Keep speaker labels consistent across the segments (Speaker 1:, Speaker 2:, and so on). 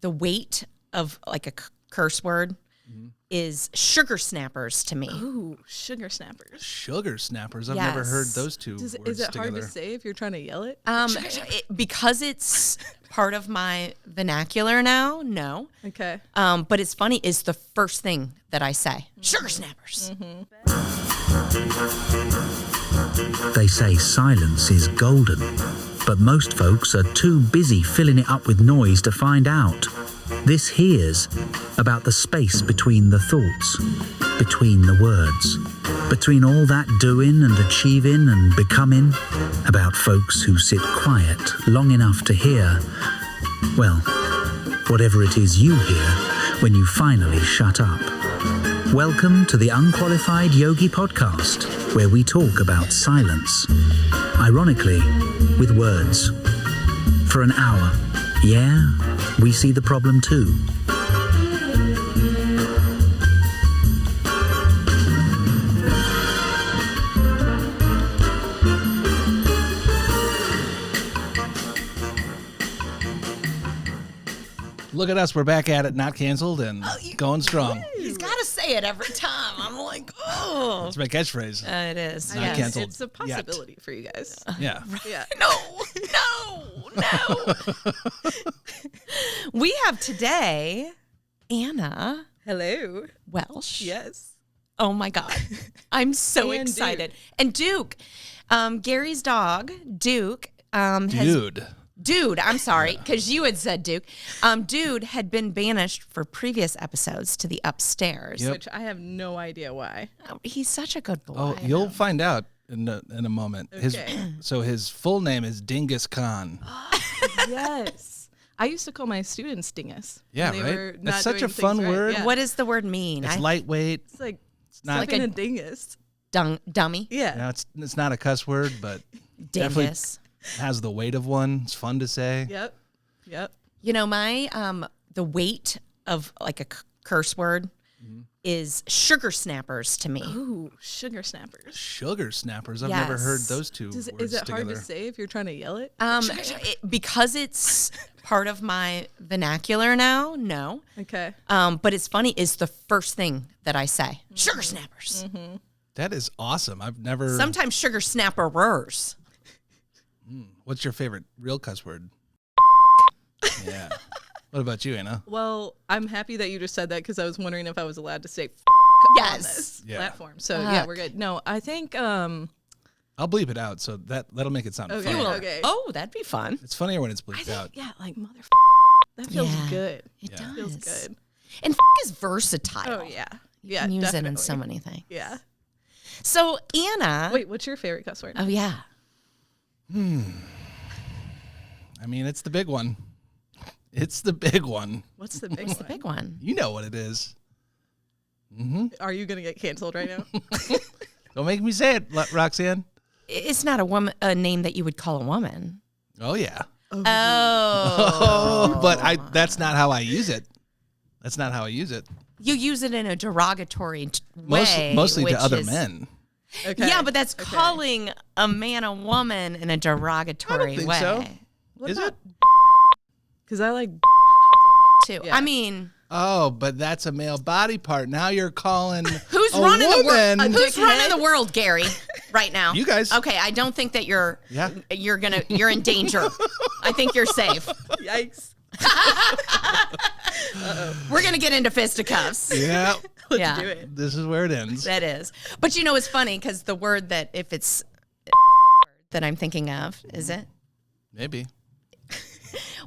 Speaker 1: the weight of like a curse word is sugar snappers to me.
Speaker 2: Ooh, sugar snappers.
Speaker 3: Sugar snappers. I've never heard those two words together.
Speaker 2: Is it hard to say if you're trying to yell it?
Speaker 1: Because it's part of my vernacular now, no.
Speaker 2: Okay.
Speaker 1: But it's funny, is the first thing that I say. Sugar snappers.
Speaker 4: They say silence is golden, but most folks are too busy filling it up with noise to find out. This here's about the space between the thoughts, between the words, between all that doing and achieving and becoming, about folks who sit quiet long enough to hear, well, whatever it is you hear when you finally shut up. Welcome to the Unqualified Yogi podcast, where we talk about silence, ironically, with words. For an hour, yeah, we see the problem too.
Speaker 3: Look at us. We're back at it, not canceled, and going strong.
Speaker 1: He's got to say it every time. I'm like, oh.
Speaker 3: It's my catchphrase.
Speaker 1: It is.
Speaker 3: Not canceled.
Speaker 2: It's a possibility for you guys.
Speaker 3: Yeah.
Speaker 2: Yeah.
Speaker 1: No. We have today Anna.
Speaker 2: Hello.
Speaker 1: Welsh.
Speaker 2: Yes.
Speaker 1: Oh my God. I'm so
Speaker 2: And
Speaker 1: excited. And Duke, Gary's dog, Duke, Dude, I'm sorry, because you had said Duke. Dude had been banished for previous episodes to the upstairs.
Speaker 3: Yep.
Speaker 2: Which I have no idea why.
Speaker 1: Oh, he's such a good boy.
Speaker 3: Oh, you'll find out in a moment.
Speaker 2: Okay.
Speaker 3: His full name is Dingus Khan.
Speaker 2: Yes. I used to call my students dingus.
Speaker 3: Yeah,
Speaker 2: when they
Speaker 3: right?
Speaker 2: were
Speaker 3: That's
Speaker 2: not
Speaker 3: such
Speaker 2: doing
Speaker 3: a fun
Speaker 2: things right.
Speaker 3: word.
Speaker 2: Yeah.
Speaker 1: What does the word mean?
Speaker 3: It's lightweight.
Speaker 2: It's like
Speaker 3: not
Speaker 2: like a dingus.
Speaker 1: Dummy.
Speaker 2: Yeah.
Speaker 3: No, it's not a cuss word, but definitely
Speaker 1: Dingus.
Speaker 3: has the weight of one. It's fun to say.
Speaker 2: Yep.
Speaker 1: You know, my the weight of like a curse word is sugar snappers to me.
Speaker 2: Ooh, sugar snappers.
Speaker 3: Sugar snappers. I've never heard
Speaker 1: Yes.
Speaker 3: those two
Speaker 2: Is
Speaker 3: words
Speaker 2: it hard
Speaker 3: together.
Speaker 2: to say if you're trying to yell it?
Speaker 1: Because it's part of my vernacular now, no.
Speaker 2: Okay.
Speaker 1: But it's funny, is the first thing that I say. Sugar snappers.
Speaker 3: That is awesome. I've never.
Speaker 1: Sometimes sugar snapperers.
Speaker 3: What's your favorite real cuss word? Yeah. What about you, Anna?
Speaker 2: Well, I'm happy that you just said that because I was wondering if I was allowed to say on
Speaker 1: Yes.
Speaker 2: this
Speaker 3: Yeah.
Speaker 2: platform. So yeah, we're good. No, I think
Speaker 3: I'll bleep it out, so that'll make it sound
Speaker 2: Okay.
Speaker 3: funny.
Speaker 2: You will. Okay.
Speaker 1: Oh, that'd be fun.
Speaker 3: It's funnier when it's
Speaker 2: I
Speaker 3: bleeped
Speaker 2: think
Speaker 3: out.
Speaker 2: yeah, like mother. That feels
Speaker 1: Yeah.
Speaker 2: good.
Speaker 1: It
Speaker 3: Yeah.
Speaker 1: does.
Speaker 2: Feels good.
Speaker 1: And is versatile.
Speaker 2: Oh yeah.
Speaker 1: You
Speaker 2: Yeah.
Speaker 1: can use
Speaker 2: definitely.
Speaker 1: it in so many things.
Speaker 2: Yeah.
Speaker 1: So Anna.
Speaker 2: Wait, what's your favorite cuss word?
Speaker 1: Oh yeah.
Speaker 3: I mean, it's the big one. It's the big one.
Speaker 2: What's the big
Speaker 1: What's
Speaker 2: one?
Speaker 1: the big one?
Speaker 3: You know what it is.
Speaker 2: Are you gonna get canceled right now?
Speaker 3: Don't make me say it, Roxanne.
Speaker 1: It's not a name that you would call a woman.
Speaker 3: Oh, yeah.
Speaker 1: Oh.
Speaker 3: Oh, but that's not how I use it. That's not how I use it.
Speaker 1: You use it in a derogatory way.
Speaker 3: Mostly
Speaker 1: which
Speaker 3: to other
Speaker 1: is-
Speaker 3: men.
Speaker 2: Okay.
Speaker 1: Yeah, but that's calling a man a woman in a derogatory
Speaker 3: think
Speaker 1: way.
Speaker 3: so.
Speaker 2: What
Speaker 3: Is
Speaker 2: about
Speaker 3: it?
Speaker 2: Because I like.
Speaker 1: Too.
Speaker 2: Yeah.
Speaker 1: I mean,
Speaker 3: Oh, but that's a male body part. Now you're calling
Speaker 1: who's
Speaker 3: a
Speaker 1: running the
Speaker 3: woman.
Speaker 1: world? Who's
Speaker 2: dickhead?
Speaker 1: running the world, Gary? Right now,
Speaker 3: You guys.
Speaker 1: Okay, I don't think that you're
Speaker 3: Yeah.
Speaker 1: you're in danger. I think you're safe.
Speaker 2: Yikes.
Speaker 1: We're gonna get into fisticuffs.
Speaker 3: Yeah.
Speaker 1: Yeah,
Speaker 2: Do it.
Speaker 3: This is where it ends.
Speaker 1: that is. But you know, it's funny because the word that if it's that I'm thinking of, is it?
Speaker 3: Maybe.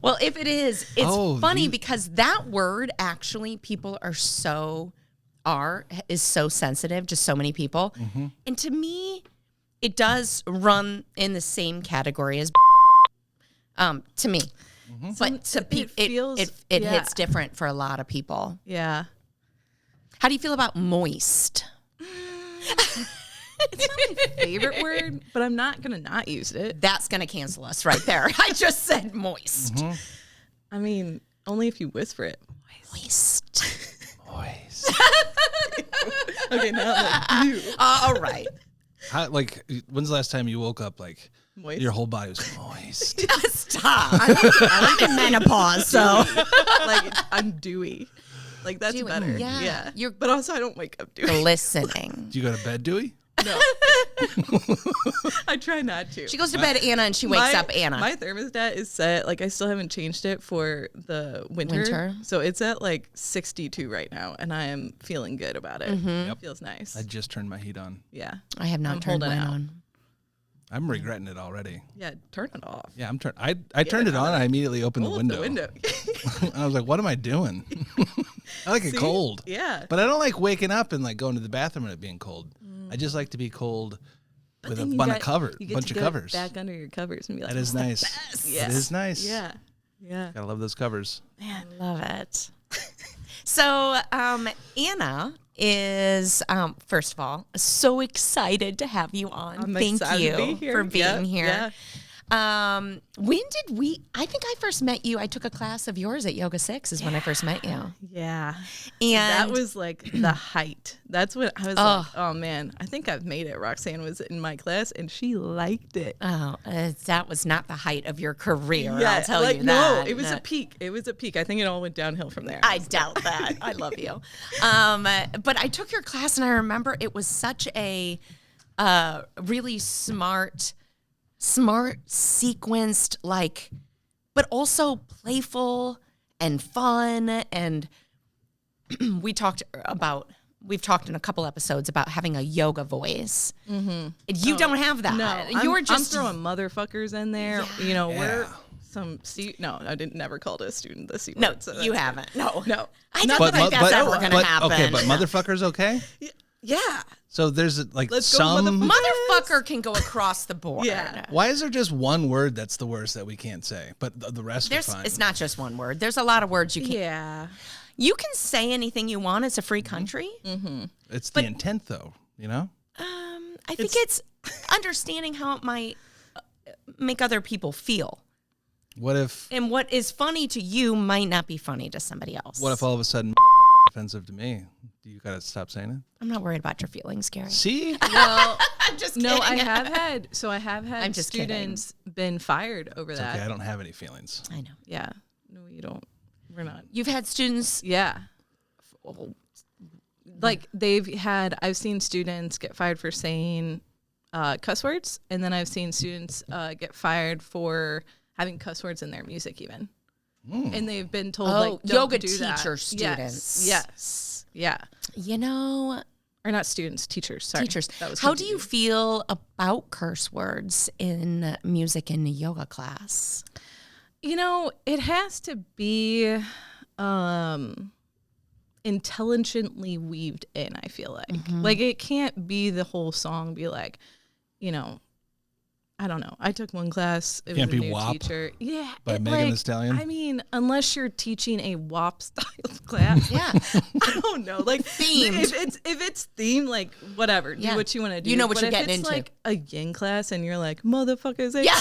Speaker 1: Well, if it is, it's
Speaker 3: Oh,
Speaker 1: funny because that word actually people is so sensitive to so many people. And to me, it does run in the same category as to me. But to people, it
Speaker 2: yeah.
Speaker 1: hits different for a lot of people.
Speaker 2: Yeah.
Speaker 1: How do you feel about moist?
Speaker 2: Favorite word, but I'm not gonna not use it.
Speaker 1: That's going to cancel us right there. I just said moist.
Speaker 2: I mean, only if you whisper it.
Speaker 1: Moist.
Speaker 3: Boys.
Speaker 2: Okay, now I'm like, you.
Speaker 1: All right.
Speaker 3: When's the last time you woke up like,
Speaker 2: Moist.
Speaker 3: Your whole body was moist.
Speaker 1: Stop. I like menopause, so.
Speaker 2: Like, I'm dewy. Like, that's
Speaker 1: Dewy,
Speaker 2: better.
Speaker 1: yeah.
Speaker 2: But also, I don't wake up dewy.
Speaker 1: Listening.
Speaker 3: Do you go to bed, Dewey?
Speaker 2: No. I try not to.
Speaker 1: She goes to bed Anna and she wakes up Anna.
Speaker 2: My thermostat is set, like I still haven't changed it for the winter. So it's at like 62 right now and I am feeling good about it. It feels nice.
Speaker 3: I just turned my heat on.
Speaker 2: Yeah.
Speaker 1: I have not turned mine on.
Speaker 3: I'm regretting it already.
Speaker 2: Yeah, turn it off.
Speaker 3: Yeah, I turned it on. I immediately opened the window. I was like, what am I doing? I like it cold.
Speaker 2: Yeah.
Speaker 3: But I don't like waking up and like going to the bathroom and it being cold. I just like to be cold with a bunch of covers.
Speaker 2: Back under your covers and be like,
Speaker 3: that is nice.
Speaker 2: Yeah.
Speaker 3: It is nice.
Speaker 2: Yeah. Yeah.
Speaker 3: Gotta love those covers.
Speaker 1: Man, love it. So, Anna is, first of all, so excited to have you on. Thank you for being here.
Speaker 2: Yeah.
Speaker 1: When did I think I first met you. I took a class of yours at Yoga 6 is when I first met you.
Speaker 2: Yeah.
Speaker 1: And
Speaker 2: that was like the height. That's when I was like, oh man, I think I've made it. Roxanne was in my class and she liked it.
Speaker 1: Oh, that was not the height of your career.
Speaker 2: Yeah,
Speaker 1: I'll tell you that.
Speaker 2: No, it was a peak. It was a peak. I think it all went downhill from there.
Speaker 1: I doubt that. I love you. But I took your class and I remember it was such a really smart, sequenced, like, but also playful and fun. And we've talked in a couple episodes about having a yoga voice. Mm-hmm. You don't have that.
Speaker 2: No,
Speaker 1: You're just
Speaker 2: I'm throwing motherfuckers in there.
Speaker 1: Yeah.
Speaker 2: You know, we're some no, I didn't never called a student the C word.
Speaker 1: No,
Speaker 2: so
Speaker 1: you haven't. No.
Speaker 2: I
Speaker 1: don't think that's ever going to happen.
Speaker 3: Okay, but motherfucker's okay?
Speaker 2: Yeah.
Speaker 3: So there's like
Speaker 2: Let's go
Speaker 3: some
Speaker 1: Motherfucker can go across the board.
Speaker 2: Yeah.
Speaker 3: Why is there just one word that's the worst that we can't say, but the rest are fine?
Speaker 1: It's not just one word. There's a lot of words you can't.
Speaker 2: Yeah.
Speaker 1: You can say anything you want. It's a free country.
Speaker 2: Mm-hmm.
Speaker 3: It's the intent, though. You know.
Speaker 1: I think it's understanding how it might make other people feel.
Speaker 3: What if?
Speaker 1: And what is funny to you might not be funny to somebody else.
Speaker 3: What if all of a sudden motherfucker is offensive to me? Do you gotta stop saying it?
Speaker 1: I'm not worried about your feelings, Gary.
Speaker 3: See?
Speaker 2: Well,
Speaker 1: I'm just kidding.
Speaker 2: no, I have had
Speaker 1: I'm just
Speaker 2: students been fired over
Speaker 3: It's
Speaker 2: that.
Speaker 3: okay. I don't have any feelings.
Speaker 1: I know.
Speaker 2: Yeah. No, you don't. We're not.
Speaker 1: You've had students.
Speaker 2: Yeah. Like I've seen students get fired for saying cuss words, and then I've seen students get fired for having cuss words in their music even. And they've been told like don't
Speaker 1: yoga
Speaker 2: do
Speaker 1: teacher
Speaker 2: that.
Speaker 1: students.
Speaker 2: Yes. Yeah.
Speaker 1: You know,
Speaker 2: Or not students, teachers. Sorry.
Speaker 1: teachers.
Speaker 2: That was
Speaker 1: How do you
Speaker 2: confusing.
Speaker 1: feel about curse words in music in yoga class?
Speaker 2: You know, it has to be intelligently weaved in, I feel like. Like, it can't be the whole song be like, you know, I don't know. I took one class. It
Speaker 3: Can't
Speaker 2: was a
Speaker 3: be
Speaker 2: new
Speaker 3: WAP
Speaker 2: teacher. Yeah.
Speaker 3: by Megan Thee Stallion?
Speaker 2: I mean, unless you're teaching a WAP style class.
Speaker 1: Yeah.
Speaker 2: I don't know. Like,
Speaker 1: Themed.
Speaker 2: If it's themed, like, whatever.
Speaker 1: Yeah.
Speaker 2: Do what you want to do.
Speaker 1: You know what
Speaker 2: But
Speaker 1: you're
Speaker 2: if
Speaker 1: getting
Speaker 2: it's
Speaker 1: into.
Speaker 2: like a yin class and you're like, motherfuckers.
Speaker 1: Yeah.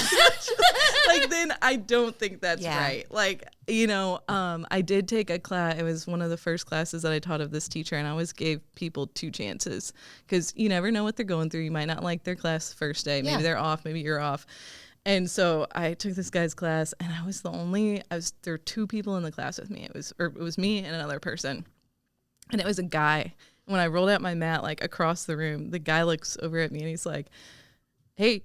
Speaker 2: Like, then I don't think that's
Speaker 1: Yeah.
Speaker 2: right. Like, you know, I did take a class. It was one of the first classes that I taught of this teacher, and I always gave people 2 chances because you never know what they're going through. You might not like their class the first day. Maybe
Speaker 1: Yeah.
Speaker 2: they're off. Maybe you're off. And so I took this guy's class, and there were 2 people in the class with me. It was me and another person, and it was a guy. When I rolled out my mat, like, across the room, the guy looks over at me and he's like, "Hey,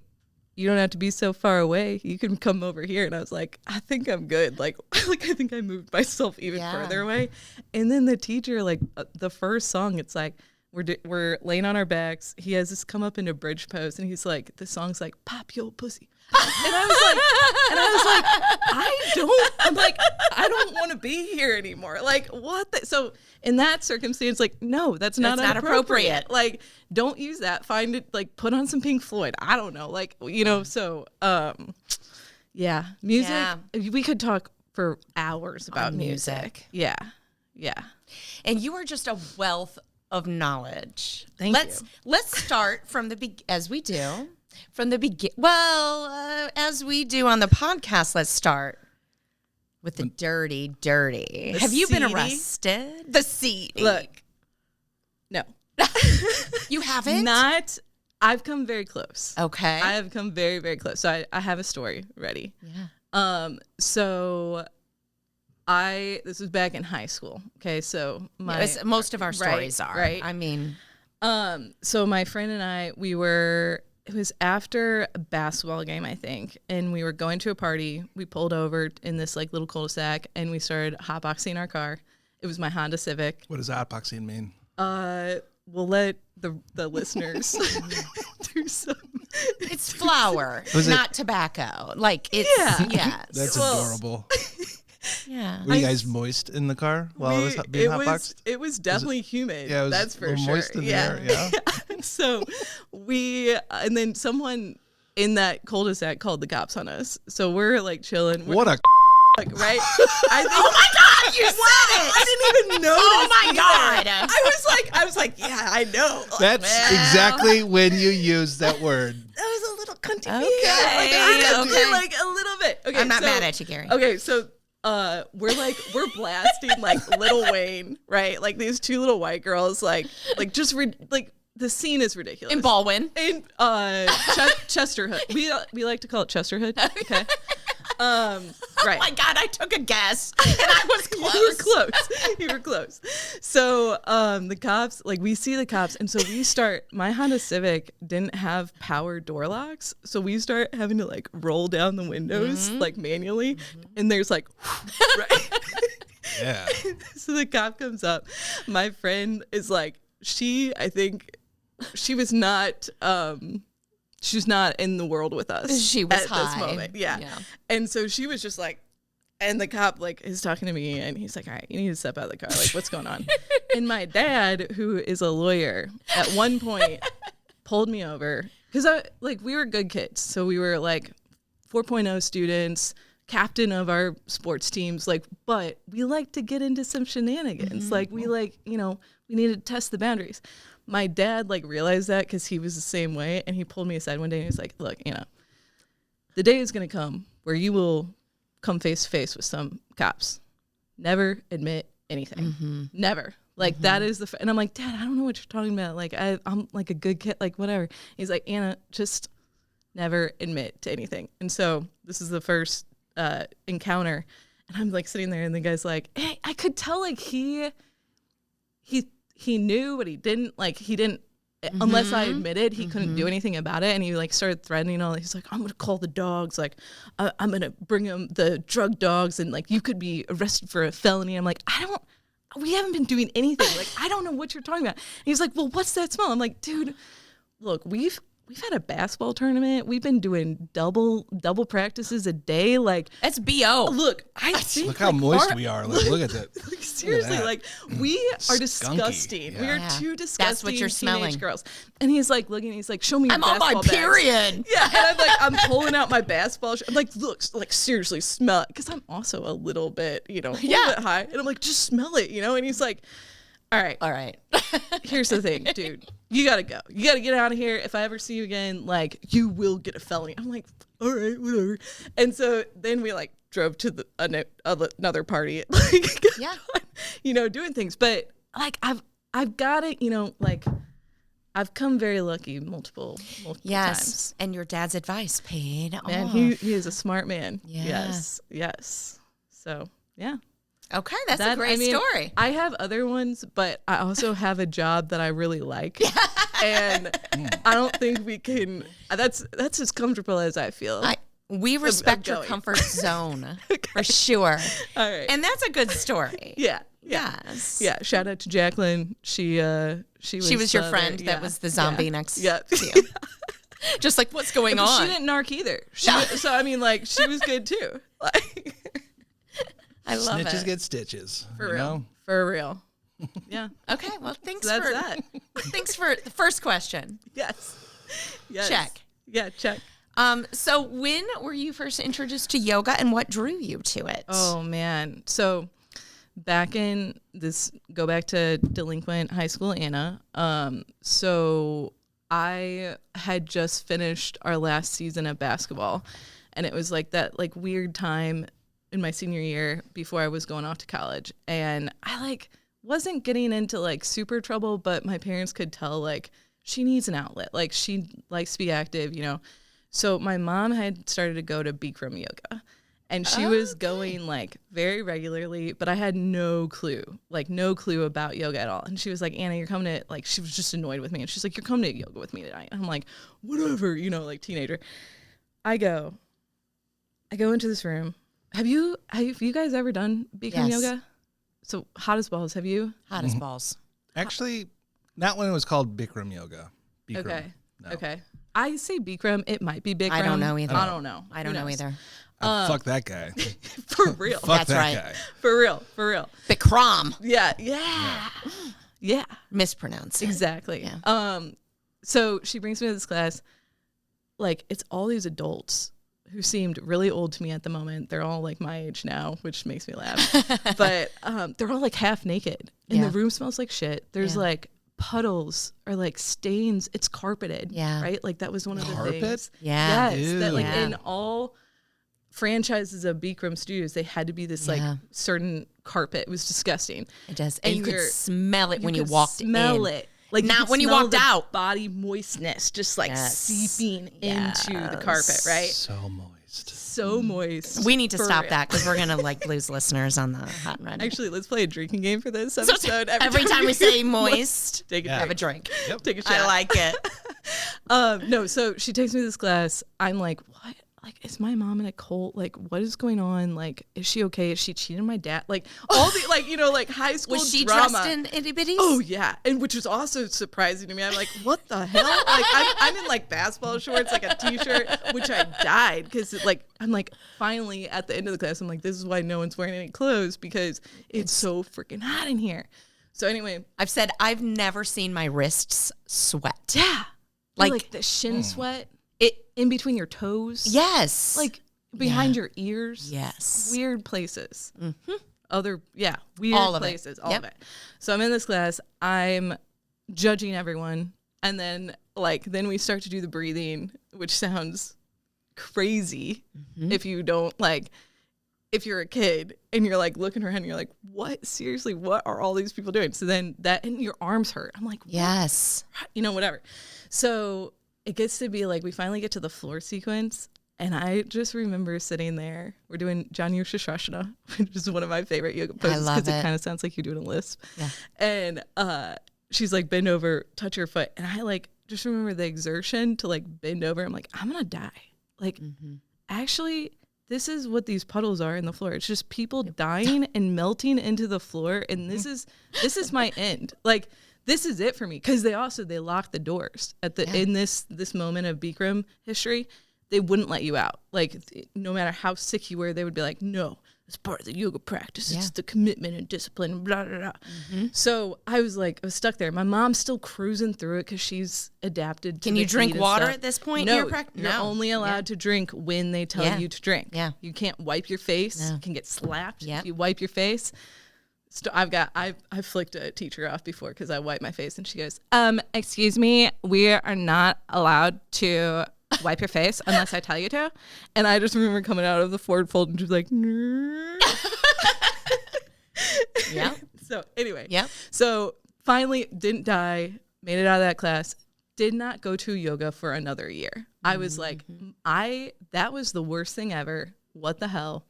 Speaker 2: you don't have to be so far away. You can come over here." And I was like, I think I'm good. Like I think I moved myself even further away. And then the teacher, like, the first song, it's like, we're laying on our backs. He has us come up into bridge pose, and he's like, the song's like, "Pop your pussy." And I don't want to be here anymore. Like, what? So in that circumstance, like, no, that's not appropriate. Like, don't use that. Find it, like, put on some Pink Floyd. I don't know. Like, you know, so, yeah, music.
Speaker 1: Yeah.
Speaker 2: We could talk for hours about music. Yeah. Yeah.
Speaker 1: And you are just a wealth of knowledge.
Speaker 2: Thank you.
Speaker 1: Let's start from the as we do. From the begin. Well, as we do on the podcast, let's start with the dirty.
Speaker 2: The
Speaker 1: Have you been
Speaker 2: seedy?
Speaker 1: arrested? The seedy.
Speaker 2: Look, no.
Speaker 1: You haven't?
Speaker 2: Not I've come very close.
Speaker 1: Okay.
Speaker 2: I have come very, very close. So I have a story ready.
Speaker 1: Yeah.
Speaker 2: So this was back in high school. Okay. So
Speaker 1: most of our stories are.
Speaker 2: Right.
Speaker 1: I mean.
Speaker 2: So my friend and I, it was after a basketball game, I think, and we were going to a party. We pulled over in this like little cul-de-sac and we started hotboxing our car. It was my Honda Civic.
Speaker 3: What does hotboxing mean?
Speaker 2: We'll let the listeners do some.
Speaker 1: It's flour, not tobacco. Like it's yeah.
Speaker 3: That's adorable.
Speaker 1: Yeah.
Speaker 3: Were you guys moist in the car while it was being hotboxed?
Speaker 2: It was definitely humid.
Speaker 3: Yeah, it was
Speaker 2: that's for sure.
Speaker 3: Moist in there, yeah.
Speaker 2: So and then someone in that cul-de-sac called the cops on us. So we're like chilling.
Speaker 3: What a
Speaker 2: right?
Speaker 1: Oh my God, you said it!
Speaker 2: I didn't even know.
Speaker 1: Oh my God!
Speaker 2: I was like, yeah, I know.
Speaker 3: That's exactly when you use that word.
Speaker 2: That was a little cunty.
Speaker 1: Okay.
Speaker 2: Like a little bit. Okay,
Speaker 1: I'm not mad at you, Gary.
Speaker 2: Okay, so we're blasting like Lil Wayne, right? Like these two little white girls, like just like the scene is ridiculous.
Speaker 1: In Baldwin.
Speaker 2: In Chesterhood. We like to call it Chesterhood. Okay. Right.
Speaker 1: Oh my God, I took a guess and I was close.
Speaker 2: You were close. So the cops, like we see the cops, and so we start. My Honda Civic didn't have power door locks, so we start having to like roll down the windows like manually, and there's like, right.
Speaker 3: Yeah.
Speaker 2: So the cop comes up. My friend is like, I think she was not. She was not in the world with us.
Speaker 1: She was
Speaker 2: at
Speaker 1: high.
Speaker 2: This moment. Yeah. And so she was just like, and the cop like is talking to me and he's like, all right, you need to step out of the car. Like, what's going on? And my dad, who is a lawyer, at one point pulled me over because we were good kids. So we were like 4.0 students, captain of our sports teams, but we like to get into some shenanigans. Like we we need to test the boundaries. My dad realized that because he was the same way, and he pulled me aside one day and he was like, look, the day is going to come where you will come face to face with some cops. Never admit anything. Never. That is and I'm like, Dad, I don't know what you're talking about. I'm like a good kid, whatever. He's like, Anna, just never admit to anything. And so this is the first encounter, and I'm sitting there, and the guy's like, hey, I could tell he knew, but he didn't unless I admitted, he couldn't do anything about it. And he started threatening all. He's like, I'm going to call the dogs. I'm going to bring them the drug dogs. And you could be arrested for a felony. I'm like, we haven't been doing anything. I don't know what you're talking about. And he's like, well, what's that smell? I'm like, dude, look, we've had a basketball tournament. We've been doing double practices a day.
Speaker 1: That's BO.
Speaker 2: Look, I think
Speaker 3: look how moist we are. Look at that.
Speaker 2: Seriously, we are
Speaker 3: Skunky.
Speaker 2: disgusting.
Speaker 3: Yeah.
Speaker 2: We are two disgusting
Speaker 1: That's what you're
Speaker 2: teenage
Speaker 1: smelling.
Speaker 2: girls. And he's looking. He's like, show me your
Speaker 1: I'm on my
Speaker 2: basketball bags.
Speaker 1: period.
Speaker 2: Yeah, and I'm pulling out my basketball. I'm like, look, seriously, smell it, because I'm also a little bit, a little bit high. And I'm like, just smell it, And he's like, all right. Here's the thing, dude. You gotta go. You gotta get out of here. If I ever see you again, you will get a felony. I'm like, all right, whatever. And so then we drove to another party, doing things. But I've got it, I've come very lucky multiple times.
Speaker 1: And your dad's advice paid off.
Speaker 2: Man, he is a smart man.
Speaker 1: Yeah.
Speaker 2: Yes. So yeah.
Speaker 1: Okay, that's a great story.
Speaker 2: I have other ones, but I also have a job that I really like, and I don't think we can. That's as comfortable as I feel.
Speaker 1: We respect your comfort zone for sure.
Speaker 2: All right,
Speaker 1: and that's a good story.
Speaker 2: Yeah.
Speaker 1: Yes.
Speaker 2: Yeah. Shout out to Jacqueline. She was
Speaker 1: your friend that was the zombie next to you. Just what's going on?
Speaker 2: She didn't narc either. So she was good too.
Speaker 1: I love
Speaker 3: Snitches
Speaker 1: it.
Speaker 3: get stitches.
Speaker 2: For real. For real. Yeah.
Speaker 1: Okay. Well, thanks
Speaker 2: so that's
Speaker 1: for
Speaker 2: that.
Speaker 1: Thanks for the first question.
Speaker 2: Yes.
Speaker 1: Check.
Speaker 2: Yeah. Check.
Speaker 1: So when were you first introduced to yoga, and what drew you to it?
Speaker 2: Oh man. So go back to delinquent high school Anna. So I had just finished our last season of basketball, and it was that weird time in my senior year before I was going off to college, and I wasn't getting into super trouble, but my parents could tell she needs an outlet. Like, she likes to be active, you know. So my mom had started to go to Bikram yoga, and she was going like very regularly, but I had no clue about yoga at all. And she was like, Anna, you're coming to, like, she was just annoyed with me. And she's like, you're coming to yoga with me tonight. And I'm like, whatever, you know, like teenager. I go into this room. Have you guys ever done Bikram yoga? So hot as balls. Have you?
Speaker 1: Hot as balls.
Speaker 3: Actually, not when it was called Bikram yoga. Bikram.
Speaker 2: Okay.
Speaker 3: No.
Speaker 2: Okay. I say Bikram. It might be Bikram.
Speaker 1: I don't know either.
Speaker 2: I don't know.
Speaker 1: I don't know either.
Speaker 3: Fuck that guy.
Speaker 2: For real.
Speaker 3: Fuck
Speaker 1: That's
Speaker 3: that
Speaker 1: right.
Speaker 3: guy.
Speaker 2: For real.
Speaker 1: Bikram.
Speaker 2: Yeah.
Speaker 1: Mispronounced.
Speaker 2: Exactly.
Speaker 1: Yeah.
Speaker 2: So she brings me to this class. Like, it's all these adults who seemed really old to me at the moment. They're all like my age now, which makes me laugh. But they're all like half naked, and the room smells like shit. There's like puddles or like stains. It's carpeted. Yeah. Right. Like, that was one of the things.
Speaker 1: Yeah.
Speaker 2: Yes. That, like, in all franchises of Bikram studios, they had to be this like certain carpet. It was disgusting.
Speaker 1: It does. And you could smell it when you walked in.
Speaker 2: Smell it. Like,
Speaker 1: not when you walked out.
Speaker 2: Body moistness just like seeping into the carpet, right? So moist.
Speaker 1: We need to stop that, because we're going to like lose listeners on the hot and ready.
Speaker 2: Actually, let's play a drinking game for this episode.
Speaker 1: Every time we say moist, have a drink.
Speaker 3: Yep.
Speaker 2: Take a shot.
Speaker 1: I like it.
Speaker 2: No, so she takes me to this class. I'm like, what? Like, is my mom in a cult? Like, what is going on? Like, is she okay? Is she cheating my dad? Like, all the, like, you know, like high school
Speaker 1: Was she
Speaker 2: drama.
Speaker 1: dressed in itty bitties?
Speaker 2: Oh, yeah. And which was also surprising to me. I'm like, what the hell? Like, I'm in like basketball shorts, like a t-shirt, which I died because like, I'm like, finally at the end of the class, I'm like, this is why no one's wearing any clothes, because it's so freaking hot in here. So anyway.
Speaker 1: I've said I've never seen my wrists sweat.
Speaker 2: Yeah. Like the shin sweat. In between your toes.
Speaker 1: Yes.
Speaker 2: Like behind your ears.
Speaker 1: Yes.
Speaker 2: Weird places.
Speaker 1: Mm-hmm.
Speaker 2: Weird
Speaker 1: all of
Speaker 2: places.
Speaker 1: It.
Speaker 2: All of it. So I'm in this class. I'm judging everyone. And then we start to do the breathing, which sounds crazy if you don't like, if you're a kid and you're like looking around and you're like, what? Seriously, what are all these people doing? So then and your arms hurt. I'm like, what?
Speaker 1: Yes.
Speaker 2: You know, whatever. So it gets to be like, we finally get to the floor sequence, and I just remember sitting there. We're doing Janu Shashrasana, which is one of my favorite yoga poses because it kind of sounds like you're doing a lisp. Yeah. And she's like, bend over, touch your foot. And I like just remember the exertion to like bend over. I'm like, I'm going to die. Like, actually, this is what these puddles are in the floor. It's just people dying and melting into the floor. And this is my end. Like, this is it for me, because they locked the doors in this moment of Bikram history. They wouldn't let you out. Like, no matter how sick you were, they would be like, no, it's part of the yoga practice. It's the commitment and discipline, blah, blah, blah. So I was stuck there. My mom's still cruising through it because she's adapted to
Speaker 1: Can you drink water at this point?
Speaker 2: No, you're only allowed to drink when they tell you to drink.
Speaker 1: Yeah.
Speaker 2: You can't wipe your face. You can get slapped if you wipe your face. I've flicked a teacher off before because I wiped my face, and she goes, excuse me, we are not allowed to wipe your face unless I tell you to. And I just remember coming out of the forward fold and just like,
Speaker 1: yeah.
Speaker 2: So anyway, so finally didn't die, made it out of that class, did not go to yoga for another year. I was like, that was the worst thing ever. What the hell?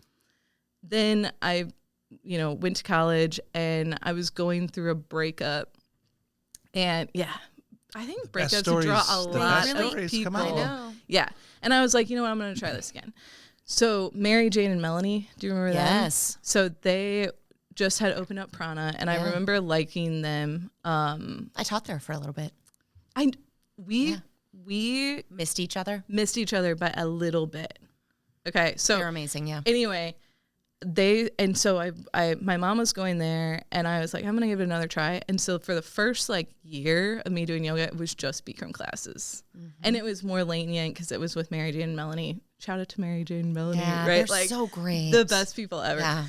Speaker 2: Then I went to college, and I was going through a breakup, and I think breakups draw a lot of people.
Speaker 3: I
Speaker 2: know. Yeah. And I was like, you know what, I'm going to try this again. So Mary Jane and Melanie, do you remember them?
Speaker 1: Yes.
Speaker 2: So they just had opened up Prana, and I remember liking them.
Speaker 1: I taught there for a little bit.
Speaker 2: We
Speaker 1: missed each other
Speaker 2: by a little bit. Okay. So
Speaker 1: they're amazing. Yeah.
Speaker 2: Anyway, my mom was going there, and I was like, I'm gonna give it another try. And so for the first year of me doing yoga, it was just Bikram classes, and it was more lenient because it was with Mary Jane and Melanie. Shout out to Mary Jane and Melanie, right?
Speaker 1: They're so great,
Speaker 2: the best people ever. Yeah.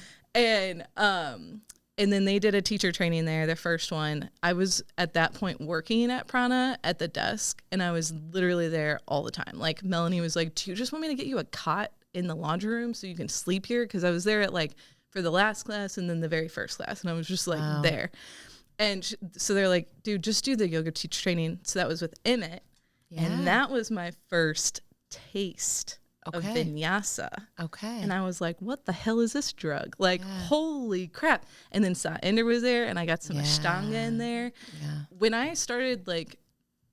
Speaker 2: And then they did a teacher training there, their first one. I was at that point working at Prana at the desk, and I was literally there all the time. Like, Melanie was like, do you just want me to get you a cot in the laundry room so you can sleep here? Because I was there at for the last class and then the very first class, and I was just there. And so they're like, dude, just do the yoga teacher training. So that was with Emmett. Yeah. And that was my first taste of vinyasa.
Speaker 1: Okay.
Speaker 2: And I was like, what the hell is this drug? Like, holy crap. And then Ender was there, and I got some Ashtanga in there. Yeah. When I started, like,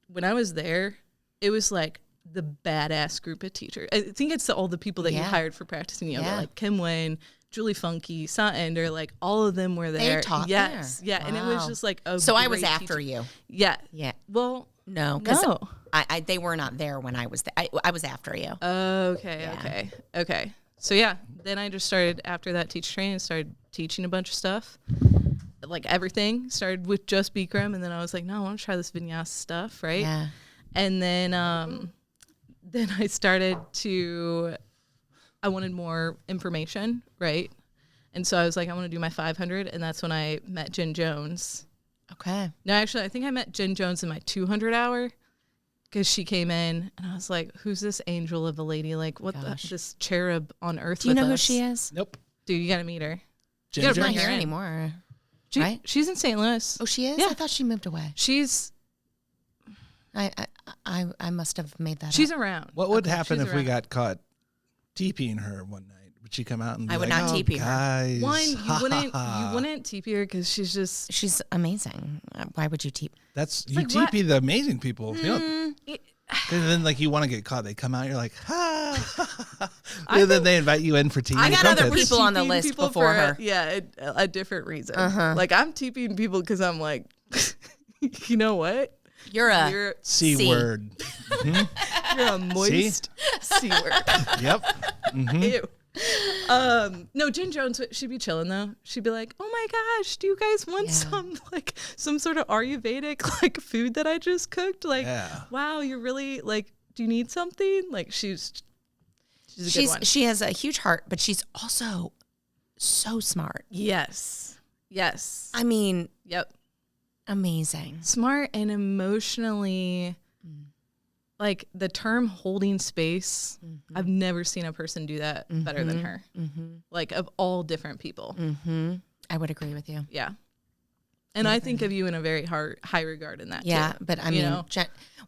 Speaker 2: when I was there, it was like the badass group of teachers. I think it's all the people that you hired for practicing yoga, like Kim Wayne, Julie Funky, Ender, like all of them were there.
Speaker 1: They taught there.
Speaker 2: Yeah. Wow. And it was just like,
Speaker 1: so I was after you.
Speaker 2: Yeah.
Speaker 1: Yeah.
Speaker 2: Well,
Speaker 1: no, because they were not there when I was there. I was after you.
Speaker 2: Okay. So yeah, then I just started after that teacher training, started teaching a bunch of stuff, like everything. Started with just Bikram, and then I was like, no, I want to try this vinyasa stuff, right?
Speaker 1: Yeah.
Speaker 2: And then I started to, I wanted more information, right? And so I was like, I want to do my 500, and that's when I met Jen Jones.
Speaker 1: Okay.
Speaker 2: No, actually, I think I met Jen Jones in my 200 hour because she came in, and I was like, who's this angel of a lady? Like, what this cherub on earth?
Speaker 1: Do you know who she is?
Speaker 3: Nope.
Speaker 2: Dude, you got to meet her.
Speaker 1: She's not here anymore, right?
Speaker 2: She's in St. Louis.
Speaker 1: Oh, she is?
Speaker 2: Yeah.
Speaker 1: I thought she moved away.
Speaker 2: She's...
Speaker 1: I must have made that
Speaker 2: She's
Speaker 1: up.
Speaker 2: around.
Speaker 3: What would happen if we got caught TPing her one night? Would she come out and be
Speaker 1: I would
Speaker 3: like,
Speaker 1: not TP her.
Speaker 3: Guys.
Speaker 2: One, you wouldn't TP her because she's
Speaker 1: amazing. Why would you TP?
Speaker 3: You like, TP the amazing people. And then like you want to get caught, they come out, you're like, and then they invite you in for tea.
Speaker 1: I got other people on the list before her.
Speaker 2: A different reason. Like I'm TPing people because I'm like, you know what?
Speaker 1: You're a
Speaker 3: C word.
Speaker 2: Mm-hmm. You're a moist C word.
Speaker 3: Yep. Mm-hmm.
Speaker 2: Ew. No, Jen Jones, she'd be chilling though. She'd be like, "Oh my gosh, do you guys want some sort of Ayurvedic like food that I just cooked? Like, wow, you're really like, do you need something?" Like she's a good one.
Speaker 1: She has a huge heart, but she's also so smart.
Speaker 2: Yes.
Speaker 1: I mean,
Speaker 2: yep.
Speaker 1: Amazing.
Speaker 2: Smart and emotionally, like the term holding space, I've never seen a person do that better than her. Like of all different people.
Speaker 1: I would agree with you.
Speaker 2: Yeah. And I think of you in a very high regard in that too.
Speaker 1: But I mean,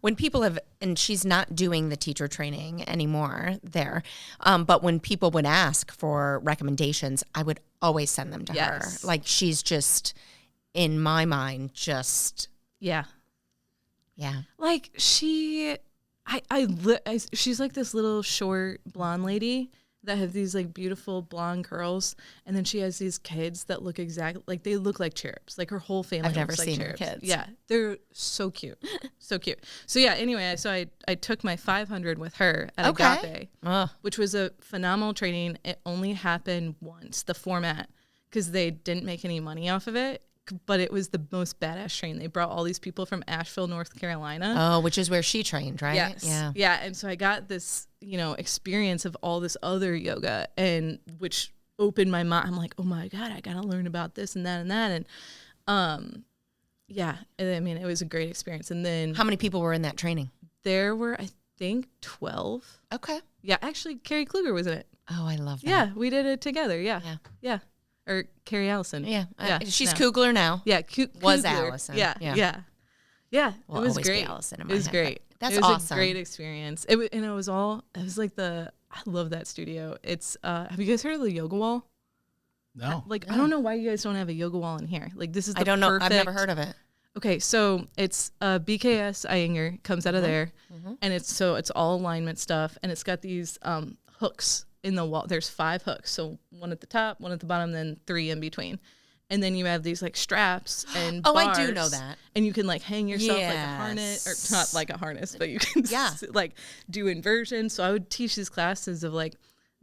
Speaker 1: when people have, and she's not doing the teacher training anymore there, but when people would ask for recommendations, I would always send them to her. Like she's just... in my mind, just
Speaker 2: like she's like this little short blonde lady that have these like beautiful blonde curls, and then she has these kids that look exactly like they look like cherubs. Like her whole family.
Speaker 1: I've never
Speaker 2: looks
Speaker 1: seen
Speaker 2: like
Speaker 1: her
Speaker 2: cherubs.
Speaker 1: kids.
Speaker 2: Yeah, they're so cute, so cute. So yeah. Anyway, so I took my 500 with her at Agape, which was a phenomenal training. It only happened once. The format, because they didn't make any money off of it. But it was the most badass training. They brought all these people from Asheville, North Carolina.
Speaker 1: Oh, which is where she trained, right?
Speaker 2: Yes. Yeah. And so I got this, experience of all this other yoga, and which opened my mind. I'm like, oh my God, I got to learn about this and that and that. And I mean, it was a great experience. And then
Speaker 1: how many people were in that training?
Speaker 2: There were, I think, 12.
Speaker 1: Okay.
Speaker 2: Yeah. Actually, Carrie Kluger was in it.
Speaker 1: Oh, I love that.
Speaker 2: Yeah. We did it together. Yeah. Or Carrie Allison.
Speaker 1: Yeah. She's Kugler now.
Speaker 2: Yeah.
Speaker 1: Was
Speaker 2: Kugler.
Speaker 1: Allison.
Speaker 2: Yeah.
Speaker 1: Well,
Speaker 2: it was great.
Speaker 1: Allison in
Speaker 2: it was
Speaker 1: head,
Speaker 2: great.
Speaker 1: That's
Speaker 2: awesome. It was
Speaker 1: awesome.
Speaker 2: a great experience. It was like I love that studio. It's, have you guys heard of the yoga wall?
Speaker 3: No.
Speaker 2: I don't know why you guys don't have a yoga wall in here. Like this is the
Speaker 1: I don't know.
Speaker 2: perfect...
Speaker 1: I've never heard of it.
Speaker 2: Okay. So it's BKS Iyengar comes out of there, and it's all alignment stuff, and it's got these hooks in the wall. There's 5 hooks, so one at the top, one at the bottom, then 3 in between, and then you have these like straps and bars,
Speaker 1: I do know that,
Speaker 2: and you can like hang yourself like a harness, or not like a harness, but you can like do inversions. So I would teach these classes of like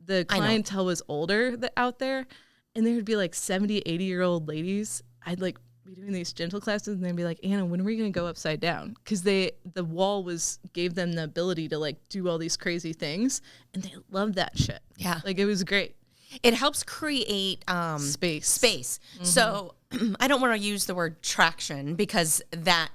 Speaker 2: the clientele was older out there, and there would be like 70, 80-year-old ladies. I'd like be doing these gentle classes, and they'd be like, Anna, when are we going to go upside down? Because the wall gave them the ability to like do all these crazy things, and they loved that shit.
Speaker 1: Yeah.
Speaker 2: Like it was great.
Speaker 1: It helps create space. So I don't want to use the word traction because that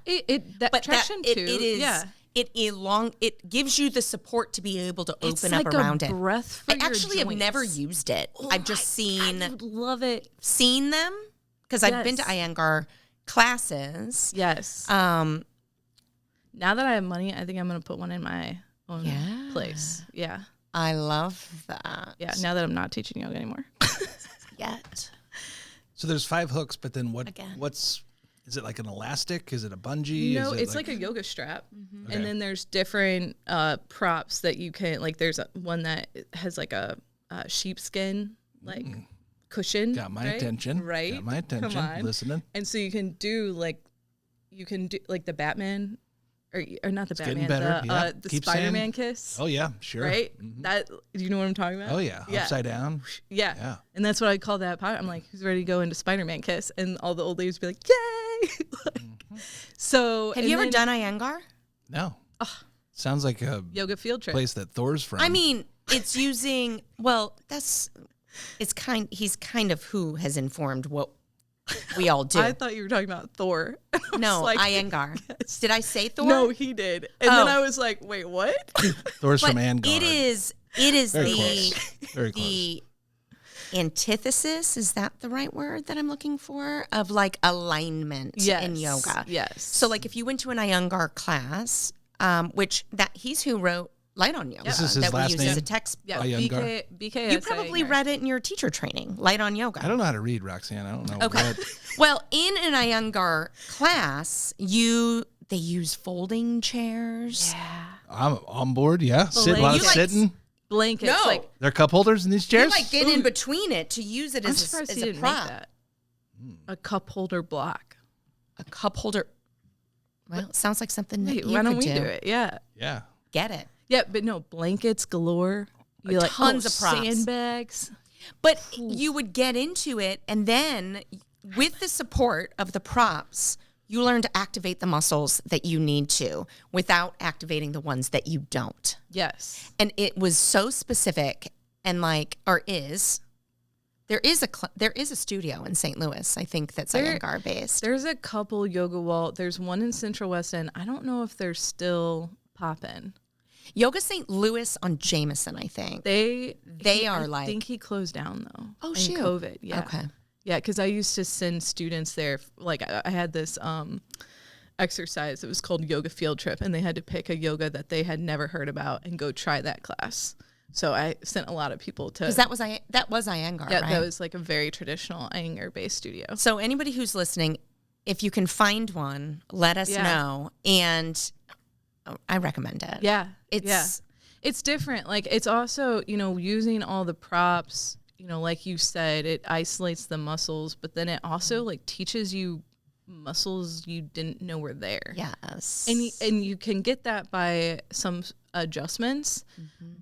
Speaker 2: traction too.
Speaker 1: It is. Yeah. It gives you the support to be able to open up around it.
Speaker 2: Breath for
Speaker 1: I actually
Speaker 2: your
Speaker 1: have never used it. I've just seen.
Speaker 2: I would love it.
Speaker 1: Seen them. Because I've been to Iyengar classes.
Speaker 2: Yes. Now that I have money, I think I'm going to put one in my own place. Yeah.
Speaker 1: I love that.
Speaker 2: Yeah. Now that I'm not teaching yoga anymore.
Speaker 1: Yet.
Speaker 3: So there's 5 hooks, but then
Speaker 1: Again.
Speaker 3: Is it like an elastic? Is it a bungee?
Speaker 2: No,
Speaker 3: Is it
Speaker 2: it's like a yoga strap.
Speaker 3: Okay.
Speaker 2: And then there's different props that you can, like there's one that has like a sheepskin, like cushion.
Speaker 3: Got my attention.
Speaker 2: Right.
Speaker 3: Got my attention.
Speaker 2: Come on.
Speaker 3: Listening.
Speaker 2: And so you can do like the Batman, or not the
Speaker 3: It's
Speaker 2: Batman,
Speaker 3: getting better.
Speaker 2: the
Speaker 3: Keep
Speaker 2: Spider-Man
Speaker 3: saying.
Speaker 2: kiss.
Speaker 3: Oh yeah, sure.
Speaker 2: Right? That, do you know what I'm talking about?
Speaker 3: Oh yeah. Upside down.
Speaker 2: Yeah.
Speaker 3: Yeah.
Speaker 2: And that's what I call that part. I'm like, who's ready to go into Spider-Man kiss? And all the old ladies be like, yay! So
Speaker 1: Have you ever done Iyengar?
Speaker 3: No. Sounds like a
Speaker 2: yoga field trip?
Speaker 3: place that Thor's from.
Speaker 1: I mean, it's using, he's kind of who has informed what we all do.
Speaker 2: I thought you were talking about Thor.
Speaker 1: No,
Speaker 2: like,
Speaker 1: Iyengar.
Speaker 2: yes.
Speaker 1: Did I say Thor?
Speaker 2: No, he did. And then I was like, wait, what?
Speaker 3: Thor's
Speaker 1: But
Speaker 3: from Angar.
Speaker 1: it is
Speaker 3: Very
Speaker 1: the
Speaker 3: close. Very close.
Speaker 1: the antithesis, is that the right word that I'm looking for, of like alignment in yoga.
Speaker 2: Yes.
Speaker 1: So like if you went to an Iyengar class, which he's who wrote Light on Yoga,
Speaker 3: This is his
Speaker 1: that
Speaker 3: last
Speaker 1: we use
Speaker 3: name?
Speaker 1: as a text.
Speaker 2: Yeah,
Speaker 3: Iyengar.
Speaker 2: BK.
Speaker 1: You probably read it in your teacher training, Light on Yoga.
Speaker 3: I don't know how to read, Roxanne. I don't know.
Speaker 1: Okay.
Speaker 3: What.
Speaker 1: Well, in an Iyengar class, they use folding chairs.
Speaker 2: Yeah.
Speaker 3: I'm on board. Yeah. A lot
Speaker 2: You
Speaker 3: of
Speaker 2: like
Speaker 3: sitting.
Speaker 2: Blankets.
Speaker 1: No.
Speaker 2: Like,
Speaker 3: There are cup holders in these
Speaker 1: You
Speaker 3: chairs.
Speaker 1: like get in between it to use it
Speaker 2: I'm
Speaker 1: as
Speaker 2: surprised he
Speaker 1: a
Speaker 2: didn't
Speaker 1: prop.
Speaker 2: make that. A cup holder block.
Speaker 1: A cup holder. Well, it sounds like something that
Speaker 2: Wait,
Speaker 1: you
Speaker 2: why don't
Speaker 1: could
Speaker 2: we do it? Yeah.
Speaker 3: Yeah.
Speaker 1: Get it.
Speaker 2: Yeah, but no, blankets galore. You like
Speaker 1: Tons of props.
Speaker 2: sandbags.
Speaker 1: But you would get into it, and then with the support of the props, you learn to activate the muscles that you need to without activating the ones that you don't.
Speaker 2: Yes.
Speaker 1: And it was so specific, and there is a studio in St. Louis, I think, that's Iyengar based.
Speaker 2: There's a couple yoga wall. There's one in Central West End. I don't know if they're still popping.
Speaker 1: Yoga St. Louis on Jameson, I think.
Speaker 2: I
Speaker 1: like.
Speaker 2: think he closed down though.
Speaker 1: Oh,
Speaker 2: in
Speaker 1: shoot.
Speaker 2: COVID. Yeah.
Speaker 1: Okay.
Speaker 2: Yeah, because I used to send students there. Like I had this exercise. It was called Yoga Field Trip, and they had to pick a yoga that they had never heard about and go try that class. So I sent a lot of people to.
Speaker 1: Because that was Iyengar,
Speaker 2: Yeah,
Speaker 1: right?
Speaker 2: that was like a very traditional Iyengar-based studio.
Speaker 1: So anybody who's listening, if you can find one, let us know. And I recommend it.
Speaker 2: Yeah.
Speaker 1: It's
Speaker 2: different. Like it's also, using all the props, like you said, it isolates the muscles, but then it also like teaches you muscles you didn't know were there.
Speaker 1: Yes.
Speaker 2: And you can get that by some adjustments,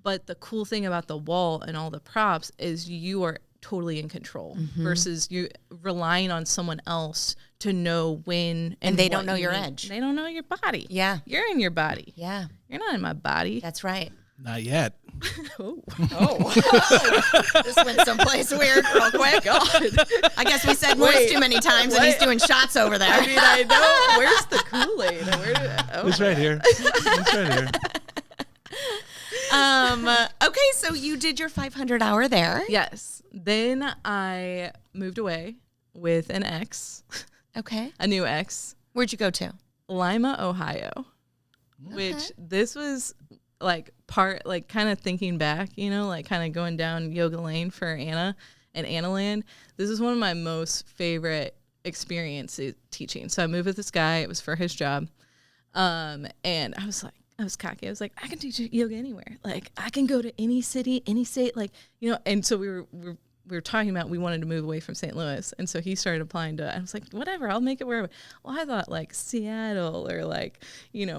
Speaker 2: but the cool thing about the wall and all the props is you are totally in control versus you relying on someone else to know when
Speaker 1: and they don't
Speaker 2: what
Speaker 1: know
Speaker 2: you
Speaker 1: your
Speaker 2: need.
Speaker 1: edge.
Speaker 2: They don't know your body.
Speaker 1: Yeah.
Speaker 2: You're in your body.
Speaker 1: Yeah.
Speaker 2: You're not in my body.
Speaker 1: That's right.
Speaker 3: Not yet.
Speaker 2: Oh.
Speaker 1: This went someplace weird real quick. I guess we said Morse too many times and he's doing shots over there.
Speaker 2: I mean, I know. Where's the Kool-Aid?
Speaker 3: It's right here. It's right here.
Speaker 1: Okay, so you did your 500 hour there.
Speaker 2: Yes. Then I moved away with an ex,
Speaker 1: Okay.
Speaker 2: a new ex,
Speaker 1: Where'd you go to?
Speaker 2: Lima, Ohio, which this was kind of thinking back, kind of going down yoga lane for Anna and Anna Land. This is one of my most favorite experiences teaching. So I moved with this guy. It was for his job. And I was cocky. I was like, I can teach yoga anywhere. Like I can go to any city, any state, and so we were talking about, we wanted to move away from St. Louis. And so he started applying to, I was like, whatever, I'll make it wherever. Well, I thought like Seattle or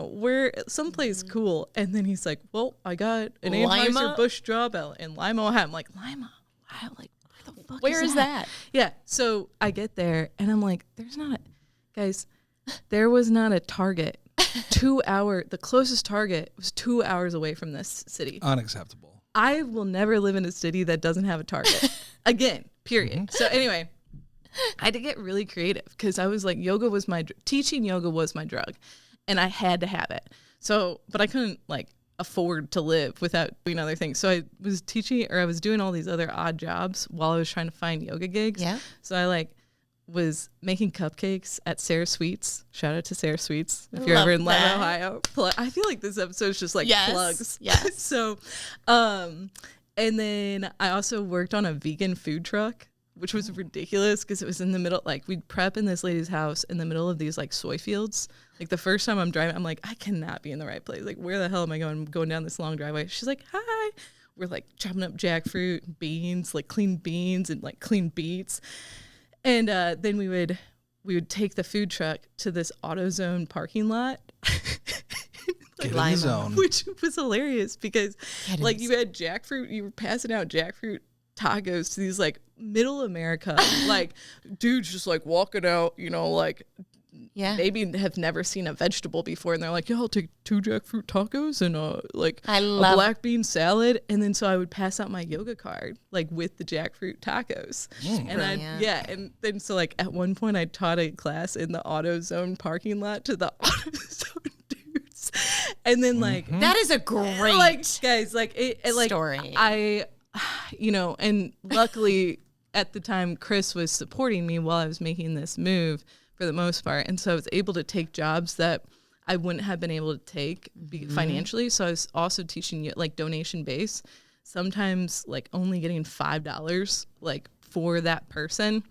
Speaker 2: where someplace cool. And then he's like, well, I got an Anheuser-Busch job in Lima, Ohio. I'm like, Lima, Ohio? Like, where the fuck
Speaker 1: Where is that?
Speaker 2: Yeah. So I get there and I'm like, there was not a Target. 2 hour, the closest Target was 2 hours away from this city.
Speaker 3: Unacceptable.
Speaker 2: I will never live in a city that doesn't have a Target. Again, period. So anyway, I had to get really creative because I was like, teaching yoga was my drug and I had to have it. So, but I couldn't afford to live without doing other things. So I was teaching, or I was doing all these other odd jobs while I was trying to find yoga gigs.
Speaker 1: Yeah.
Speaker 2: So I was making cupcakes at Sarah Sweets. Shout out to Sarah Sweets if you're ever in Lima, Ohio. I feel like this episode is just like plugs.
Speaker 1: Yes.
Speaker 2: So, and then I also worked on a vegan food truck, which was ridiculous because it was in the middle. Like, we'd prep in this lady's house in the middle of these like soy fields. Like, the first time I'm driving, I'm like, I cannot be in the right place. Like, where the hell am I going? I'm going down this long driveway. She's like, hi. We're like chopping up jackfruit, beans, like clean beans and like clean beets. And then we would take the food truck to this AutoZone parking lot.
Speaker 3: Get in the zone.
Speaker 2: Which was hilarious because like you had jackfruit, you were passing out jackfruit tacos to these like middle America, like dudes just like walking out, you know, like maybe have never seen a vegetable before, and they're like, yeah, I'll take 2 jackfruit tacos and like a black bean salad. And then so I would pass out my yoga card like with the jackfruit tacos. And then so like at one point I taught a class in the AutoZone parking lot to the AutoZone dudes. And then like
Speaker 1: that is a great
Speaker 2: like guys like it like
Speaker 1: story.
Speaker 2: I you know, and luckily at the time Chris was supporting me while I was making this move for the most part, and so I was able to take jobs that I wouldn't have been able to take financially. So I was also teaching you like donation based, sometimes like only getting $5 like for that person.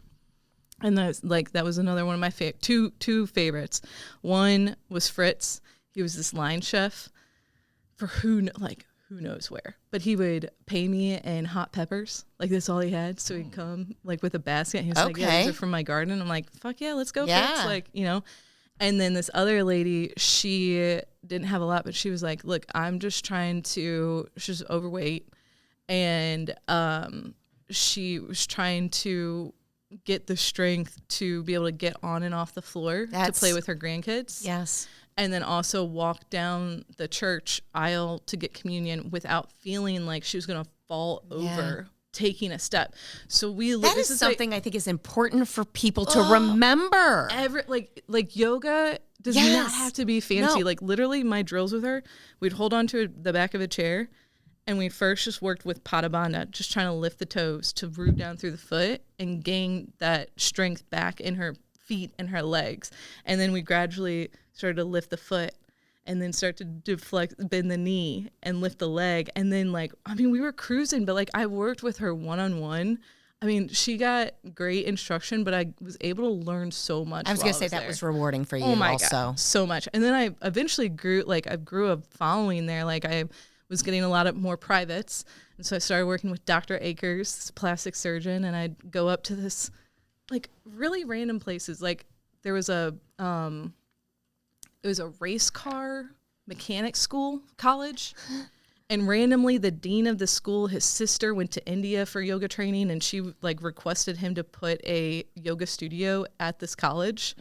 Speaker 2: And that was another one of my two favorites. One was Fritz. He was this line chef for who knows where, but he would pay me in hot peppers. Like, that's all he had. So he'd come like with a basket. He was like, yeah, these are from my garden. I'm like, fuck yeah, let's go. Fritz. Like, you know. And then this other lady, she didn't have a lot, but she was like, look, I'm just trying to, she's overweight. And she was trying to get the strength to be able to get on and off the floor to play with her grandkids.
Speaker 1: Yes.
Speaker 2: And then also walk down the church aisle to get communion without feeling like she was going to fall over taking a step. So
Speaker 1: that is something I think is important for people to remember.
Speaker 2: Like yoga does not have to be fancy. No. Like literally my drills with her, we'd hold on to the back of a chair and we first just worked with Pada Bandha, just trying to lift the toes to root down through the foot and gain that strength back in her feet and her legs. And then we gradually started to lift the foot and then start to bend the knee and lift the leg. And then we were cruising, but like I worked with her one-on-one. I mean, she got great instruction, but I was able to learn so much.
Speaker 1: I was going to say that was rewarding for you also.
Speaker 2: God, so much. And then I eventually grew a following there. Like I was getting a lot of more privates. And so I started working with Dr. Akers, this plastic surgeon, and I'd go up to this like really random places. Like there was it was a race car mechanic college. And randomly, the dean of the school, his sister went to India for yoga training, and she like requested him to put a yoga studio at this college.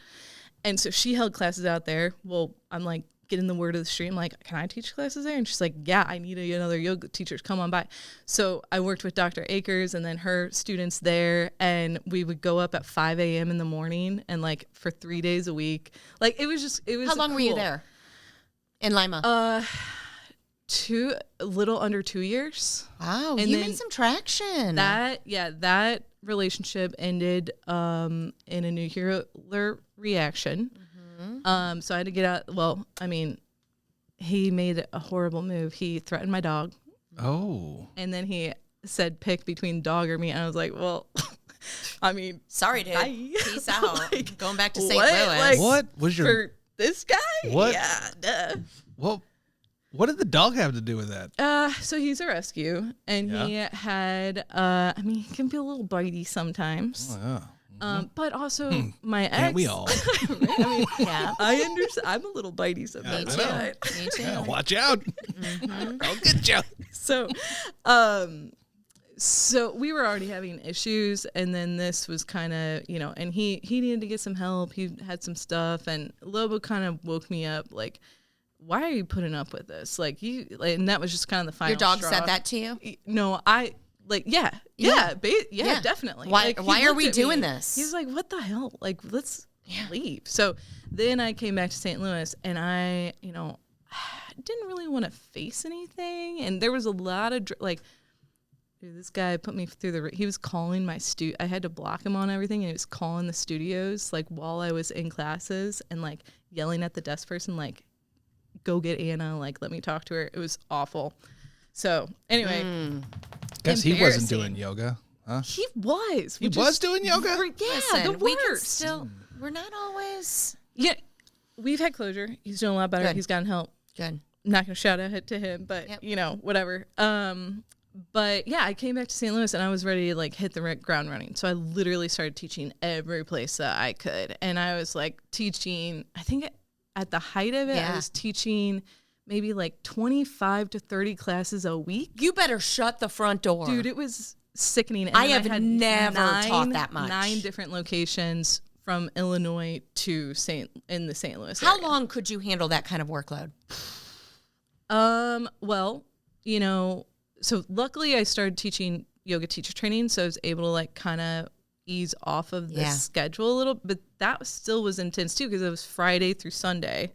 Speaker 2: And so she held classes out there. Well, I'm like getting the word of the street. I'm like, can I teach classes there? And she's like, yeah, I need another yoga teacher. Come on by. So I worked with Dr. Akers and then her students there, and we would go up at 5 a.m. in the morning and like for 3 days a week. Like it was. How
Speaker 1: long were you there in Lima?
Speaker 2: A little under 2 years.
Speaker 1: Wow, and you made some traction.
Speaker 2: That relationship ended in a nuclear reaction. Mm-hmm. So I had to get out. Well, I mean, he made a horrible move. He threatened my dog. Oh. And then he said, pick between dog or me. And I was like, well, I mean.
Speaker 1: Sorry, dude. Peace out.
Speaker 2: Like,
Speaker 1: going back to St. Louis. Like,
Speaker 3: what was your.
Speaker 2: For this guy?
Speaker 3: What?
Speaker 2: Yeah. Duh.
Speaker 3: Well. What did the dog have to do with that?
Speaker 2: So he's a rescue, and he had, he can be a little bitey sometimes. Oh, yeah. Mm-hmm. But also my ex.
Speaker 3: Can't we all?
Speaker 2: Yeah. I understand. I'm a little bitey sometimes.
Speaker 1: Me too.
Speaker 3: Yeah, watch out. Mm-hmm. I'll get you.
Speaker 2: So we were already having issues, and then this was kind of, and he needed to get some help. He had some stuff, and Lobo kind of woke me up, like, why are you putting up with this? And that was just kind of the final straw.
Speaker 1: Your dog said that to you?
Speaker 2: No, definitely.
Speaker 1: Why are we doing this?
Speaker 2: He was like, what the hell? Like, let's leave. So then I came back to St. Louis, and I, didn't really want to face anything. And there was a lot of, Dude, this guy put me through he was calling my I had to block him on everything, and he was calling the studios, like, while I was in classes and, like, yelling at the desk person, like, go get Anna, like, let me talk to her. It was awful. So, anyway.
Speaker 3: Guess he wasn't doing yoga, huh?
Speaker 2: He was.
Speaker 3: He was doing yoga?
Speaker 2: Yeah, the worst.
Speaker 1: We're not always.
Speaker 2: Yeah, we've had closure. He's doing a lot better.
Speaker 1: Good.
Speaker 2: He's gotten help.
Speaker 1: Good.
Speaker 2: I'm not going to shout out to him, but, you know, whatever. But yeah, I came back to St. Louis and I was ready to like hit the ground running. So I literally started teaching every place that I could. And I was like teaching, I think at the height of it, I was teaching maybe like 25 to 30 classes a week.
Speaker 1: You better shut the front door.
Speaker 2: Dude, it was sickening. And
Speaker 1: I have never taught that much.
Speaker 2: 9 different locations from Illinois to in the St. Louis
Speaker 1: area. How
Speaker 2: area.
Speaker 1: long could you handle that kind of workload?
Speaker 2: Well, you know, so luckily I started teaching yoga teacher training, so I was able to like kind of ease off of the schedule a little, but that still was intense too because it was Friday through Sunday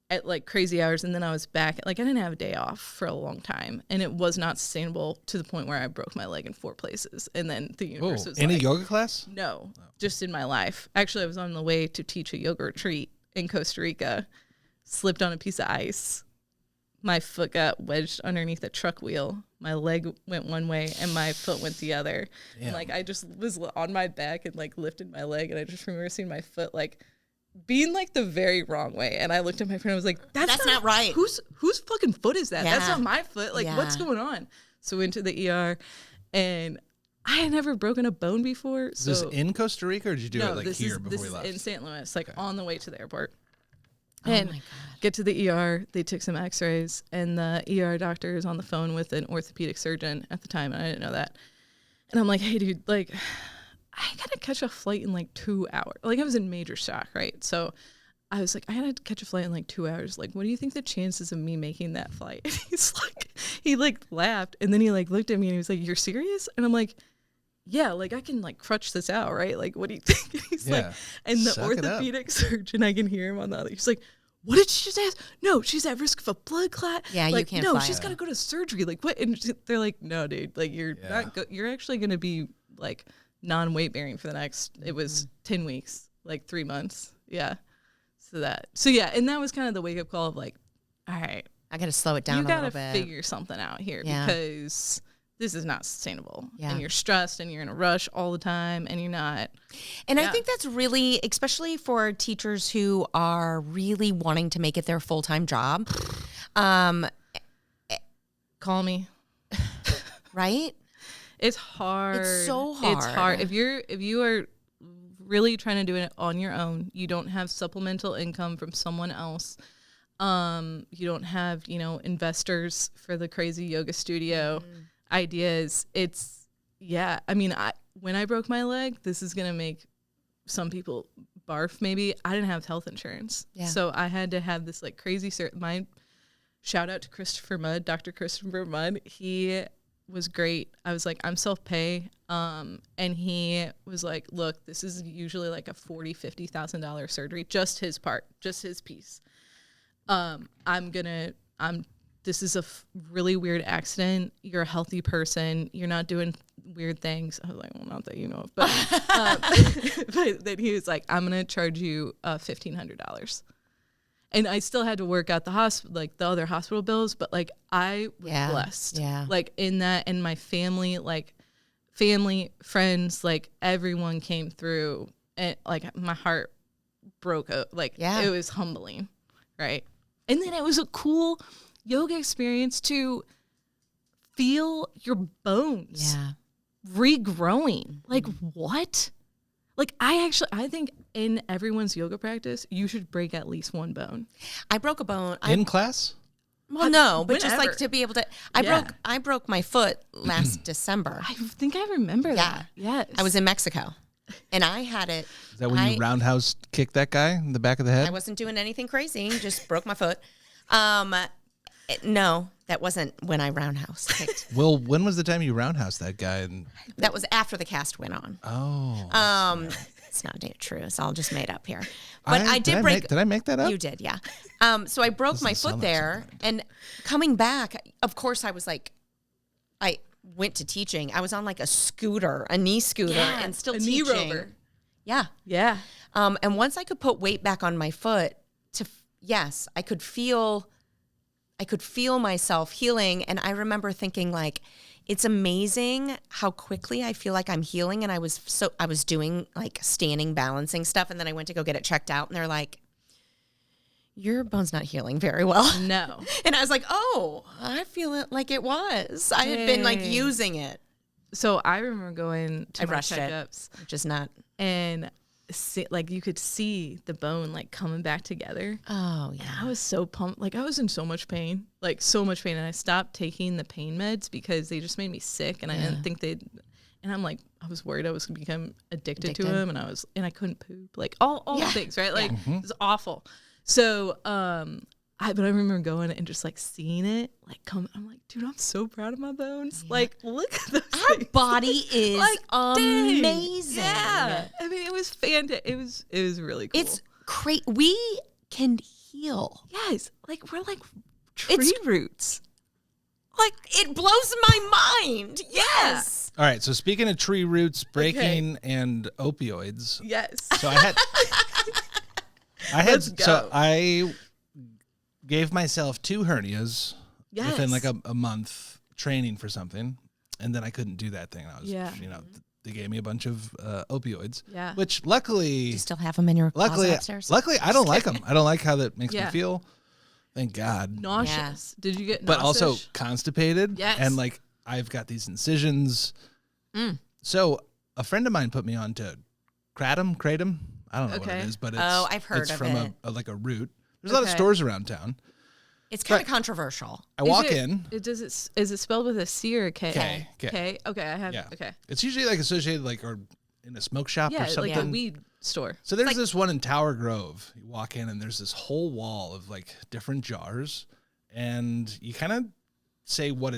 Speaker 2: at like crazy hours, and then I was back. Like I didn't have a day off for a long time, and it was not sustainable to the point where I broke my leg in 4 places, and then the universe was
Speaker 3: any
Speaker 2: like,
Speaker 3: yoga class?
Speaker 2: No, just in my life. Actually, I was on the way to teach a yoga retreat in Costa Rica, slipped on a piece of ice. My foot got wedged underneath a truck wheel. My leg went one way and my foot went the other. And like I just was on my back and like lifted my leg, and I just remember seeing my foot like being like the very wrong way. And I looked at my friend and I was like, that's not right. Whose fucking foot is that? That's not my foot. Like what's going on? So went to the ER, and I had never broken a bone before.
Speaker 3: So is this in Costa Rica, or did you do it like here before we left?
Speaker 2: This is in St. Louis, like on the way to the airport. And get to the ER, they took some x-rays, and the ER doctor is on the phone with an orthopedic surgeon at the time, and I didn't know that. And I'm like, hey, dude, like, I got to catch a flight in like 2 hours. Like, I was in major shock, right? So I was like, I got to catch a flight in like 2 hours. Like, what do you think the chances of me making that flight? And he's like, he like laughed, and then he like looked at me, and he was like, you're serious? And I'm like, yeah, like I can like crutch this out, right? Like, what do you think? And he's like, and the orthopedic surgeon, I can hear him on the other. He's like, what did she just ask? No, she's at risk of a blood clot.
Speaker 1: Yeah,
Speaker 2: like,
Speaker 1: you can't.
Speaker 2: No, she's got to go to surgery. Like, what? And they're like, no, dude, like you're not. You're actually going to be like non-weight bearing for the next. It was 10 weeks, like 3 months. Yeah. So yeah, and that was kind of the wake up call of like, all right,
Speaker 1: I got to slow it down. You got to
Speaker 2: figure something out here because this is not sustainable. And you're stressed and you're in a rush all the time and you're not.
Speaker 1: And I think that's really, especially for teachers who are really wanting to make it their full-time job.
Speaker 2: Call me.
Speaker 1: Right?
Speaker 2: It's hard.
Speaker 1: It's so hard.
Speaker 2: It's hard. If you are really trying to do it on your own, you don't have supplemental income from someone else. You don't have, investors for the crazy yoga studio. Ideas. It's I mean, when I broke my leg, this is gonna make some people barf maybe. I didn't have health insurance, so I had to have this like crazy my shout out to Dr. Christopher Mudd. He was great. I was like, I'm self-pay, and he was like, look, this is usually like a $40,000-$50,000 surgery, just his part, just his piece. This is a really weird accident. You're a healthy person. You're not doing weird things. I was like, well, not that you know of. But, but then he was like, I'm going to charge you $1,500. And I still had to work out the other hospital bills. But, like, I was blessed. Yeah. Like, in that, and my family, friends, like, everyone came through. And, like, my heart broke out. Like, it was humbling. Right. And then it was a cool yoga experience to feel your bones regrowing. Like, what? Like, I think in everyone's yoga practice, you should break at least one bone.
Speaker 1: I broke a bone.
Speaker 3: In class?
Speaker 1: Well, no, but just like to be able to, I broke my foot last December.
Speaker 2: I think I remember that. Yes.
Speaker 1: I was in Mexico. And I had it.
Speaker 3: Is that when you roundhouse kicked that guy in the back of the head?
Speaker 1: I wasn't doing anything crazy. Just broke my foot. No, that wasn't when I roundhouse kicked.
Speaker 3: Well, when was the time you roundhouse that guy?
Speaker 1: That was after the cast went on.
Speaker 3: Oh.
Speaker 1: It's not true. It's all just made up here. But I did break.
Speaker 3: Did I make that up?
Speaker 1: You did, yeah. So I broke my foot there, and coming back, of course, I was like, went to teaching, I was on like a scooter, a knee scooter, and still teaching.
Speaker 2: Knee rover.
Speaker 1: Yeah.
Speaker 2: Yeah.
Speaker 1: And once I could put weight back on my foot, I could feel myself healing. And I remember thinking like, it's amazing how quickly I feel like I'm healing. And I was doing like standing balancing stuff. And then I went to go get it checked out. And they're like, your bone's not healing very well.
Speaker 2: No.
Speaker 1: And I was like, oh, I feel it like it was. I had been like using it.
Speaker 2: So I remember going to
Speaker 1: I
Speaker 2: my
Speaker 1: rushed
Speaker 2: checkups.
Speaker 1: it, which is not.
Speaker 2: And like you could see the bone like coming back together.
Speaker 1: Oh, yeah.
Speaker 2: And I was so pumped. Like I was in so much pain. Like so much pain. And I stopped taking the pain meds because they just made me sick. And I didn't think they'd. And I'm like, I was worried I was going to become addicted to them. And I couldn't poop. Like all the things, right? Like it was awful. So, I remember going and just like seeing it like come. I'm like, dude, I'm so proud of my bones. Yeah. Like, look at those
Speaker 1: Our
Speaker 2: things.
Speaker 1: body is
Speaker 2: like,
Speaker 1: amazing.
Speaker 2: Yeah, I mean, it was fantastic. It was really cool.
Speaker 1: It's great. We can heal.
Speaker 2: Yes, like we're like tree roots.
Speaker 1: Like it blows my mind. Yes.
Speaker 3: All right. So speaking of tree roots, breaking, and opioids.
Speaker 2: Yes.
Speaker 3: So
Speaker 2: Let's go.
Speaker 3: So I gave myself 2 hernias within like a month training for something, and then I couldn't do that thing. I was, they gave me a bunch of opioids, which luckily,
Speaker 1: you still have them in your closet upstairs.
Speaker 3: Luckily, I don't like them. I don't like how that makes me feel. Thank God.
Speaker 2: Nauseous. Did you get?
Speaker 3: But
Speaker 2: nauseous?
Speaker 3: also constipated.
Speaker 2: Yes.
Speaker 3: And like I've got these incisions. So a friend of mine put me on to Kratom. I don't know what it is, but
Speaker 1: I've heard
Speaker 3: it's
Speaker 1: of
Speaker 3: from
Speaker 1: it.
Speaker 3: like a root. There's a lot of stores around town.
Speaker 1: It's kind of controversial.
Speaker 3: I walk in.
Speaker 2: Is it spelled with a C or a K?
Speaker 3: K.
Speaker 2: K. Okay, I have.
Speaker 3: Yeah.
Speaker 2: Okay.
Speaker 3: It's usually like associated like or in a smoke shop or something.
Speaker 2: Like a weed store.
Speaker 3: So there's this one in Tower Grove. You walk in and there's this whole wall of like different jars, and you kind of say what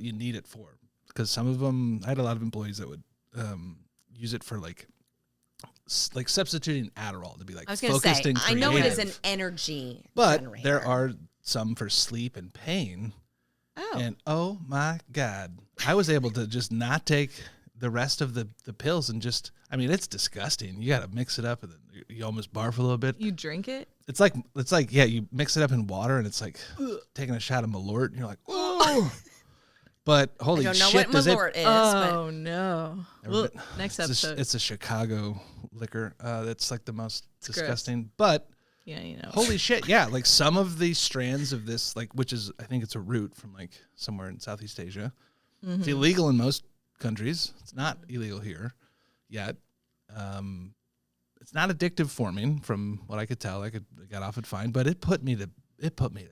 Speaker 3: you need it for, because some of them, I had a lot of employees that would use it for like substituting Adderall to be like focused and creative.
Speaker 1: I know it is an energy
Speaker 3: but
Speaker 1: generator.
Speaker 3: there are some for sleep and pain.
Speaker 1: Oh.
Speaker 3: And oh my God, I was able to just not take the rest of the pills and just, I mean, it's disgusting. You got to mix it up and then you almost barf a little bit.
Speaker 2: You drink it?
Speaker 3: It's like, you mix it up in water and it's like taking a shot of Malort and you're like, oh. But holy shit,
Speaker 1: I don't know what Malort is.
Speaker 2: Oh, no. Well, next episode.
Speaker 3: It's a Chicago liquor. That's like the most disgusting. But holy shit, yeah. Like some of the strands of this, like, which is, I think it's a root from like somewhere in Southeast Asia. Mm-hmm. It's illegal in most countries. It's not illegal here yet. It's not addictive forming from what I could tell. I got off it fine, but it put me to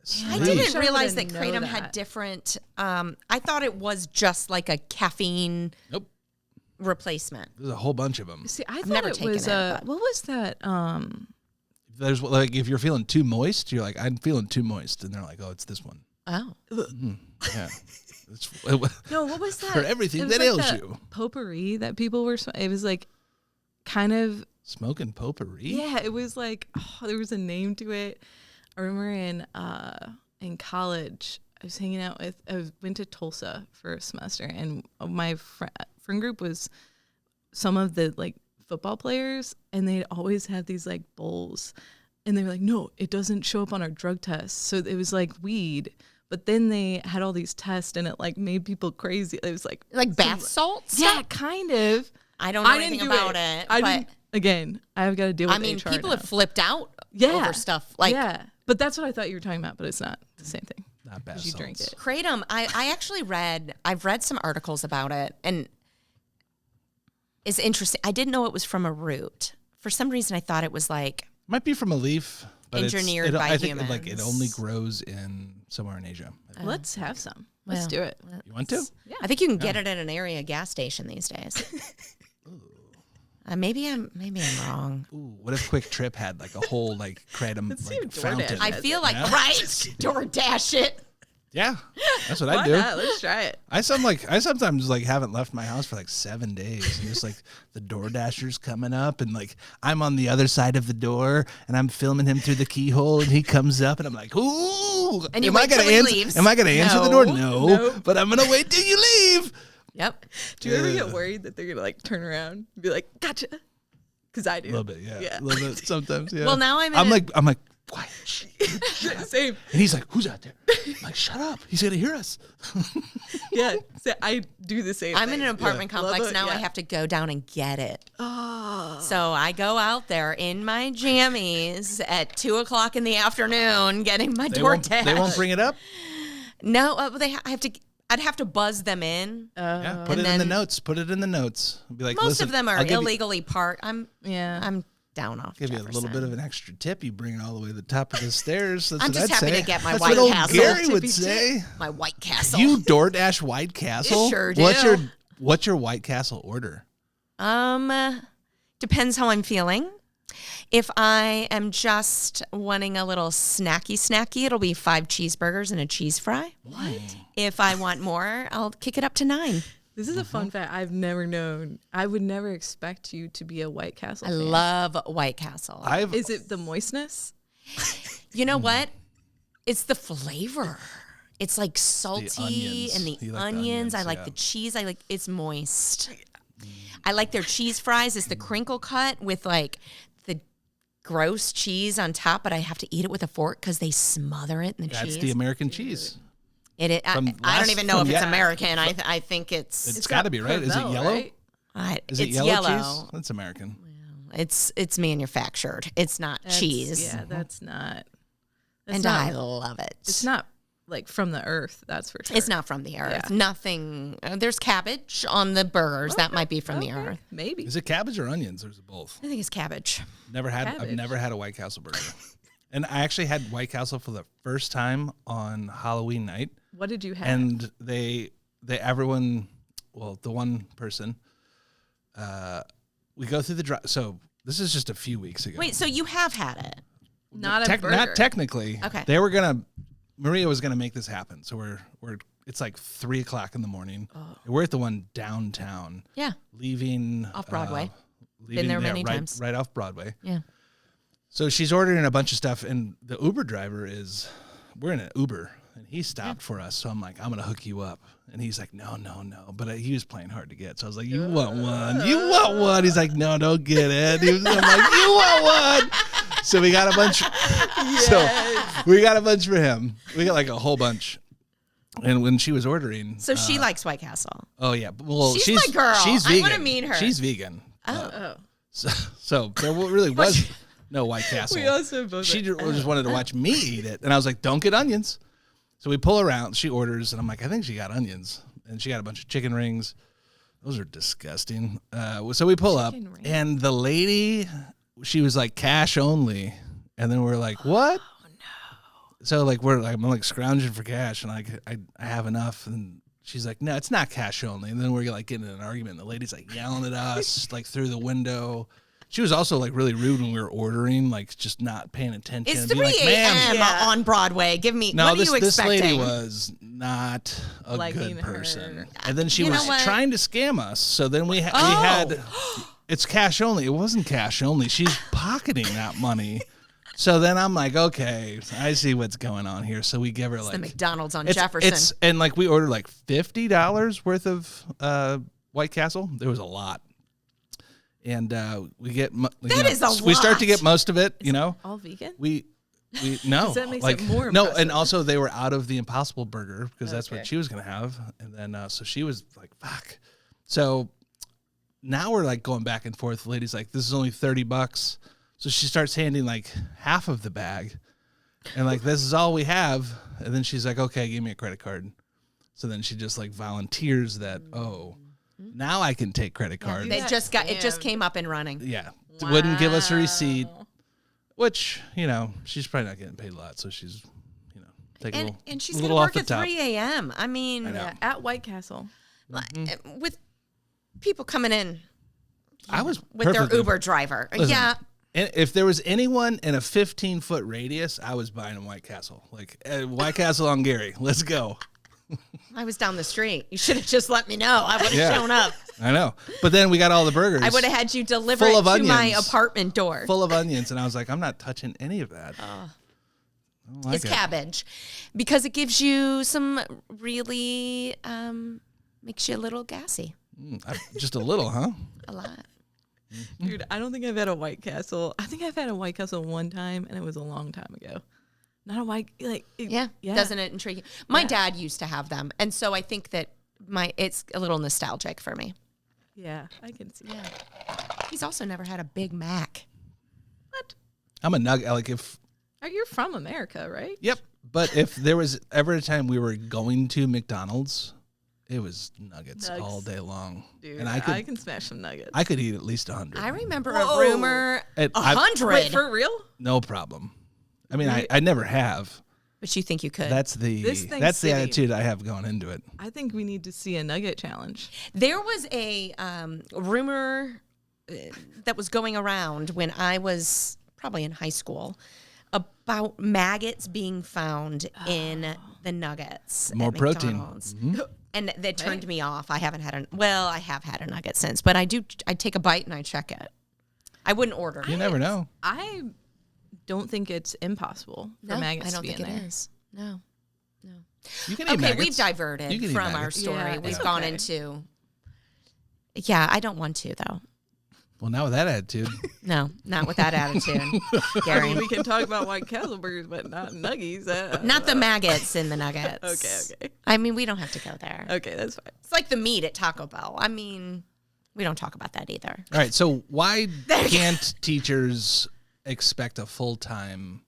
Speaker 3: sleep.
Speaker 1: I didn't realize that Kratom had different. I thought it was just like a caffeine replacement.
Speaker 3: There's a whole bunch of them.
Speaker 2: See, I thought it was what was that?
Speaker 3: There's like if you're feeling too moist, you're like, I'm feeling too moist, and they're like, oh, it's this one.
Speaker 1: Oh,
Speaker 3: yeah.
Speaker 2: No, what was that?
Speaker 3: For everything that ails you.
Speaker 2: Potpourri that people were. It was like kind of
Speaker 3: smoking potpourri.
Speaker 2: Yeah, it was like there was a name to it. I remember in college, I was hanging out I went to Tulsa for a semester, and my friend group was some of the like football players, and they'd always have these like bowls, and they were like, no, it doesn't show up on our drug tests. So it was like weed, but then they had all these tests, and it like made people crazy. It was like
Speaker 1: bath salts.
Speaker 2: Yeah, kind of.
Speaker 1: I don't know anything about it.
Speaker 2: But again, I've got to deal with HR
Speaker 1: people
Speaker 2: now.
Speaker 1: have flipped out over stuff like
Speaker 2: but that's what I thought you were talking about, but it's not the same thing.
Speaker 3: Not bad.
Speaker 2: You drink it.
Speaker 1: Kratom, I actually I've read some articles about it, and it's interesting. I didn't know it was from a root. For some reason, I thought it was like
Speaker 3: might be from a leaf, but
Speaker 1: engineered by
Speaker 3: I think
Speaker 1: humans.
Speaker 3: Like it only grows somewhere in Asia.
Speaker 2: Let's have some. Let's do it.
Speaker 3: You want to?
Speaker 1: Yeah. I think you can get it at an area gas station these days. Maybe I'm wrong.
Speaker 3: Ooh, what if Quick Trip had like a whole like Kratom like fountain?
Speaker 1: I feel like DoorDash it.
Speaker 3: Yeah, that's what
Speaker 2: Why
Speaker 3: I do.
Speaker 2: not? Let's try it.
Speaker 3: I sometimes like haven't left my house for like 7 days, and just like the DoorDasher's coming up, and like I'm on the other side of the door, and I'm filming him through the keyhole, and he comes up, and I'm like, ooh,
Speaker 1: and am I gonna answer?
Speaker 3: Am I gonna answer the door? No,
Speaker 2: Nope.
Speaker 3: but I'm gonna wait till you leave.
Speaker 1: Yep.
Speaker 2: Do you ever get worried that they're going to like turn around and be like, gotcha? Because I do.
Speaker 3: A little bit, yeah. A little bit sometimes, yeah.
Speaker 1: Well, now
Speaker 3: I'm like, quiet. Shh.
Speaker 2: Same.
Speaker 3: And he's like, who's out there? I'm like, shut up. He's going to hear us.
Speaker 2: Yeah. So I do the same
Speaker 1: I'm
Speaker 2: thing.
Speaker 1: in an apartment complex
Speaker 2: it,
Speaker 1: now.
Speaker 2: yeah.
Speaker 1: I have to go down and get it.
Speaker 2: Oh.
Speaker 1: So I go out there in my jammies at 2:00 in the afternoon, getting my DoorDash.
Speaker 3: They won't bring it up?
Speaker 1: No, I'd have to buzz them in.
Speaker 3: Yeah, put it in the notes. Put it in the notes. Be like,
Speaker 1: Most of them are illegally parked. I'm down off.
Speaker 3: Give
Speaker 1: Jefferson.
Speaker 3: you a little bit of an extra tip. You bring it all the way to the top of the stairs. That's
Speaker 1: I'm
Speaker 3: what
Speaker 1: just
Speaker 3: I'd
Speaker 1: happy
Speaker 3: say.
Speaker 1: to get my
Speaker 3: That's
Speaker 1: White
Speaker 3: what old
Speaker 1: Castle.
Speaker 3: Gary would say.
Speaker 1: My White Castle.
Speaker 3: You DoorDash White Castle?
Speaker 1: Sure do.
Speaker 3: What's your White Castle order?
Speaker 1: Depends how I'm feeling. If I am just wanting a little snacky, it'll be 5 cheeseburgers and a cheese fry.
Speaker 2: What?
Speaker 1: If I want more, I'll kick it up to 9.
Speaker 2: This is a fun fact I've never known. I would never expect you to be a White Castle fan.
Speaker 1: Love White Castle.
Speaker 2: Is it the moistness?
Speaker 1: You know what? It's the flavor. It's like salty and the onions. I like the cheese. It's moist. I like their cheese fries. It's the crinkle cut with like the gross cheese on top, but I have to eat it with a fork because they smother it in the cheese.
Speaker 3: That's the American cheese.
Speaker 1: It is. I don't even know if it's American. I think
Speaker 3: it's got to be, right? Is it yellow?
Speaker 1: Right?
Speaker 3: Is it yellow cheese? That's American.
Speaker 1: It's manufactured. It's not cheese.
Speaker 2: Yeah, that's not.
Speaker 1: I love it.
Speaker 2: It's not like from the earth, that's for sure.
Speaker 1: It's not from the earth. Yeah. Nothing. There's cabbage on the burgers. That might be from the earth.
Speaker 2: Maybe.
Speaker 3: Is it cabbage or onions, or is it both?
Speaker 1: I think it's cabbage.
Speaker 3: I've never had a White Castle burger. And I actually had White Castle for the first time on Halloween night.
Speaker 2: What did you have?
Speaker 3: And everyone, well, the one person, we go through the drive. So this is just a few weeks ago.
Speaker 1: Wait, so you have had it?
Speaker 2: Not a burger.
Speaker 3: Not technically.
Speaker 1: Okay.
Speaker 3: Maria was gonna make this happen. So it's like 3:00 in the morning. Oh. We're at the one downtown.
Speaker 1: Yeah.
Speaker 3: Leaving
Speaker 1: off Broadway. Been there many times.
Speaker 3: Right off Broadway.
Speaker 1: Yeah.
Speaker 3: So she's ordering a bunch of stuff, and the Uber driver we're in an Uber, and he stopped for us. So I'm like, I'm going to hook you up. And he's like, no. But he was playing hard to get. So I was like, you want one? You want one? He's like, no, don't get it. I'm like, you want one? So we got a bunch. Yes. So we got a bunch for him. We got like a whole bunch. And when she was ordering.
Speaker 1: So she likes White Castle.
Speaker 3: Oh, yeah. Well,
Speaker 1: she's my girl.
Speaker 3: She's vegan.
Speaker 1: I want to meet her.
Speaker 3: She's vegan.
Speaker 1: Oh.
Speaker 3: So there really was no White Castle.
Speaker 2: We also both
Speaker 3: she just wanted to watch me eat it. And I was like, don't get onions. So we pull around. She orders. And I'm like, I think she got onions. And she got a bunch of chicken rings. Those are disgusting. So we pull up. And the lady, she was like, cash only. And then we're like, what? Oh, no. So like I'm like scrounging for cash. And I have enough. And she's like, no, it's not cash only. And then we're like getting in an argument. And the lady's like yelling at us like through the window. She was also like really rude when we were ordering, like just not paying attention.
Speaker 1: It's 3 a.m. on Broadway. Give me, what are you expecting?
Speaker 3: This lady was not a good person. And then she was trying to scam us. So then we had, it's cash only. It wasn't cash only. She's pocketing that money. So then I'm like, okay, I see what's going on here. So we give her like
Speaker 1: the McDonald's on Jefferson.
Speaker 3: And like we ordered like $50 worth of White Castle. There was a lot. And we get
Speaker 1: that is a lot.
Speaker 3: We start to get most of it, you know.
Speaker 2: All vegan?
Speaker 3: We no.
Speaker 2: That makes it more
Speaker 3: no,
Speaker 2: impressive.
Speaker 3: and also they were out of the Impossible Burger because that's what she was gonna have, and then so she was like, "Fuck." So now we're like going back and forth. The lady's like, "This is only $30," so she starts handing like half of the bag, and like, "This is all we have," and then she's like, "Okay, give me a credit card." So then she just like volunteers that now I can take credit cards.
Speaker 1: They just got it. Just came up and running.
Speaker 3: Yeah, wouldn't give us a receipt, which she's probably not getting paid a lot, so she's taking a little.
Speaker 1: And she's
Speaker 3: gonna
Speaker 1: work at 3 a.m. I mean,
Speaker 2: at White Castle
Speaker 1: with people coming in.
Speaker 3: I was
Speaker 1: with their Uber driver.
Speaker 3: Listen,
Speaker 1: yeah.
Speaker 3: And if there was anyone in a 15-foot radius, I was buying a White Castle. Like White Castle on Gary. Let's go.
Speaker 1: I was down the street. You should have just let me know. I would have shown up.
Speaker 3: I know. But then we got all the burgers.
Speaker 1: I would have had you deliver it to my apartment door.
Speaker 3: Full of onions. And I was like, I'm not touching any of that.
Speaker 1: It's cabbage. Because it gives you some really Makes you a little gassy.
Speaker 3: Just a little, huh?
Speaker 1: A lot.
Speaker 2: Dude, I don't think I've had a White Castle. I think I've had a White Castle one time, and it was a long time ago. Not a White,
Speaker 1: yeah. Doesn't it intrigue you? My dad used to have them, and so I think that it's a little nostalgic for me.
Speaker 2: Yeah, I can see that.
Speaker 1: He's also never had a Big Mac.
Speaker 2: What?
Speaker 3: I'm a nugget. Like if.
Speaker 2: You're from America, right?
Speaker 3: Yep. But if there was ever a time we were going to McDonald's, it was nuggets all day long.
Speaker 2: Dude,
Speaker 3: and I
Speaker 2: can smash some nuggets.
Speaker 3: I could eat at least 100.
Speaker 1: I remember a rumor, 100.
Speaker 2: Wait, for real?
Speaker 3: No problem. I mean, I never have.
Speaker 1: But you think you could?
Speaker 3: That's the attitude I have going into it.
Speaker 2: I think we need to see a nugget challenge.
Speaker 1: There was a rumor that was going around when I was probably in high school about maggots being found in the nuggets.
Speaker 3: More
Speaker 1: at
Speaker 3: protein.
Speaker 1: McDonald's. Mm-hmm. And that turned me off. I haven't had I have had a nugget since, but I take a bite and I check it. I wouldn't order.
Speaker 3: You never know.
Speaker 2: I don't think it's impossible for maggots to be in there.
Speaker 1: I don't think it is. No.
Speaker 3: You can eat maggots.
Speaker 1: We've diverted from our story.
Speaker 2: Yeah,
Speaker 1: we've gone into. Yeah, I don't want to though.
Speaker 3: Well, not with that attitude.
Speaker 1: No, not with that attitude, Gary.
Speaker 2: I mean, we can talk about White Castle burgers, but not nuggies.
Speaker 1: Not the maggots in the nuggets.
Speaker 2: Okay.
Speaker 1: I mean, we don't have to go there.
Speaker 2: Okay, that's fine.
Speaker 1: It's like the meat at Taco Bell. I mean, we don't talk about that either.
Speaker 3: All right, so why can't teachers expect a full-time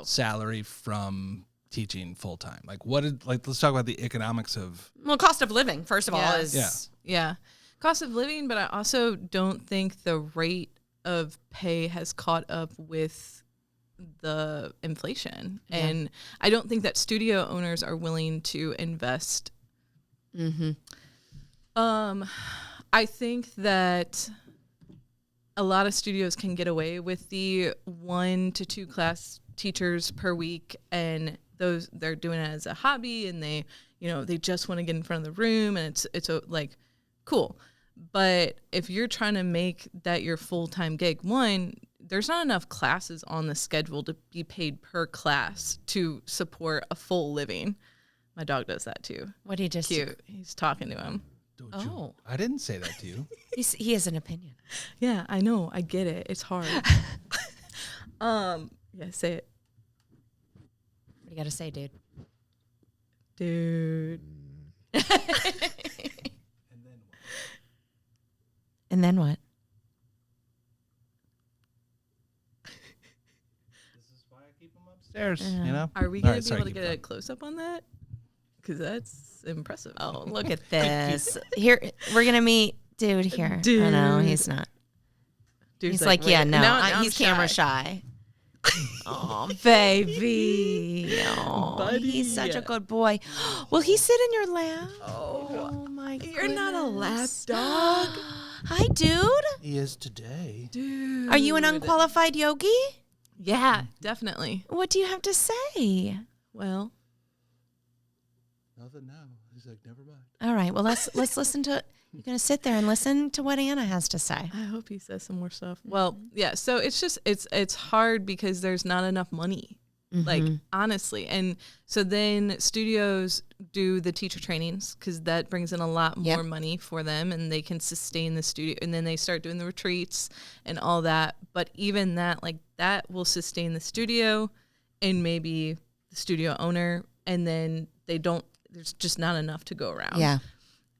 Speaker 3: salary from teaching full-time? Let's talk about the economics of...
Speaker 1: Well, cost of living, first of all, is...
Speaker 2: Yeah. Cost of living, but I also don't think the rate of pay has caught up with the inflation. Yeah. And I don't think that studio owners are willing to invest. Mm-hmm. I think that a lot of studios can get away with the 1 to 2 class teachers per week, and they're doing it as a hobby, and they just want to get in front of the room, and it's cool. But if you're trying to make that your full-time gig, there's not enough classes on the schedule to be paid per class to support a full living. My dog does that too.
Speaker 1: What did he just
Speaker 2: cute? He's talking to him.
Speaker 3: I didn't say that to you.
Speaker 1: He has an opinion.
Speaker 2: Yeah, I know. I get it. It's hard. Yeah, say it.
Speaker 1: What do you got to say, dude?
Speaker 2: Dude.
Speaker 1: And then what?
Speaker 3: This is why I keep them upstairs,
Speaker 2: Are we going to be able to get a close-up on that? Because that's impressive.
Speaker 1: Oh, look at this. Here, we're going to meet dude here.
Speaker 2: Dude.
Speaker 1: Oh, no, he's not.
Speaker 2: Dude's
Speaker 1: he's like yeah, no.
Speaker 2: Now
Speaker 1: he's camera shy. Oh, baby. Oh, buddy. He's such a good boy. Will he sit in your lap?
Speaker 2: Oh
Speaker 1: my God.
Speaker 2: You're not a lap dog.
Speaker 1: Hi, dude.
Speaker 3: He is today.
Speaker 2: Dude.
Speaker 1: Are you an unqualified yogi?
Speaker 2: Yeah, definitely.
Speaker 1: What do you have to say?
Speaker 2: Well,
Speaker 3: nothing now. He's like, never mind.
Speaker 1: All right. Well, let's listen to. You're gonna sit there and listen to what Anna has to say.
Speaker 2: I hope he says some more stuff. Well, yeah. So it's just it's hard because there's not enough money. Like, honestly. And so then studios do the teacher trainings because that brings in a lot more money for them, and they can sustain the studio. And then they start doing the retreats and all that. But even that, that will sustain the studio and maybe the studio owner. And then there's just not enough to go around.
Speaker 1: Yeah.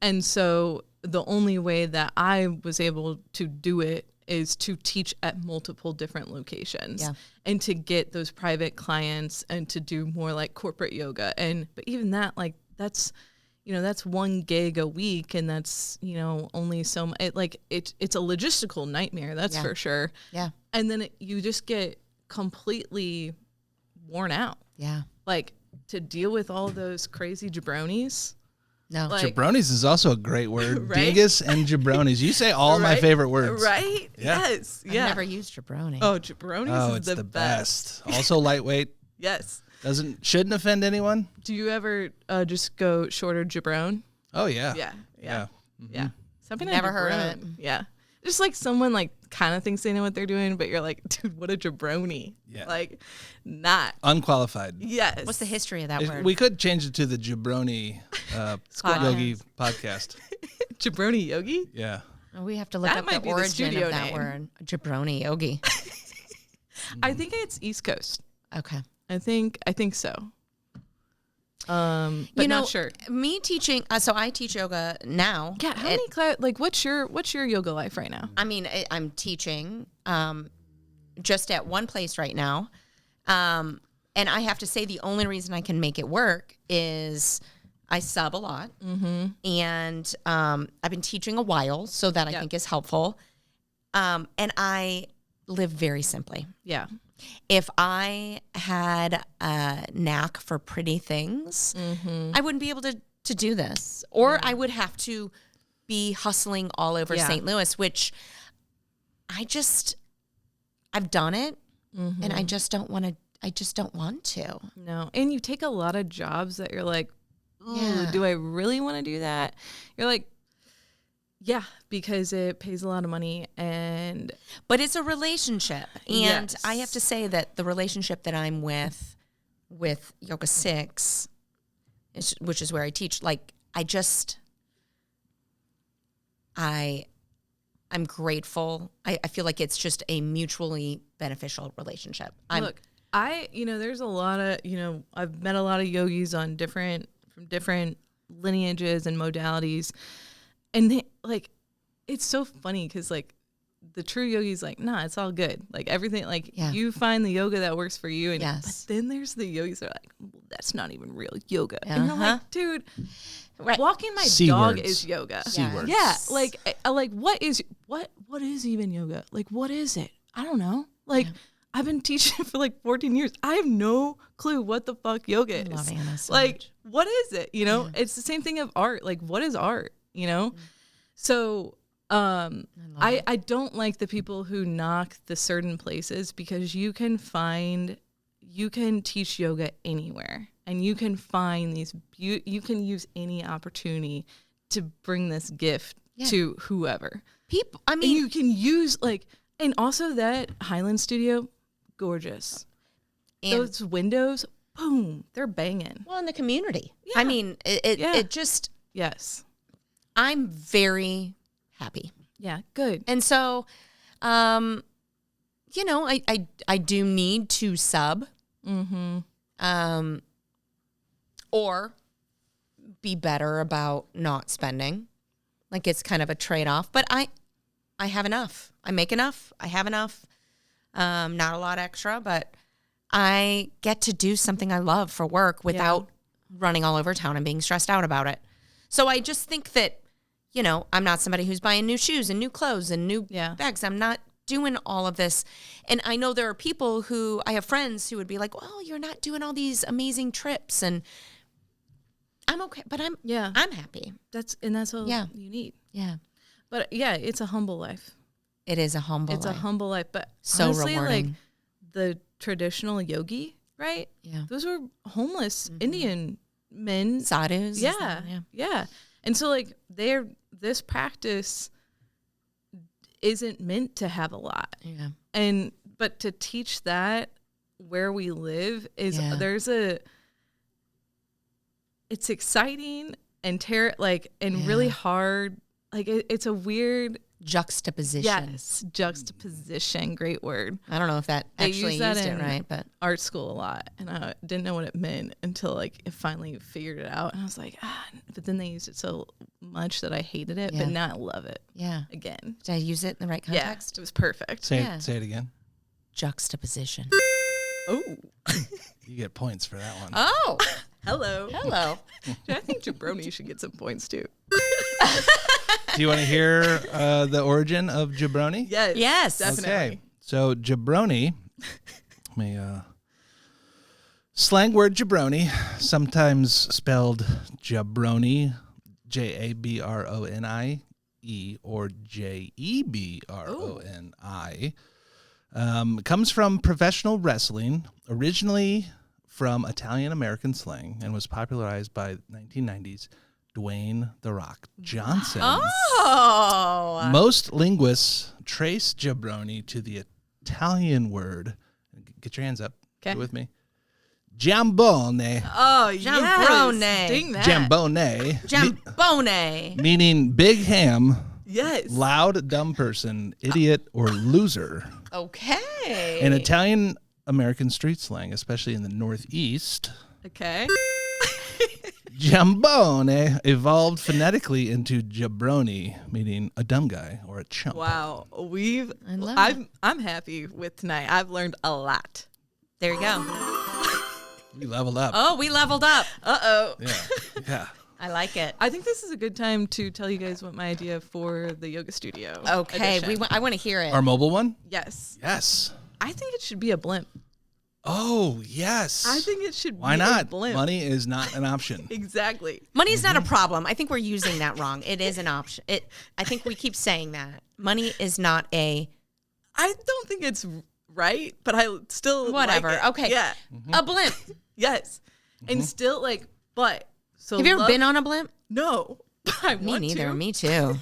Speaker 2: And so the only way that I was able to do it is to teach at multiple different locations and to get those private clients and to do more like corporate yoga. But even that, that's 1 gig a week, and that's, only so much. It's a logistical nightmare. That's for sure.
Speaker 1: Yeah.
Speaker 2: And then you just get completely worn out.
Speaker 1: Yeah.
Speaker 2: To deal with all those crazy jabronis.
Speaker 1: No.
Speaker 3: Jabronis is also a great word.
Speaker 2: Right?
Speaker 3: Dingus and jabronis. You say all my favorite words.
Speaker 2: Right?
Speaker 3: Yeah.
Speaker 2: Yes.
Speaker 1: I've never used jabroni.
Speaker 2: Oh, jabronis is
Speaker 3: it's the
Speaker 2: best.
Speaker 3: Also lightweight.
Speaker 2: Yes.
Speaker 3: Shouldn't offend anyone.
Speaker 2: Do you ever just go shorter jabron?
Speaker 3: Oh, yeah.
Speaker 2: Yeah.
Speaker 3: Mm-hmm.
Speaker 2: Yeah. Something
Speaker 1: Never heard of it.
Speaker 2: Yeah. Just someone kind of thinks they know what they're doing, but you're like, dude, what a jabroni.
Speaker 3: Yeah.
Speaker 2: Not.
Speaker 3: Unqualified.
Speaker 2: Yes.
Speaker 1: What's the history of that word?
Speaker 3: We could change it to the jabroni Yogi podcast.
Speaker 2: Jabroni Yogi?
Speaker 3: Yeah.
Speaker 1: We have to look up the origin of that word. Jabroni Yogi.
Speaker 2: I think it's East Coast.
Speaker 1: Okay.
Speaker 2: I think so. But not sure.
Speaker 1: Me teaching, so I teach yoga now.
Speaker 2: Yeah, how many what's your yoga life right now?
Speaker 1: I mean, I'm teaching just at one place right now. And I have to say the only reason I can make it work is I sub a lot. Mm-hmm. And I've been teaching a while, so that I think is helpful. And I live very simply.
Speaker 2: Yeah.
Speaker 1: If I had a knack for pretty things, I wouldn't be able to do this. Or I would have to be hustling all over St. Louis, which I've done it, and I just don't want to.
Speaker 2: No. And you take a lot of jobs that you're like, do I really want to do that? You're like, yeah, because it pays a lot of money,
Speaker 1: but it's a relationship, and I have to say that the relationship that I'm with Yoga 6, which is where I teach, like I'm grateful. I feel like it's just a mutually beneficial relationship.
Speaker 2: There's a lot of, I've met a lot of yogis from different lineages and modalities. And they, it's so funny because, the true yogi's like, nah, it's all good. Like, everything, you find the yoga that works for you. And But then there's the yogis that are like, well, that's not even real yoga. And I'm like, dude, walking my dog is yoga.
Speaker 3: C-words.
Speaker 2: Yeah. What is even yoga? Like, what is it? I don't know. I've been teaching for 14 years. I have no clue what the fuck yoga is.
Speaker 1: I love Anna so
Speaker 2: much. What is it? It's the same thing of art. What is art? So I don't like the people who knock the certain places, because you can teach yoga anywhere, and you can find you can use any opportunity to bring this gift to whoever.
Speaker 1: People, I mean,
Speaker 2: and you can use and also that Highland studio, gorgeous. And those windows, boom, they're banging.
Speaker 1: Well, in the community. Yeah. I mean, it just,
Speaker 2: yes.
Speaker 1: I'm very happy.
Speaker 2: Yeah, good.
Speaker 1: And so, I do need to sub, or be better about not spending. It's kind of a trade-off, but I have enough. I make enough. I have enough. Not a lot extra, but I get to do something I love for work without running all over town and being stressed out about it. So I just think that, I'm not somebody who's buying new shoes and new clothes and new bags. I'm not doing all of this. And I know there are people I have friends who would be like, well, you're not doing all these amazing trips. And I'm okay, but I'm happy.
Speaker 2: That's all you need.
Speaker 1: Yeah.
Speaker 2: But it's a humble life.
Speaker 1: It is a humble life.
Speaker 2: It's a humble life, but
Speaker 1: so
Speaker 2: honestly,
Speaker 1: rewarding.
Speaker 2: The traditional yogi, right?
Speaker 1: Yeah.
Speaker 2: Those were homeless Indian men.
Speaker 1: Sadhus.
Speaker 2: Yeah. And so this practice isn't meant to have a lot.
Speaker 1: Yeah.
Speaker 2: But to teach that where we live is it's exciting and really hard. It's a weird
Speaker 1: juxtaposition.
Speaker 2: Yes, juxtaposition. Great word.
Speaker 1: I don't know if that actually used it right, but
Speaker 2: art school a lot, and I didn't know what it meant until it finally figured it out, and I was like, but then they used it so much that I hated it, but now I love it.
Speaker 1: Yeah.
Speaker 2: Again.
Speaker 1: Did I use it in the right context?
Speaker 2: Yeah, it was perfect.
Speaker 3: Say it again.
Speaker 1: Juxtaposition.
Speaker 2: Oh.
Speaker 3: You get points for that one.
Speaker 1: Oh.
Speaker 2: Hello.
Speaker 1: Dude,
Speaker 2: I think Jabroni should get some points too.
Speaker 3: Do you want to hear the origin of jabroni?
Speaker 1: Yes,
Speaker 2: definitely.
Speaker 3: Okay, so jabroni, slang word jabroni, sometimes spelled jabroni, Jabroni, or Jebroni, comes from professional wrestling, originally from Italian-American slang, and was popularized by 1990s Dwayne "The Rock" Johnson.
Speaker 1: Oh!
Speaker 3: Most linguists trace jabroni to the Italian word. Get your hands up.
Speaker 2: Okay.
Speaker 3: With me. Jambone.
Speaker 2: Oh,
Speaker 1: Jambrone.
Speaker 2: yes. Ding that.
Speaker 3: Jambone.
Speaker 1: Jambone.
Speaker 3: Meaning big ham,
Speaker 2: Yes.
Speaker 3: loud, dumb person, idiot, or loser.
Speaker 1: Okay.
Speaker 3: In Italian American street slang, especially in the Northeast,
Speaker 2: Okay.
Speaker 3: jambone evolved phonetically into jabroni, meaning a dumb guy or a chump.
Speaker 2: Wow. I'm happy with tonight. I've learned a lot.
Speaker 1: There you go.
Speaker 3: We leveled up.
Speaker 1: Oh, we leveled up.
Speaker 2: Uh-oh.
Speaker 3: Yeah.
Speaker 1: I like it.
Speaker 2: I think this is a good time to tell you guys what my idea for the yoga studio.
Speaker 1: Okay,
Speaker 2: edition.
Speaker 1: I want to hear it.
Speaker 3: Our mobile one?
Speaker 2: Yes.
Speaker 3: Yes.
Speaker 2: I think it should be a blimp.
Speaker 3: Oh, yes.
Speaker 2: I think it should
Speaker 3: Why
Speaker 2: be
Speaker 3: not?
Speaker 2: a blimp.
Speaker 3: Money is not an option.
Speaker 2: Exactly.
Speaker 1: Money's not a problem. I think we're using that wrong. It is an option. I think we keep saying that. Money is not a...
Speaker 2: I don't think it's right, but I still
Speaker 1: Whatever.
Speaker 2: like it.
Speaker 1: Okay.
Speaker 2: Yeah.
Speaker 1: A blimp.
Speaker 2: Yes. And still but so
Speaker 1: Have you ever been on a blimp?
Speaker 2: No. I
Speaker 1: Me
Speaker 2: want
Speaker 1: neither.
Speaker 2: to.
Speaker 1: Me too.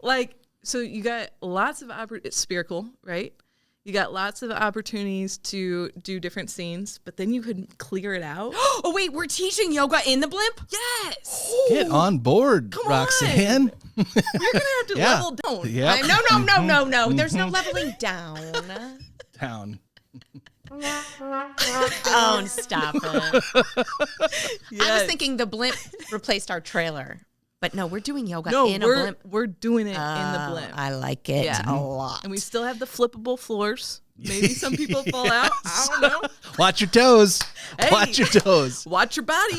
Speaker 2: Like, so you got lots of it's spherical, right? You got lots of opportunities to do different scenes, but then you could clear it out.
Speaker 1: Oh, wait. We're teaching yoga in the blimp?
Speaker 2: Yes.
Speaker 3: Get on board,
Speaker 2: Come
Speaker 3: Roxanne.
Speaker 2: You're going to have to
Speaker 3: Yeah.
Speaker 2: level down.
Speaker 3: Yep.
Speaker 1: No. There's no leveling down.
Speaker 3: Town.
Speaker 1: Oh, stop it.
Speaker 2: Yes.
Speaker 1: I was thinking the blimp replaced our trailer. But no, we're doing yoga
Speaker 2: No,
Speaker 1: in a
Speaker 2: we're
Speaker 1: blimp.
Speaker 2: we're doing it in the blimp.
Speaker 1: I like it
Speaker 2: Yeah.
Speaker 1: a lot.
Speaker 2: And we still have the flippable floors. Maybe some people fall out. I don't know.
Speaker 3: Watch your toes.
Speaker 2: Hey.
Speaker 3: Watch your toes.
Speaker 2: Watch your body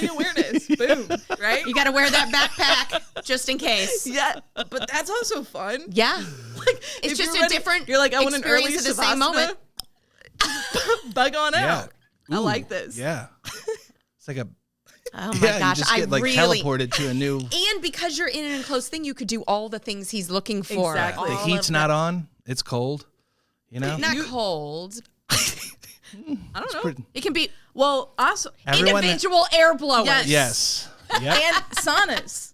Speaker 2: awareness. Boom. Right?
Speaker 1: You got to wear that backpack just in case.
Speaker 2: Yeah, but that's also fun.
Speaker 1: Yeah.
Speaker 2: Like,
Speaker 1: It's
Speaker 2: if
Speaker 1: just
Speaker 2: you're
Speaker 1: a
Speaker 2: ready-
Speaker 1: different
Speaker 2: You're like, I want an early
Speaker 1: experience at the same
Speaker 2: Savasana.
Speaker 1: moment.
Speaker 2: Bug on
Speaker 3: Yeah.
Speaker 2: out. I like this.
Speaker 3: Yeah. It's like a
Speaker 1: Oh my
Speaker 3: you
Speaker 1: gosh,
Speaker 3: just
Speaker 1: I
Speaker 3: get like
Speaker 1: really.
Speaker 3: teleported to a new.
Speaker 1: And because you're in an enclosed thing, you could do all the things he's looking for.
Speaker 2: Exactly.
Speaker 3: The
Speaker 1: All
Speaker 3: heat's
Speaker 1: of
Speaker 3: not on. It's cold. You know.
Speaker 1: Not cold.
Speaker 2: I don't know.
Speaker 3: pretty-
Speaker 1: It can be
Speaker 2: Well, also,
Speaker 3: Everyone
Speaker 1: individual air blowers.
Speaker 2: Yes.
Speaker 3: Yes. Yep.
Speaker 2: and saunas.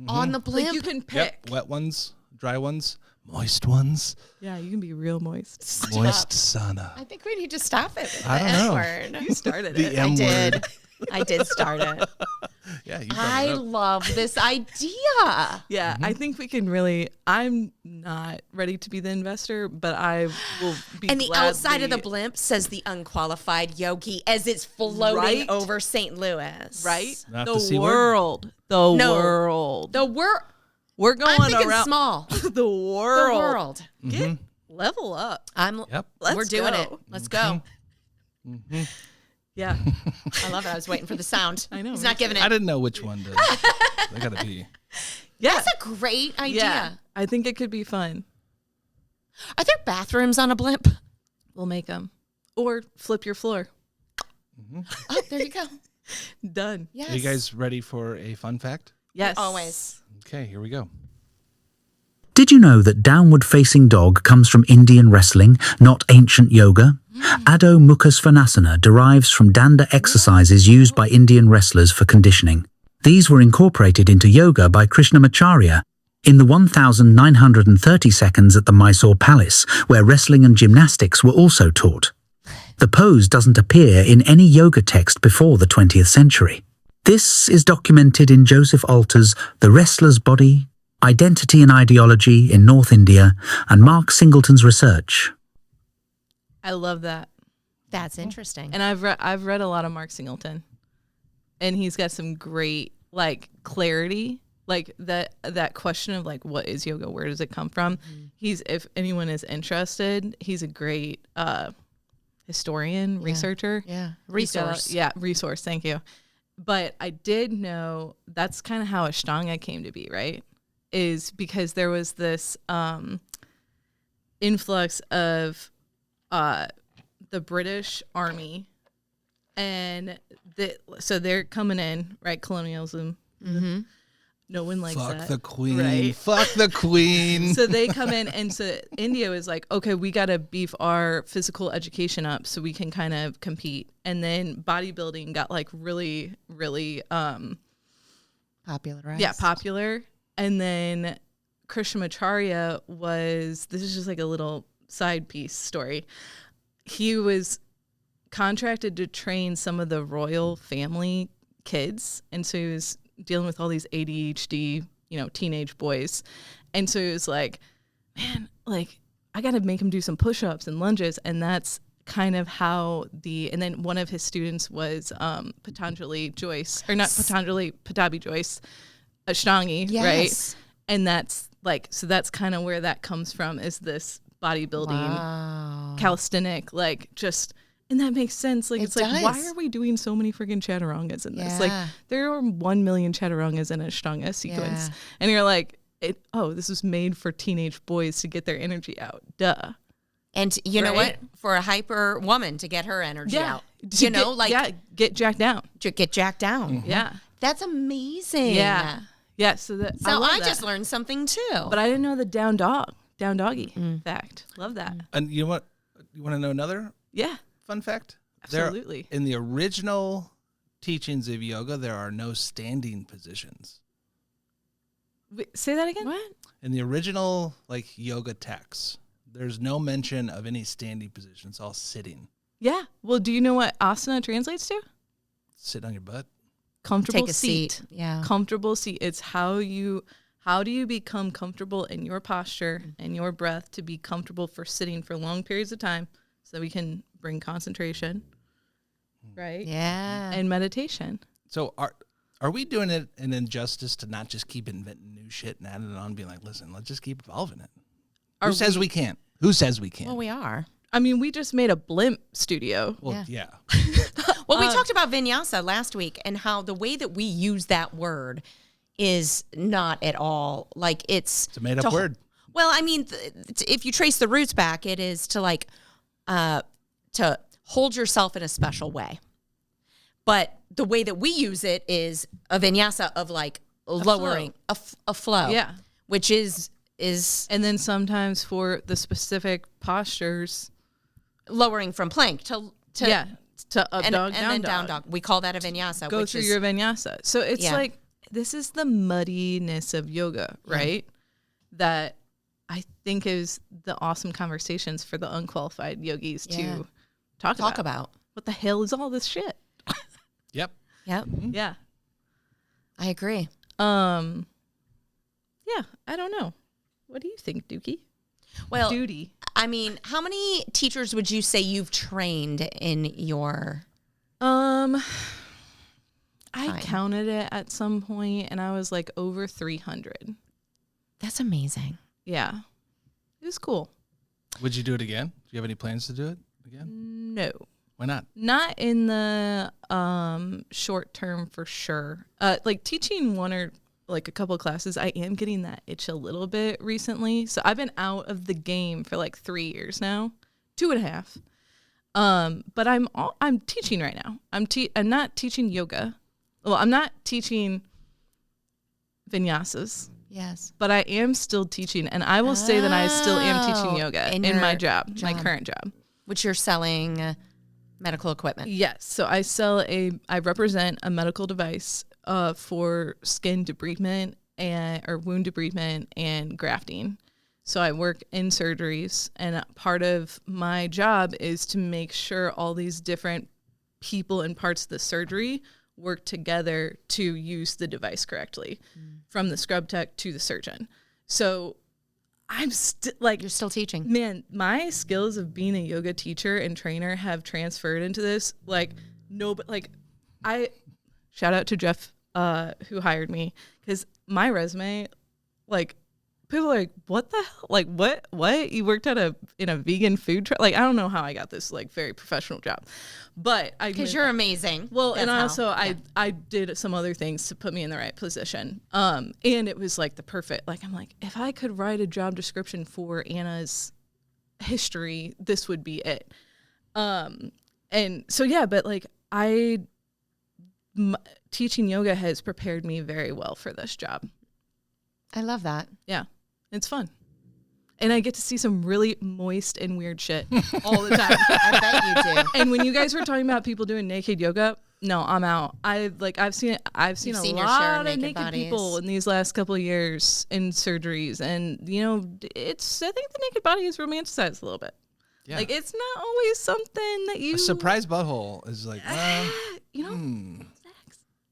Speaker 1: On the blimp.
Speaker 2: Like you can pick.
Speaker 3: Yep. Wet ones, dry ones, moist ones.
Speaker 2: Yeah, you can be real moist.
Speaker 3: Moist sauna.
Speaker 1: I think we need to stop it. With
Speaker 3: I
Speaker 1: the
Speaker 3: don't know.
Speaker 1: N-word.
Speaker 2: You started
Speaker 3: The
Speaker 2: it.
Speaker 3: M
Speaker 1: I did.
Speaker 3: word.
Speaker 1: I did start it.
Speaker 3: Yeah. You brought
Speaker 1: I
Speaker 3: it up.
Speaker 1: love this idea.
Speaker 2: Yeah, I think we can really. I'm not ready to be the investor, but I will be.
Speaker 1: And the outside of the
Speaker 2: gladly-
Speaker 1: blimp says the Unqualified Yogi as it's floating
Speaker 2: Right?
Speaker 1: over St. Louis.
Speaker 2: right?
Speaker 3: Not
Speaker 2: The
Speaker 3: the C word?
Speaker 2: world. The
Speaker 1: No.
Speaker 2: world.
Speaker 1: The world.
Speaker 2: We're going
Speaker 1: I'm thinking
Speaker 2: around
Speaker 1: small.
Speaker 2: the world.
Speaker 1: The world.
Speaker 2: Get level up.
Speaker 3: Yep.
Speaker 2: Let's
Speaker 1: We're doing
Speaker 2: go.
Speaker 1: it. Let's go.
Speaker 2: Yeah.
Speaker 1: I love it. I was waiting for the sound.
Speaker 2: I know,
Speaker 1: He's
Speaker 2: me
Speaker 1: not giving
Speaker 3: I
Speaker 1: it.
Speaker 3: didn't know which one to. They gotta be.
Speaker 2: Yeah.
Speaker 1: That's a great idea.
Speaker 2: Yeah. I think it could be fun.
Speaker 1: Are there bathrooms on a blimp?
Speaker 2: We'll make them. Or flip your floor.
Speaker 1: Oh, there you go.
Speaker 2: Done.
Speaker 1: Yes.
Speaker 3: Are you guys ready for a fun fact?
Speaker 2: Yes.
Speaker 1: Always.
Speaker 3: Okay, here we go.
Speaker 4: Did you know that downward facing dog comes from Indian wrestling, not ancient yoga? Adho Mukha Svanasana derives from danda exercises used by Indian wrestlers for conditioning. These were incorporated into yoga by Krishnamacharya in the 1930 seconds at the Mysore Palace, where wrestling and gymnastics were also taught. The pose doesn't appear in any yoga text before the 20th century. This is documented in Joseph Alter's The Wrestler's Body, Identity and Ideology in North India, and Mark Singleton's research.
Speaker 2: I love that.
Speaker 1: That's interesting.
Speaker 2: And I've read a lot of Mark Singleton. And he's got some great clarity. Like that question of what is yoga? Where does it come from? If anyone is interested, he's a great historian, researcher.
Speaker 1: Yeah.
Speaker 2: He's got
Speaker 1: Resource.
Speaker 2: resource. Thank you. But I did know that's kind of how Ashtanga came to be, right? Is because there was this influx of the British Army, and so they're coming in, right? Colonialism.
Speaker 1: Mm-hmm.
Speaker 2: No one likes
Speaker 3: Fuck
Speaker 2: that.
Speaker 3: the queen.
Speaker 2: Right.
Speaker 3: Fuck the queen.
Speaker 2: So they come in, and so India was like, okay, we got to beef our physical education up so we can kind of compete. And then bodybuilding got really, really,
Speaker 1: Popular, right?
Speaker 2: yeah, popular. And then Krishnamacharya this is just like a little side piece story. He was contracted to train some of the royal family kids. And so he was dealing with all these ADHD, teenage boys. And so he was like, man, like, I got to make him do some push-ups and lunges. And that's kind of how and then one of his students was Patanjali Joyce, or not Patanjali, Patabi Joyce, Ashtangi,
Speaker 1: yes.
Speaker 2: right? And that's like, so that's kind of where that comes from, is this bodybuilding, calisthenic, like just, and that makes sense. Like, it's like, why are we doing so many freaking chaturangas in this? Like, there are 1 million chaturangas in an Ashtanga sequence. Yeah. And you're like, this was made for teenage boys to get their energy out. Duh.
Speaker 1: And you know what? For a hyper woman to get her energy out.
Speaker 2: Get jacked down.
Speaker 1: Get jacked down.
Speaker 2: Mm-hmm. Yeah.
Speaker 1: That's amazing.
Speaker 2: Yeah. Yeah.
Speaker 1: So I just learned something too.
Speaker 2: But I didn't know the down doggy fact. Love that.
Speaker 3: And you know what? You want to know another fun fact?
Speaker 2: Absolutely.
Speaker 3: In the original teachings of yoga, there are no standing positions.
Speaker 2: Wait, say that again?
Speaker 1: What?
Speaker 3: In the original yoga texts, there's no mention of any standing position. It's all sitting.
Speaker 2: Yeah. Well, do you know what asana translates to?
Speaker 3: Sit on your butt.
Speaker 2: Comfortable
Speaker 1: Take a seat.
Speaker 2: Yeah. Comfortable seat. It's how do you become comfortable in your posture and your breath to be comfortable for sitting for long periods of time so that we can bring concentration, right?
Speaker 1: Yeah.
Speaker 2: And meditation.
Speaker 3: So are we doing it an injustice to not just keep inventing new shit and adding it on, being like, listen, let's just keep evolving it? Who says we can't? Who says we can't?
Speaker 1: Well, we are.
Speaker 2: I mean, we just made a blimp studio.
Speaker 3: Well, yeah.
Speaker 1: Well, we talked about vinyasa last week and how the way that we use that word is not at all like it's
Speaker 3: a made up word.
Speaker 1: Well, I mean, if you trace the roots back, it is to to hold yourself in a special way. But the way that we use it is a vinyasa of lowering a flow.
Speaker 2: Yeah.
Speaker 1: Which is
Speaker 2: and then sometimes for the specific postures,
Speaker 1: lowering from plank to
Speaker 2: up dog,
Speaker 1: down dog. We call that a vinyasa.
Speaker 2: Go through your vinyasa. So it's like, this is the muddiness of yoga, right? That I think is the awesome conversations for the unqualified yogis to talk about. What the hell is all this shit?
Speaker 3: Yep.
Speaker 1: Mm-hmm.
Speaker 2: Yeah.
Speaker 1: I agree.
Speaker 2: Yeah, I don't know. What do you think, Dookie?
Speaker 1: Well,
Speaker 2: Duty.
Speaker 1: I mean, how many teachers would you say you've trained in your
Speaker 2: I counted it at some point and I was like over 300.
Speaker 1: That's amazing.
Speaker 2: Yeah. It was cool.
Speaker 3: Would you do it again? Do you have any plans to do it again?
Speaker 2: No.
Speaker 3: Why not?
Speaker 2: Not in the short term for sure. Teaching one or a couple of classes, I am getting that itch a little bit recently. So I've been out of the game for 3 years now, 2.5. But I'm teaching right now. I'm not teaching yoga. Well, I'm not teaching vinyasas.
Speaker 1: Yes.
Speaker 2: But I am still teaching, and I will say that I still am teaching yoga in my job, my current job.
Speaker 1: Which you're selling medical equipment.
Speaker 2: Yes. So I represent a medical device for skin debridement or wound debridement and grafting. So I work in surgeries, and part of my job is to make sure all these different people and parts of the surgery work together to use the device correctly, from the scrub tech to the surgeon. So I'm still you're still teaching. Man, my skills of being a yoga teacher and trainer have transferred into this. Shout out to Jeff, who hired me, because my resume, people are like, what the hell? What? You worked in a vegan food truck? I don't know how I got this very professional job, but
Speaker 1: because you're amazing.
Speaker 2: Well, that's and also I did some other things to put me in the right position. And it was the perfect, I'm like, if I could write a job description for Anna's history, this would be it. And so, yeah, but teaching yoga has prepared me very well for this job.
Speaker 1: I love that.
Speaker 2: Yeah. It's fun. And I get to see some really moist and weird shit all the time.
Speaker 1: I bet you do.
Speaker 2: And when you guys were talking about people doing naked yoga, no, I'm out. I've seen a lot of naked people in these last couple of years in surgeries, and I think the naked body is romanticized a little bit.
Speaker 3: Yeah.
Speaker 2: Like, it's not always something that you...
Speaker 3: A surprise butthole is like,
Speaker 2: you know,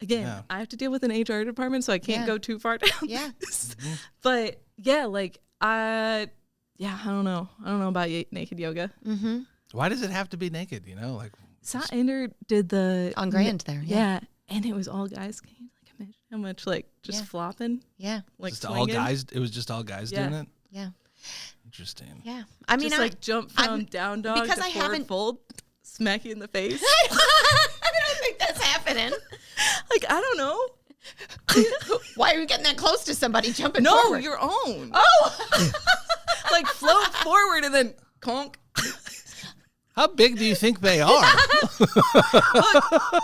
Speaker 2: again, I have to deal with an HR department, so I can't go too far down this. But, yeah, like, I don't know. I don't know about naked yoga.
Speaker 1: Mm-hmm.
Speaker 3: Why does it have to be naked, you know? Like,
Speaker 2: Satinder did the...
Speaker 1: On Grand there,
Speaker 2: Yeah, and it was all guys. Can you, like, imagine how much, like, just flopping?
Speaker 1: Yeah.
Speaker 2: Like,
Speaker 3: just
Speaker 2: swinging?
Speaker 3: all guys? It was just all guys doing it?
Speaker 1: Yeah.
Speaker 3: Interesting.
Speaker 1: Yeah. I mean,
Speaker 2: just, like, jump from down dog
Speaker 1: because
Speaker 2: to
Speaker 1: I
Speaker 2: forward
Speaker 1: haven't...
Speaker 2: fold, smack you in the face.
Speaker 1: I don't think that's happening.
Speaker 2: Like, I don't know.
Speaker 1: Why are you getting that close to somebody jumping
Speaker 2: No,
Speaker 1: forward?
Speaker 2: your own.
Speaker 1: Oh!
Speaker 2: Like, float forward and then conk.
Speaker 3: How big do you think they are?
Speaker 2: Look,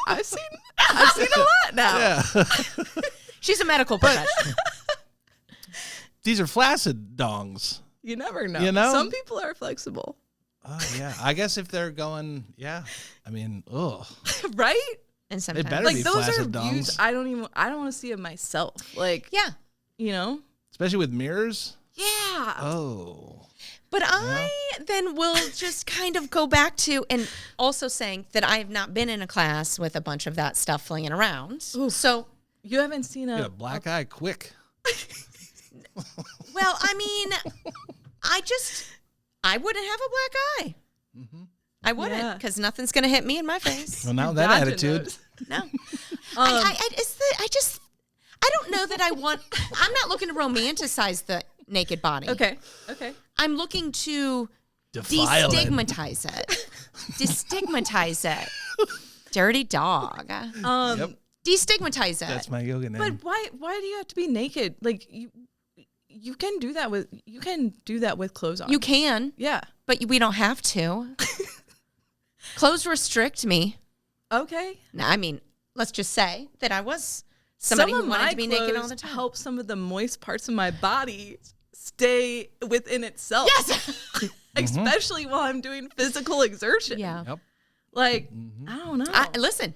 Speaker 2: I've seen a lot now.
Speaker 3: Yeah.
Speaker 1: She's a medical professional.
Speaker 3: These are flaccid dongs.
Speaker 2: You never know.
Speaker 3: You know?
Speaker 2: Some people are flexible.
Speaker 3: Oh, yeah. I guess if they're going, I mean, ugh.
Speaker 2: Right?
Speaker 1: And
Speaker 3: They
Speaker 1: sometimes,
Speaker 3: better
Speaker 2: Like,
Speaker 3: be
Speaker 2: those are
Speaker 3: flaccid
Speaker 2: views
Speaker 3: dongs.
Speaker 2: I don't want to see of myself. Like,
Speaker 1: yeah.
Speaker 2: you know?
Speaker 3: Especially with mirrors.
Speaker 2: Yeah.
Speaker 3: Oh.
Speaker 1: But I then will just kind of go back to, and also saying that I have not been in a class with a bunch of that stuff flinging around.
Speaker 2: Oof.
Speaker 1: So,
Speaker 2: You haven't seen
Speaker 3: Get a black eye quick.
Speaker 1: well, I mean, I wouldn't have a black eye.
Speaker 3: Mm-hmm.
Speaker 1: I wouldn't, because nothing's going to hit me in my face.
Speaker 3: Well, now that
Speaker 2: Gotcha
Speaker 3: attitude.
Speaker 2: knows.
Speaker 1: No. I don't know that I want, I'm not looking to romanticize the naked body.
Speaker 2: Okay.
Speaker 1: I'm looking to
Speaker 3: Defile it.
Speaker 1: destigmatize it. Destigmatize it. Dirty dog.
Speaker 3: Yep.
Speaker 1: Destigmatize it.
Speaker 3: That's my yoga name.
Speaker 2: But why do you have to be naked? Like, you can do that with clothes on.
Speaker 1: You can,
Speaker 2: Yeah.
Speaker 1: but we don't have to. Clothes restrict me.
Speaker 2: Okay.
Speaker 1: Now, I mean, let's just say that I was somebody who wanted to be naked all the time.
Speaker 2: Help some of the moist parts of my body stay within itself.
Speaker 1: Yes.
Speaker 2: Especially while I'm doing physical exertion.
Speaker 1: Yeah.
Speaker 3: Yep.
Speaker 2: Like, I don't know.
Speaker 1: Listen,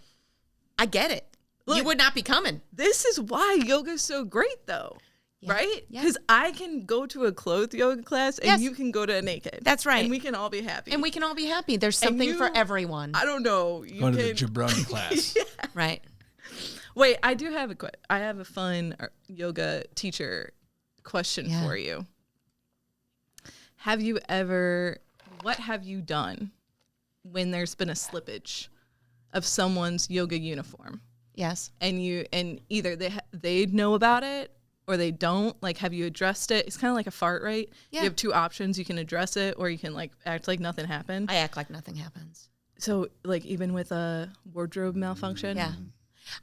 Speaker 1: I get it. You
Speaker 2: Look,
Speaker 1: would not be coming.
Speaker 2: This is why yoga's so great, though.
Speaker 1: Yeah.
Speaker 2: Right?
Speaker 1: Yeah.
Speaker 2: Because I can go to a clothed yoga class and
Speaker 1: Yes.
Speaker 2: you can go to a naked.
Speaker 1: That's right.
Speaker 2: And we can all be happy.
Speaker 1: And we can all be happy. There's something for everyone.
Speaker 2: I don't know. You
Speaker 3: Going to
Speaker 2: can,
Speaker 3: the jabroni class.
Speaker 1: Right.
Speaker 2: Wait, I do have I have a fun yoga teacher question for you. What have you done when there's been a slippage of someone's yoga uniform?
Speaker 1: Yes.
Speaker 2: And either they know about it or they don't. Like, have you addressed it? It's kind of like a fart, right?
Speaker 1: Yeah.
Speaker 2: You have two options. You can address it or you can like act like nothing happened.
Speaker 1: I act like nothing happens.
Speaker 2: So like even with a wardrobe malfunction.
Speaker 1: Yeah.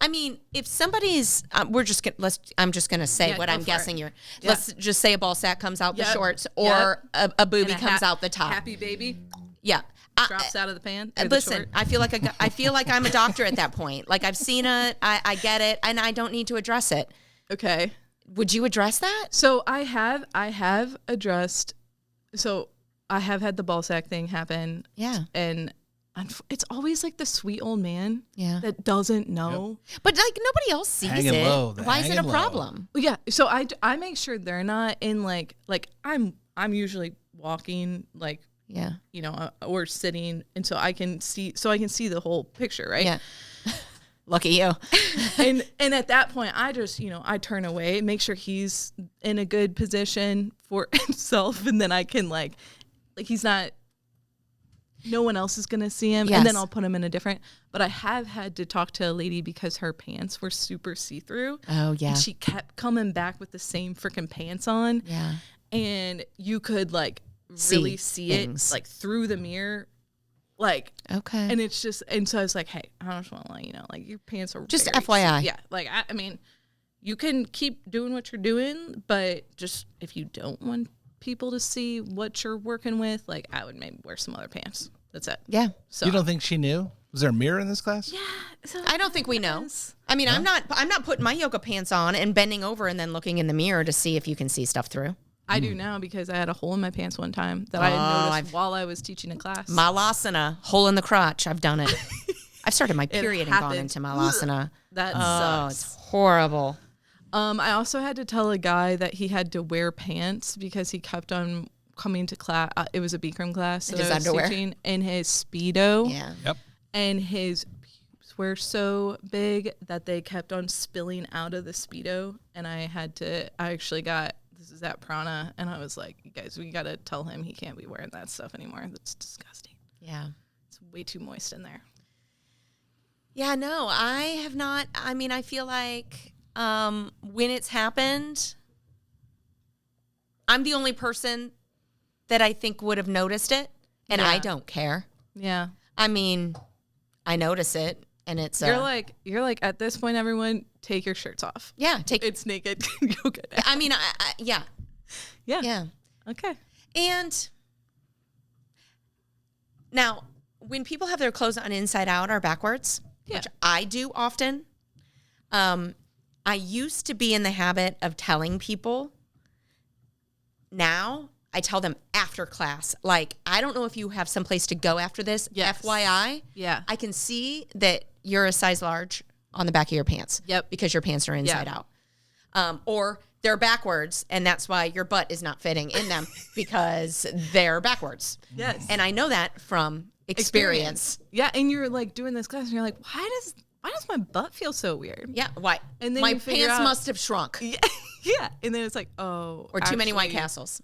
Speaker 1: I mean, if somebody's, I'm just gonna say what
Speaker 2: go
Speaker 1: I'm
Speaker 2: for
Speaker 1: guessing
Speaker 2: it.
Speaker 1: you're. Let's just say a ball sack comes out the
Speaker 2: Yep.
Speaker 1: shorts, or a boobie
Speaker 2: And
Speaker 1: comes out the top.
Speaker 2: Happy baby
Speaker 1: Yeah.
Speaker 2: drops out of the pan. or the
Speaker 1: Listen,
Speaker 2: short.
Speaker 1: I feel like I'm a doctor at that point. Like, I've seen it, I get it, and I don't need to address it.
Speaker 2: Okay.
Speaker 1: Would you address that?
Speaker 2: So I have addressed. So I have had the ball sack thing happen.
Speaker 1: Yeah.
Speaker 2: And it's always like the sweet old man.
Speaker 1: Yeah.
Speaker 2: That doesn't know.
Speaker 1: But like nobody else sees
Speaker 3: Hanging
Speaker 1: it.
Speaker 3: low,
Speaker 1: Why is it a
Speaker 3: hanging low.
Speaker 1: problem?
Speaker 2: Yeah. So I make sure they're not in like I'm usually walking like
Speaker 1: Yeah.
Speaker 2: or sitting, and so I can see the whole picture, right?
Speaker 1: Yeah. Look at you.
Speaker 2: and at that point I just I turn away, make sure he's in a good position for himself, and then I can like he's not, no one else is gonna see him.
Speaker 1: Yes.
Speaker 2: And then I'll put him in a different. But I have had to talk to a lady because her pants were super see-through.
Speaker 1: Oh, yeah.
Speaker 2: And she kept coming back with the same freaking pants on.
Speaker 1: Yeah.
Speaker 2: And you could like really see
Speaker 1: things.
Speaker 2: it like through the mirror. Like,
Speaker 1: Okay.
Speaker 2: and it's just, and so I was like, hey, I just want to let you know, like, your pants are
Speaker 1: Just
Speaker 2: very
Speaker 1: FYI.
Speaker 2: Yeah. Like, I mean, you can keep doing what you're doing, but just if you don't want people to see what you're working with, like, I would maybe wear some other pants. That's it.
Speaker 1: Yeah.
Speaker 2: So
Speaker 3: You don't think she knew? Was there a mirror in this class?
Speaker 2: Yeah. So
Speaker 1: I don't think we know.
Speaker 2: yes.
Speaker 1: I mean, I'm not putting my yoga pants on and bending over and then looking in the mirror to see if you can see stuff through.
Speaker 2: I do now because I had a hole in my pants one time that I had noticed while I was teaching a class.
Speaker 1: Malasana, hole in the crotch. I've done it. I've started my period and gone
Speaker 2: happened.
Speaker 1: into Malasana.
Speaker 2: That
Speaker 1: Oh,
Speaker 2: sucks.
Speaker 1: it's horrible.
Speaker 2: I also had to tell a guy that he had to wear pants because he kept on coming to class. It was a Bikram class.
Speaker 1: His underwear.
Speaker 2: Teaching in his Speedo.
Speaker 1: Yeah.
Speaker 3: Yep.
Speaker 2: And his pubes were so big that they kept on spilling out of the Speedo. And I actually got, this is at Prana, and I was like, you guys, we got to tell him he can't be wearing that stuff anymore. That's disgusting.
Speaker 1: Yeah.
Speaker 2: It's way too moist in there.
Speaker 1: Yeah, no, I have not. I mean, I feel like when it's happened, I'm the only person that I think would have noticed it, and I don't care.
Speaker 2: Yeah.
Speaker 1: I mean, I notice it, and it's
Speaker 2: you're like at this point, everyone, take your shirts off.
Speaker 1: Yeah,
Speaker 2: it's naked yoga.
Speaker 1: I mean, yeah.
Speaker 2: Okay.
Speaker 1: And now, when people have their clothes on inside out or backwards, which I do often, I used to be in the habit of telling people. Now I tell them after class, like, I don't know if you have someplace to go after this.
Speaker 2: Yes.
Speaker 1: FYI.
Speaker 2: Yeah.
Speaker 1: I can see that you're a size large on the back of your pants.
Speaker 2: Yep.
Speaker 1: Because your pants are inside out. Or they're backwards, and that's why your butt is not fitting in them because they're backwards.
Speaker 2: Yes.
Speaker 1: And I know that from experience.
Speaker 2: Yeah, and you're like doing this class, and you're like, why does my butt feel so weird?
Speaker 1: Yeah, why?
Speaker 2: And then
Speaker 1: my
Speaker 2: you figure
Speaker 1: pants
Speaker 2: out-
Speaker 1: must have shrunk.
Speaker 2: Yeah, and then it's like, oh,
Speaker 1: Or too many White Castles.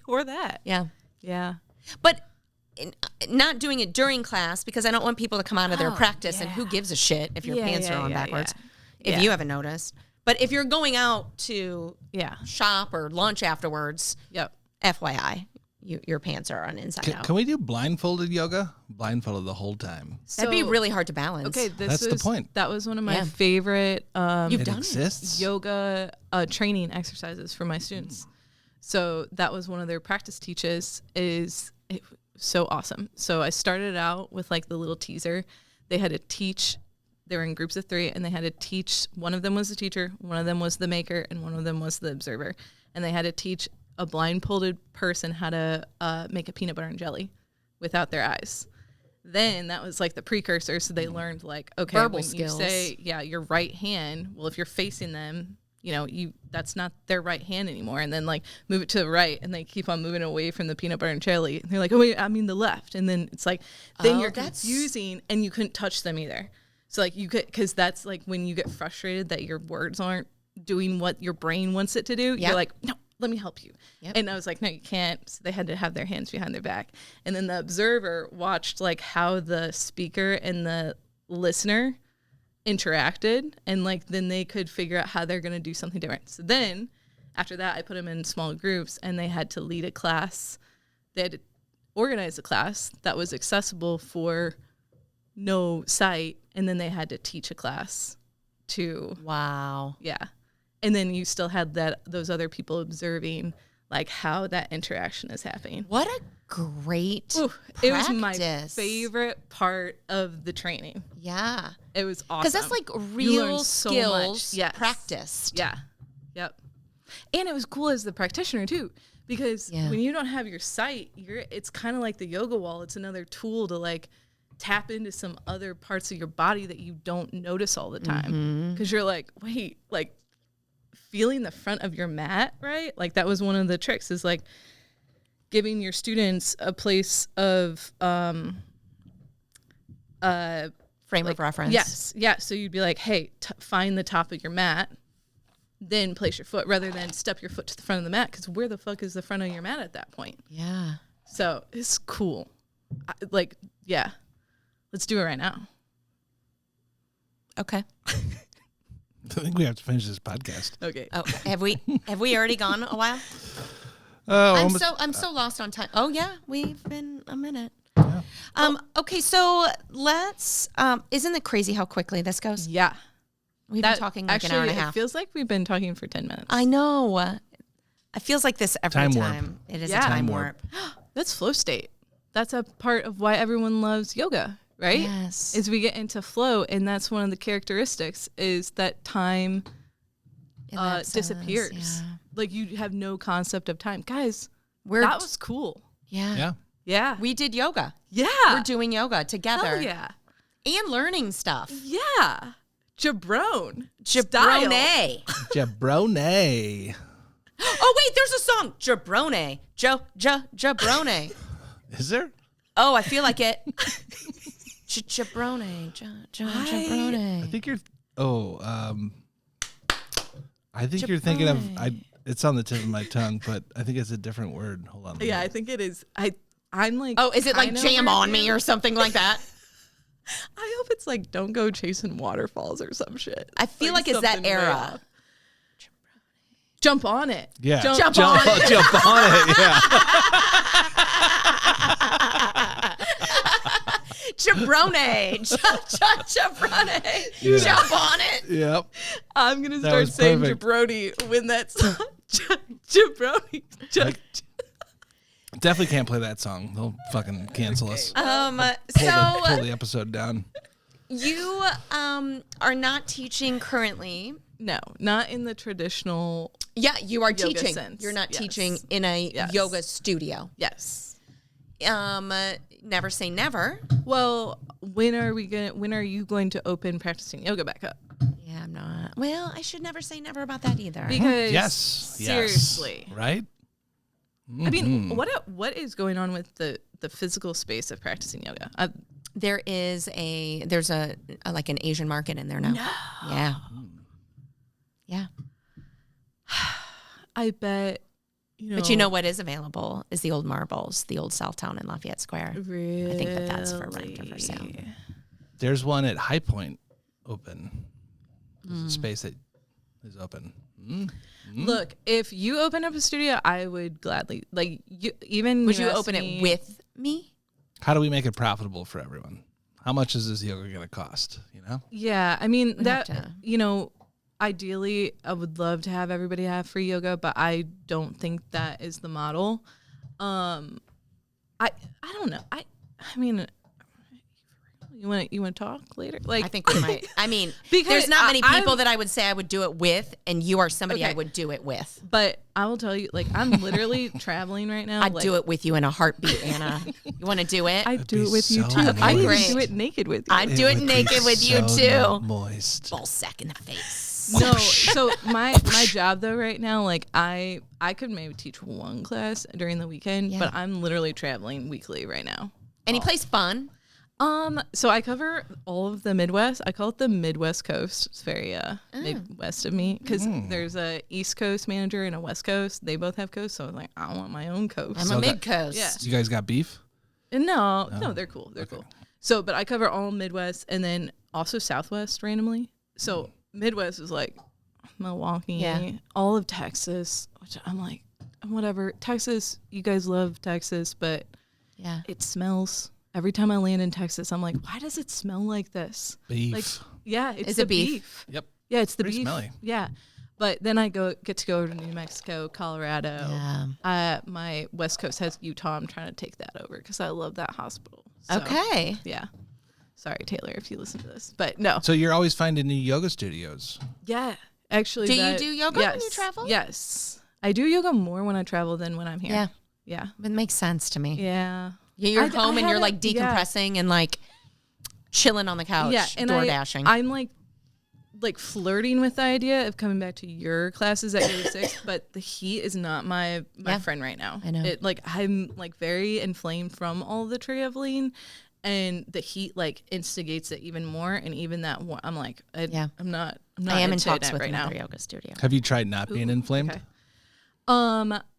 Speaker 2: or that.
Speaker 1: Yeah. But not doing it during class because I don't want people to come out of their practice and who gives a shit if your pants are on backwards, if you haven't noticed. But if you're going out to shop or lunch afterwards, FYI, your pants are on inside out.
Speaker 3: Can we do blindfolded yoga? Blindfolded the whole time.
Speaker 1: That'd be really hard to balance.
Speaker 2: Okay,
Speaker 3: that's the point.
Speaker 2: That was one of my favorite
Speaker 1: You've done
Speaker 3: exists?
Speaker 2: yoga training exercises for my students. So that was one of their practice teaches. It was so awesome. So I started out with like the little teaser. They had to teach. They were in groups of 3, and they had to teach. One of them was the teacher, one of them was the maker, and one of them was the observer. And they had to teach a blindfolded person how to make a peanut butter and jelly without their eyes. Then that was like the precursor. So they learned like, okay,
Speaker 1: verbal
Speaker 2: when
Speaker 1: skills.
Speaker 2: you say, your right hand, well, if you're facing them, that's not their right hand anymore. And then like move it to the right, and they keep on moving away from the peanut butter and jelly. And they're like, oh wait, I mean the left. And then it's like, then you're confusing, and you couldn't touch them either. So like you could, because that's like when you get frustrated that your words aren't doing what your brain wants it to do. You're like, no, let me help you. And I was like, no, you can't. So they had to have their hands behind their back. And then the observer watched like how the speaker and the listener interacted, and like then they could figure out how they're going to do something different. So then after that, I put them in small groups, and they had to lead a class. They had to organize a class that was accessible for no sight, and then they had to teach a class to and then you still had those other people observing like how that interaction is happening.
Speaker 1: What a great
Speaker 2: it was my favorite part of the training.
Speaker 1: Yeah,
Speaker 2: it was awesome
Speaker 1: because that's like real skills practiced.
Speaker 2: Yep. And it was cool as the practitioner too, because when you don't have your sight, it's kind of like the yoga wall. It's another tool to like tap into some other parts of your body that you don't notice all the time. Because you're like, wait, like feeling the front of your mat, right? Like that was one of the tricks, is like giving your students a place of
Speaker 1: frame of reference.
Speaker 2: Yes. Yeah. So you'd be like, hey, find the top of your mat, then place your foot, rather than step your foot to the front of the mat, because where the fuck is the front of your mat at that point?
Speaker 1: Yeah.
Speaker 2: So it's cool. Let's do it right now.
Speaker 1: Okay.
Speaker 3: I think we have to finish this podcast.
Speaker 2: Okay.
Speaker 1: Oh, have we already gone a while? I'm so lost on time. Oh yeah, we've been a minute. Yeah. Okay, so let's. Isn't it crazy how quickly this goes?
Speaker 2: Yeah.
Speaker 1: We've been talking like an hour and a half.
Speaker 2: It feels like we've been talking for 10 minutes.
Speaker 1: I know. It feels like this every
Speaker 3: Time
Speaker 1: time.
Speaker 3: warp.
Speaker 1: It is a time warp.
Speaker 2: That's flow state. That's a part of why everyone loves yoga, right?
Speaker 1: Yes.
Speaker 2: Is we get into flow, and that's one of the characteristics, is that time disappears.
Speaker 1: Yeah.
Speaker 2: Like you have no concept of time. Guys, that was cool.
Speaker 1: Yeah.
Speaker 2: Yeah.
Speaker 1: We did yoga.
Speaker 2: Yeah.
Speaker 1: We're doing yoga together.
Speaker 2: Hell yeah.
Speaker 1: And learning stuff.
Speaker 2: Yeah. Jabrone.
Speaker 1: Jabrone.
Speaker 3: Jabrone.
Speaker 1: Oh, wait, there's a song. Jabrone. Jabrone.
Speaker 3: Is there?
Speaker 1: Oh, I feel like it. Jabrone. Jabrone.
Speaker 3: I think you're... I think you're thinking of... It's on the tip of my tongue, but I think it's a different word. Hold on.
Speaker 2: Yeah, I think it is. I'm like...
Speaker 1: Oh, is it like Jam On Me or something like that?
Speaker 2: I hope it's like Don't Go Chasing Waterfalls or some shit.
Speaker 1: I feel like it's that era.
Speaker 2: Jump on it.
Speaker 3: Yeah.
Speaker 1: Jump on it.
Speaker 3: Jump on it, yeah.
Speaker 1: Jabrone. Jabrone.
Speaker 3: Yeah.
Speaker 1: Jump on it.
Speaker 3: Yep.
Speaker 2: I'm going to
Speaker 3: That
Speaker 2: start
Speaker 3: was
Speaker 2: saying
Speaker 3: perfect.
Speaker 2: jabroni when that's jabroni.
Speaker 3: Definitely can't play that song. They'll fucking cancel us.
Speaker 1: So
Speaker 3: Pull the episode down.
Speaker 1: you are not teaching currently.
Speaker 2: No, not in the traditional.
Speaker 1: Yeah, you are
Speaker 2: Yoga
Speaker 1: teaching.
Speaker 2: sense.
Speaker 1: You're not
Speaker 2: Yes.
Speaker 1: teaching in a
Speaker 2: Yes.
Speaker 1: yoga studio.
Speaker 2: Yes.
Speaker 1: Never say never.
Speaker 2: Well, when are you going to open practicing yoga back up?
Speaker 1: Yeah, I'm not. Well, I should never say never about that either.
Speaker 2: Because
Speaker 3: Yes.
Speaker 2: seriously.
Speaker 3: Yes. Right?
Speaker 2: I mean, what is going on with the physical space of practicing yoga?
Speaker 1: There's a like an Asian market in there now. No. Yeah. Yeah.
Speaker 2: I bet.
Speaker 1: But you know what is available is the old marbles, the old Southtown in Lafayette Square.
Speaker 2: Really?
Speaker 1: I think that's for rent or for sale.
Speaker 3: There's one at High Point open. There's a space that is open.
Speaker 2: Look, if you open up a studio, I would gladly Would
Speaker 1: you open it with me?
Speaker 3: How do we make it profitable for everyone? How much is this yoga going to cost? You know?
Speaker 2: Yeah, I mean
Speaker 1: We'd have to-
Speaker 2: ideally, I would love to have everybody have free yoga, but I don't think that is the model. I don't know. I mean, you want to talk later? Like,
Speaker 1: I think we might. I mean,
Speaker 2: Because
Speaker 1: there's not many people
Speaker 2: I'm-
Speaker 1: that I would say I would do it with, and you are somebody I
Speaker 2: Okay.
Speaker 1: would do it with.
Speaker 2: but I will tell you, like, I'm literally traveling right now.
Speaker 1: I'd
Speaker 2: like,
Speaker 1: do it with you in a heartbeat, Anna. You want to do it?
Speaker 2: I'd do
Speaker 3: be
Speaker 2: it with you
Speaker 3: so
Speaker 2: too.
Speaker 3: nice.
Speaker 2: I even
Speaker 1: Great.
Speaker 2: do it naked with you.
Speaker 1: I'd do it
Speaker 3: would be
Speaker 1: naked with you
Speaker 3: so
Speaker 1: too.
Speaker 3: Moist.
Speaker 1: Ball sack in the face.
Speaker 2: No, so my job though right now, like I could maybe teach one class during the weekend,
Speaker 1: Yeah.
Speaker 2: but I'm literally traveling weekly right now.
Speaker 1: Any place fun?
Speaker 2: So I cover all of the Midwest. I call it the Midwest Coast. It's very Midwest of me because there's a East Coast manager and a West Coast. They both have coasts, so I was like, I want my own coast.
Speaker 1: I'm a mid coast.
Speaker 2: Yeah.
Speaker 3: You guys got beef?
Speaker 2: And no, they're cool. They're cool. So, but I cover all Midwest and then also Southwest randomly. So Midwest is like Milwaukee,
Speaker 1: Yeah.
Speaker 2: all of Texas, which I'm like, whatever. Texas, you guys love Texas, but
Speaker 1: Yeah.
Speaker 2: it smells. Every time I land in Texas, I'm like, why does it smell like this?
Speaker 3: Beef.
Speaker 2: Like, yeah, it's
Speaker 1: Is
Speaker 2: the
Speaker 1: it beef?
Speaker 3: Yep.
Speaker 2: Yeah, it's the
Speaker 3: Pretty
Speaker 2: beef.
Speaker 3: smelly.
Speaker 2: Yeah. But then I get to go to New Mexico, Colorado.
Speaker 1: Yeah.
Speaker 2: My West Coast has Utah. I'm trying to take that over because I love that hospital. So,
Speaker 1: Okay.
Speaker 2: Yeah. Sorry, Taylor, if you listen to this. But no.
Speaker 3: So you're always finding new yoga studios.
Speaker 2: Yeah. Actually,
Speaker 1: Do you do yoga when you travel?
Speaker 2: Yes. I do yoga more when I travel than when I'm here.
Speaker 1: Yeah.
Speaker 2: Yeah.
Speaker 1: It makes sense to me.
Speaker 2: Yeah.
Speaker 1: You're
Speaker 2: I
Speaker 1: home and
Speaker 2: had
Speaker 1: you're
Speaker 2: a-
Speaker 1: like
Speaker 2: yeah.
Speaker 1: decompressing and like chilling on the couch,
Speaker 2: Yeah. And
Speaker 1: door dashing.
Speaker 2: I'm like flirting with the idea of coming back to your classes at Yoga 6, but the heat is not my
Speaker 1: Yeah.
Speaker 2: friend right now.
Speaker 1: I know.
Speaker 2: It I'm like very inflamed from all the traveling, and the heat like instigates it even more. And even that I'm like, I'm not
Speaker 1: I am in
Speaker 2: into
Speaker 1: talks
Speaker 2: it
Speaker 1: with
Speaker 2: right
Speaker 1: another
Speaker 2: now.
Speaker 1: yoga studio.
Speaker 3: Have you tried not being inflamed?
Speaker 2: Okay.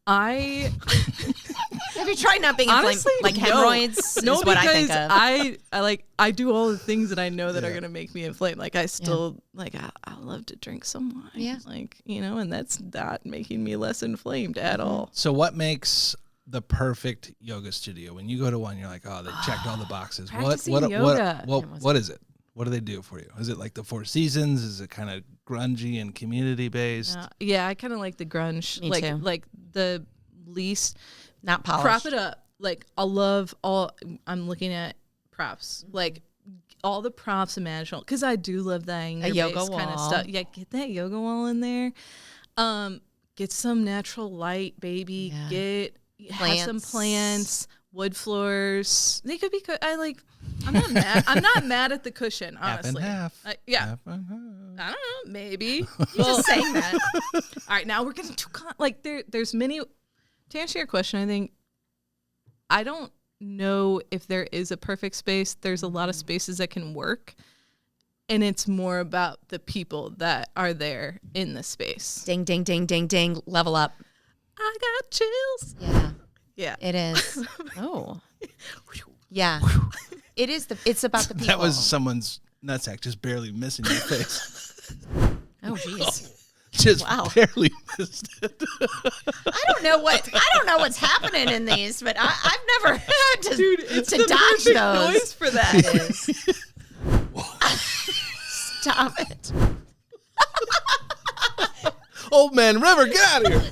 Speaker 2: I
Speaker 1: Have you tried not being inflamed?
Speaker 2: honestly
Speaker 1: Like
Speaker 2: no.
Speaker 1: hemorrhoids
Speaker 2: No,
Speaker 1: is what I
Speaker 2: because
Speaker 1: think of.
Speaker 2: I do all the things that I know that are
Speaker 3: Yeah.
Speaker 2: gonna make me inflamed. Like I still I love to drink some wine.
Speaker 1: Yeah.
Speaker 2: Like, and that's not making me less inflamed at all.
Speaker 3: So what makes the perfect yoga studio? When you go to one, you're like, oh, they checked all the boxes.
Speaker 2: Practicing yoga.
Speaker 3: What is it? What do they do for you? Is it like the Four Seasons? Is it kind of grungy and community based?
Speaker 2: Yeah, I kind of like the grunge.
Speaker 1: Me
Speaker 2: like
Speaker 1: too.
Speaker 2: like the least
Speaker 1: Not polished.
Speaker 2: prop it up. Like I love all. I'm looking at props. Like all the props imaginable because I do love that
Speaker 1: yoga
Speaker 2: kind of
Speaker 1: wall.
Speaker 2: stuff. Yeah, get that yoga wall in there. Get some natural light, baby.
Speaker 1: Yeah.
Speaker 2: Have some
Speaker 1: Plants.
Speaker 2: plants, wood floors. They could be. I like. I'm not mad at the cushion, honestly.
Speaker 3: Half and half.
Speaker 2: Yeah.
Speaker 3: Half and half.
Speaker 2: I don't know. Maybe.
Speaker 1: You're just saying that.
Speaker 2: All right, now we're getting too there's many. To answer your question, I think I don't know if there is a perfect space. There's a lot of spaces that can work, and it's more about the people that are there in the space.
Speaker 1: Ding, ding, ding, ding, ding. Level up.
Speaker 2: I got chills.
Speaker 1: Yeah.
Speaker 2: Yeah.
Speaker 1: It is. Oh. Yeah. It is. It's about the people.
Speaker 3: That was someone's nutsack just barely missing your face.
Speaker 1: Oh, jeez.
Speaker 3: Just barely missed it.
Speaker 1: I don't know what's happening in these, but I've never had to,
Speaker 2: It's
Speaker 1: to
Speaker 2: the
Speaker 1: dodge
Speaker 2: perfect
Speaker 1: those.
Speaker 2: noise for that.
Speaker 1: It is. Stop it.
Speaker 3: Old man River, get out of here.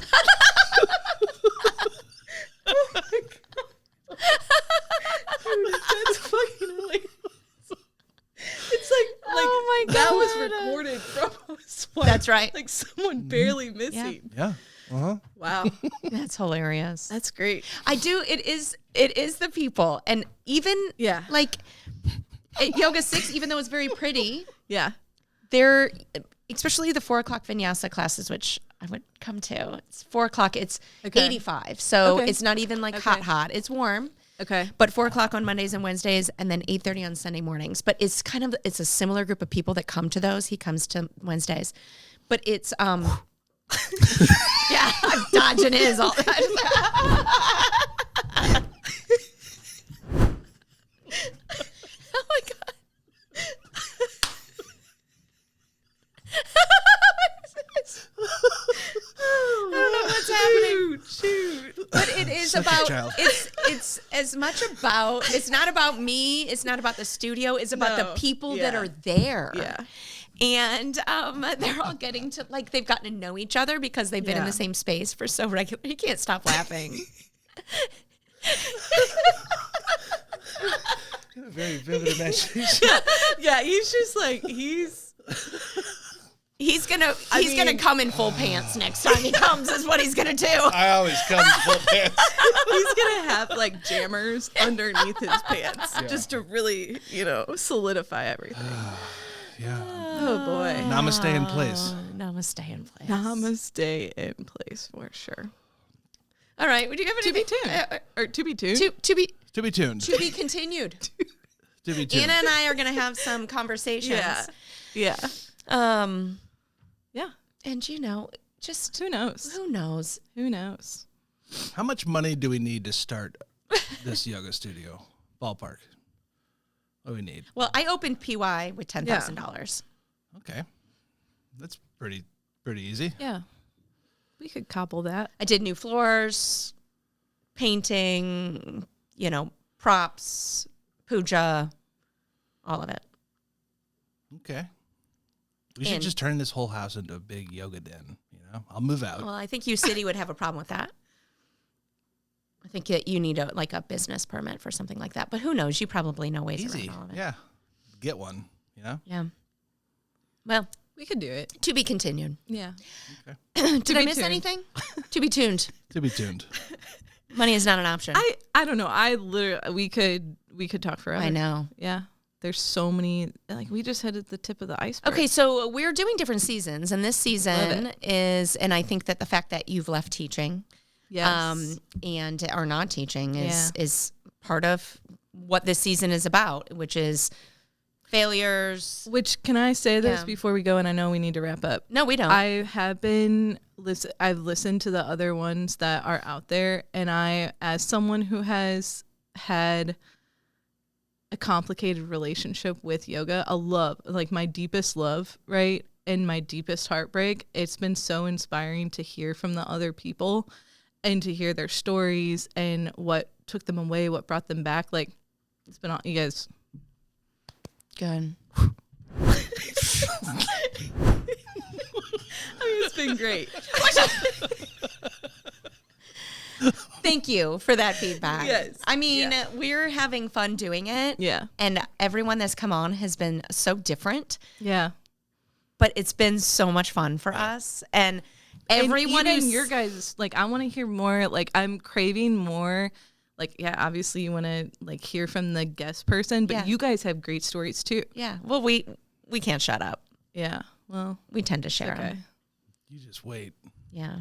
Speaker 2: Oh my God. Dude, that's fucking hilarious. It's like
Speaker 1: Oh my
Speaker 2: that was
Speaker 1: God.
Speaker 2: recorded from a swipe.
Speaker 1: That's right.
Speaker 2: Like someone barely missing.
Speaker 3: Yeah. Uh-huh.
Speaker 2: Wow.
Speaker 1: That's hilarious.
Speaker 2: That's great.
Speaker 1: I do. It is the people, and even like at Yoga 6, even though it's very pretty,
Speaker 2: Yeah.
Speaker 1: they're especially the 4:00 vinyasa classes, which I would come to. It's 4:00. It's 85, so it's not even like hot. It's warm.
Speaker 2: Okay.
Speaker 1: But 4:00 on Mondays and Wednesdays, and then 8:30 on Sunday mornings. But it's a similar group of people that come to those. He comes to Wednesdays, but it's yeah, I'm dodging his all. Oh my God. I don't know what's happening.
Speaker 2: Shoot.
Speaker 1: But it is
Speaker 3: Such a
Speaker 1: about
Speaker 3: child.
Speaker 1: it's as much about, it's not about me, it's not about the studio, it's about the people that are there.
Speaker 2: Yeah.
Speaker 1: And they're all getting to, like, they've gotten to know each other because they've been in the same space for so regular. You can't stop laughing.
Speaker 3: A very vivid imagination.
Speaker 2: Yeah, he's just like he's
Speaker 1: gonna come in full pants next time he comes, is what he's gonna do.
Speaker 3: I always come in full pants.
Speaker 2: he's gonna have like jammers underneath his pants just to really, solidify everything.
Speaker 3: Yeah.
Speaker 2: Oh boy.
Speaker 3: Namaste in place.
Speaker 1: Namaste in place.
Speaker 2: Namaste in place for sure.
Speaker 1: All right. Would you have
Speaker 2: To be
Speaker 1: anything?
Speaker 2: tuned. Or to be tuned.
Speaker 1: To be
Speaker 3: To be tuned.
Speaker 1: to be continued.
Speaker 3: To be tuned.
Speaker 1: Anna and I are gonna have some conversations.
Speaker 2: Yeah. Yeah.
Speaker 1: And just
Speaker 2: Who knows?
Speaker 1: who knows?
Speaker 2: Who knows?
Speaker 3: How much money do we need to start this yoga studio? Ballpark. What do we need?
Speaker 1: Well, I opened PY with $10,000.
Speaker 3: Okay. That's pretty easy.
Speaker 2: Yeah. We could cobble that.
Speaker 1: I did new floors, painting, props, puja, all of it.
Speaker 3: Okay. We should just turn this whole house into a big yoga den. I'll move out.
Speaker 1: Well, I think U City would have a problem with that. I think that you need a business permit for something like that. But who knows? You probably know ways
Speaker 3: Easy.
Speaker 1: around all of it.
Speaker 3: Yeah. Get one,
Speaker 1: Yeah. Well,
Speaker 2: We could do it.
Speaker 1: to be continued.
Speaker 2: Yeah.
Speaker 1: Did I
Speaker 2: be
Speaker 1: miss
Speaker 2: tuned.
Speaker 1: anything? To be tuned.
Speaker 3: To be tuned.
Speaker 1: Money is not an option.
Speaker 2: I don't know. I literally we could talk forever.
Speaker 1: I know.
Speaker 2: Yeah. There's so many, we just hit at the tip of the iceberg.
Speaker 1: Okay, so we're doing different seasons, and this season is, and I think that the fact that you've left teaching,
Speaker 2: Yes.
Speaker 1: and are not teaching is part of what this season is about, which is failures.
Speaker 2: Which, can I say this
Speaker 1: Yeah.
Speaker 2: before we go? And I know we need to wrap up.
Speaker 1: No, we don't.
Speaker 2: I have I've listened to the other ones that are out there, and I, as someone who has had a complicated relationship with yoga, a love, like my deepest love, right? And my deepest heartbreak, it's been so inspiring to hear from the other people and to hear their stories and what took them away, what brought them back. Like, it's been all, you guys.
Speaker 1: Good.
Speaker 2: It's been great.
Speaker 1: Thank you for that feedback.
Speaker 2: Yes.
Speaker 1: I mean, we're having fun doing it.
Speaker 2: Yeah.
Speaker 1: And everyone that's come on has been so different,
Speaker 2: Yeah.
Speaker 1: but it's been so much fun for us. And everyone
Speaker 2: and even
Speaker 1: who's
Speaker 2: your guys, I want to hear more. I'm craving more, like, yeah, obviously you want to like hear from the guest person, but you guys have great stories too.
Speaker 1: Yeah. Well, we can't shut up.
Speaker 2: Yeah. Well,
Speaker 1: we tend to share them.
Speaker 3: You just wait.
Speaker 1: Yeah.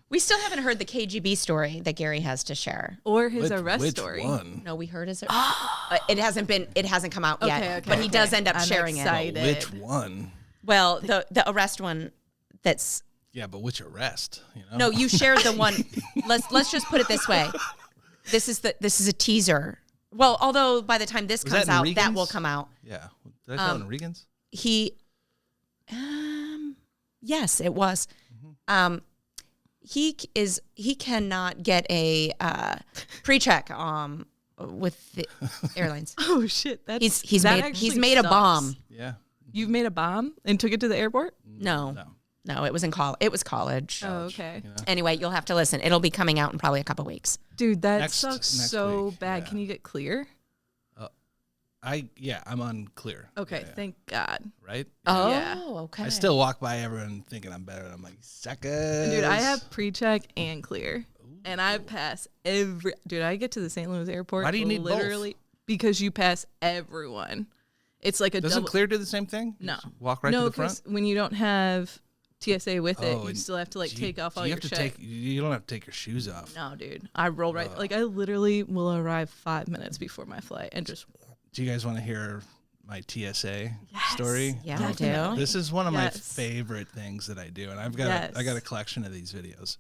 Speaker 1: We still haven't heard the KGB story that Gary has to share,
Speaker 2: or his arrest story.
Speaker 3: One?
Speaker 1: No, we heard his. It hasn't come out yet, but he does end up sharing it.
Speaker 3: Well, which one?
Speaker 1: Well, the arrest one. That's.
Speaker 3: Yeah, but which arrest? You know?
Speaker 1: No, you shared the one. Let's just put it this way. This is a teaser. Well, although by the time this comes out, that will come out.
Speaker 3: Yeah. Did I tell it in Regan's?
Speaker 1: Yes, it was. Mm-hmm. He cannot get a pre-check with the airlines.
Speaker 2: Oh shit!
Speaker 1: He's made a bomb.
Speaker 3: Yeah.
Speaker 2: You've made a bomb and took it to the airport?
Speaker 1: No, it was it was college.
Speaker 2: Oh, okay.
Speaker 3: You know?
Speaker 1: Anyway, you'll have to listen. It'll be coming out in probably a couple weeks.
Speaker 2: Dude, that sucks so
Speaker 3: week,
Speaker 2: bad. Can you get clear?
Speaker 3: I'm unclear.
Speaker 2: Okay, thank God.
Speaker 3: Right?
Speaker 1: Oh,
Speaker 2: yeah.
Speaker 1: Okay.
Speaker 3: I still walk by everyone thinking I'm better, and I'm like, suckers.
Speaker 2: Dude, I have pre-check and clear, and I pass every. Dude, I get to the St. Louis airport.
Speaker 3: Why do you need
Speaker 2: literally
Speaker 3: both?
Speaker 2: Because you pass everyone. It's like a
Speaker 3: Doesn't clear do the same thing?
Speaker 2: No.
Speaker 3: Just walk right to the front.
Speaker 2: When you don't have TSA with it, you still have to like take off all your shit.
Speaker 3: You don't have to take your shoes off.
Speaker 2: No, dude. I roll right. Like I literally will arrive 5 minutes before my flight and just.
Speaker 3: Do you guys want to hear my TSA story?
Speaker 1: Yeah, I do.
Speaker 3: This is one of my favorite things that I do, and I got a collection of these videos.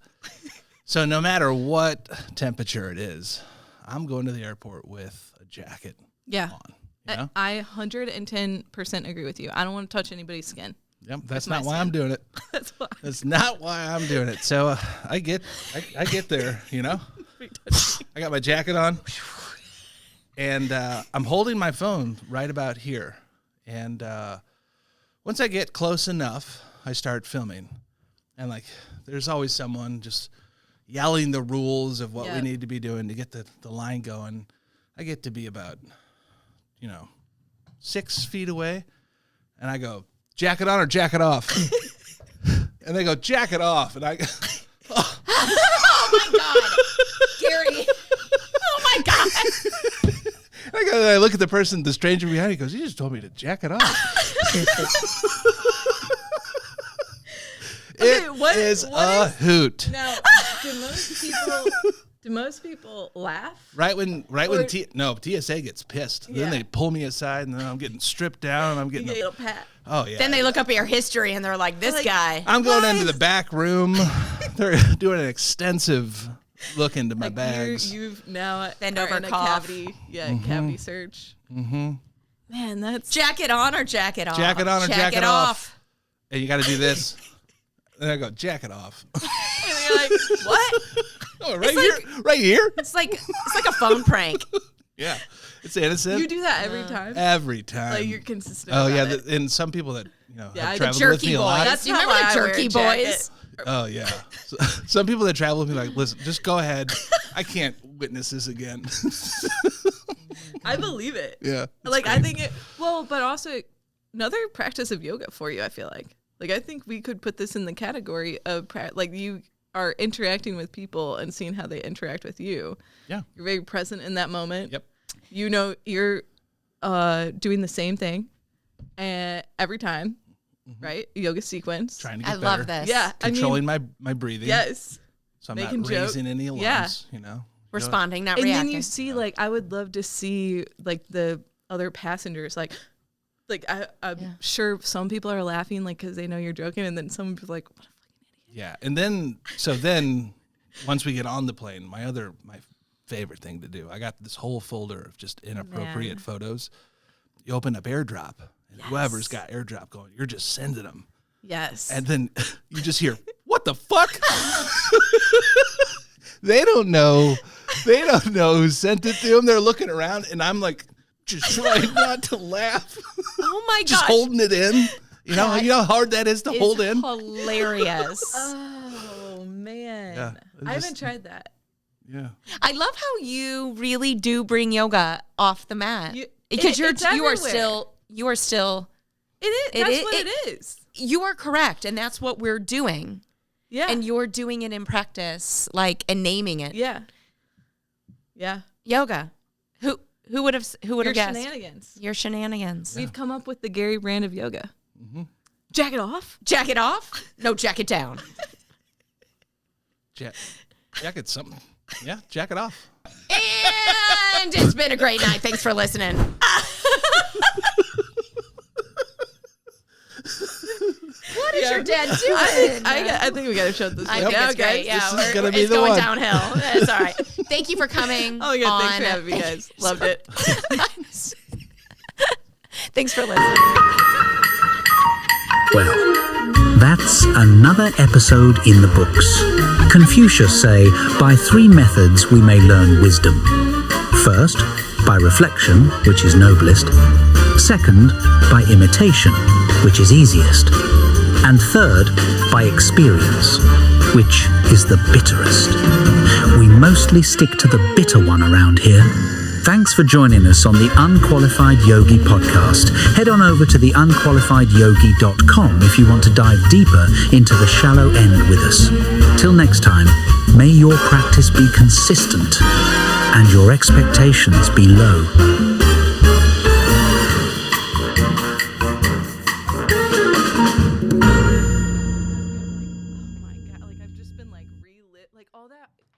Speaker 3: So no matter what temperature it is, I'm going to the airport with a jacket on. You know?
Speaker 2: I 110% agree with you. I don't want to touch anybody's skin.
Speaker 3: Yep, that's not why I'm doing it.
Speaker 2: That's why.
Speaker 3: That's not why I'm doing it. So I get there, you know. I got my jacket on. And I'm holding my phone right about here. And once I get close enough, I start filming. And, like, there's always someone just yelling the rules of what we need to be doing to get the line going. I get to be about, 6 feet away. And I go, jacket on or jacket off? And they go, jacket off. And I go,
Speaker 1: oh my God. Gary. Oh, my God.
Speaker 3: I look at the stranger behind me. He goes, "You just told me to jack it off." It is a hoot.
Speaker 2: Now, do most people laugh?
Speaker 3: Right when TSA gets pissed. Then they pull me aside, and then I'm getting stripped down, and I'm getting
Speaker 2: a pat.
Speaker 3: Oh yeah.
Speaker 1: Then they look up at your history, and they're like, "This guy."
Speaker 3: I'm going into the back room. They're doing an extensive look into my bags.
Speaker 2: You've now
Speaker 1: bend over,
Speaker 2: cough. Cavity search.
Speaker 3: Mm-hmm.
Speaker 2: Man, that's
Speaker 1: jacket on or jacket off.
Speaker 3: Jacket on or jacket off. And you got to do this. And I go, jacket off.
Speaker 1: And you're like, what?
Speaker 3: Oh, right here.
Speaker 1: It's like a phone prank.
Speaker 3: Yeah, it's innocent.
Speaker 2: You do that every time.
Speaker 3: Every time.
Speaker 2: Like you're consistent.
Speaker 3: Oh yeah, and some people that have traveled with me a lot.
Speaker 1: That's you remember the jerky boys.
Speaker 3: Oh yeah, some people that travel with me like, listen, just go ahead. I can't witness this again.
Speaker 2: I believe it.
Speaker 3: Yeah,
Speaker 2: like
Speaker 3: great.
Speaker 2: I think it. Well, but also another practice of yoga for you. I feel like I think we could put this in the category of like you are interacting with people and seeing how they interact with you.
Speaker 3: Yeah,
Speaker 2: you're very present in that moment.
Speaker 3: Yep.
Speaker 2: You're doing the same thing, every time. Mm-hmm. Right? Yoga sequence.
Speaker 3: Trying to get better.
Speaker 1: Love this.
Speaker 2: Yeah.
Speaker 3: Controlling my breathing.
Speaker 2: Yes.
Speaker 3: So I'm not raising any alarms,
Speaker 1: Responding, not
Speaker 2: and
Speaker 1: reacting.
Speaker 2: And then you see, I would love to see, the other passengers, I'm sure some people are laughing, because they know you're joking, and then some people are like, what a fucking idiot.
Speaker 3: Yeah. And then, once we get on the plane, my favorite thing to do, I got this whole folder of just inappropriate photos. You open up AirDrop. And whoever's got AirDrop going, you're just sending them.
Speaker 2: Yes.
Speaker 3: And then you just hear, what the fuck? They don't know who sent it to them. They're looking around, and I'm like, just trying not to laugh.
Speaker 1: Oh my god!
Speaker 3: Just holding it in. You know how hard that is to hold in?
Speaker 1: Hilarious.
Speaker 2: Oh man.
Speaker 3: Yeah,
Speaker 2: I haven't tried that.
Speaker 3: Yeah.
Speaker 1: I love how you really do bring yoga off the mat. Because you are still
Speaker 2: That's what it is.
Speaker 1: You are correct, and that's what we're doing.
Speaker 2: Yeah.
Speaker 1: And you're doing it in practice, and naming it.
Speaker 2: Yeah. Yeah.
Speaker 1: Yoga. Who would have guessed?
Speaker 2: Shenanigans.
Speaker 1: Your shenanigans.
Speaker 2: We've come up with the Gary brand of yoga. Mm-hmm. Jack it off.
Speaker 1: Jack it off? No, jack it down.
Speaker 3: Jacket something. Yeah, jack it off.
Speaker 1: And it's been a great night. Thanks for listening. What is your dad doing?
Speaker 2: I think we got to shut this down.
Speaker 1: I think it's great. Yeah,
Speaker 3: this is going to be the
Speaker 1: going
Speaker 3: one.
Speaker 1: downhill. That's all right. Thank you for coming.
Speaker 2: Oh, yeah. Thanks for having me, guys. Loved it.
Speaker 1: Thanks for listening.
Speaker 4: Well, that's another episode in the books. Confucius say, by 3 methods we may learn wisdom. First, by reflection, which is noblest. Second, by imitation, which is easiest. And third, by experience, which is the bitterest. We mostly stick to the bitter one around here. Thanks for joining us on the Unqualified Yogi podcast. Head on over to the unqualifiedyogi.com if you want to dive deeper into the shallow end with us. Till next time, may your practice be consistent and your expectations be low.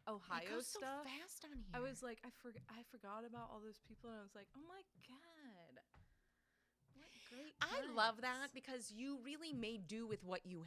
Speaker 2: Ohio stuff. So fast on here. I was like, I forgot about all those people, and I was like, oh my god, what great.
Speaker 1: I love that because you really made do with what you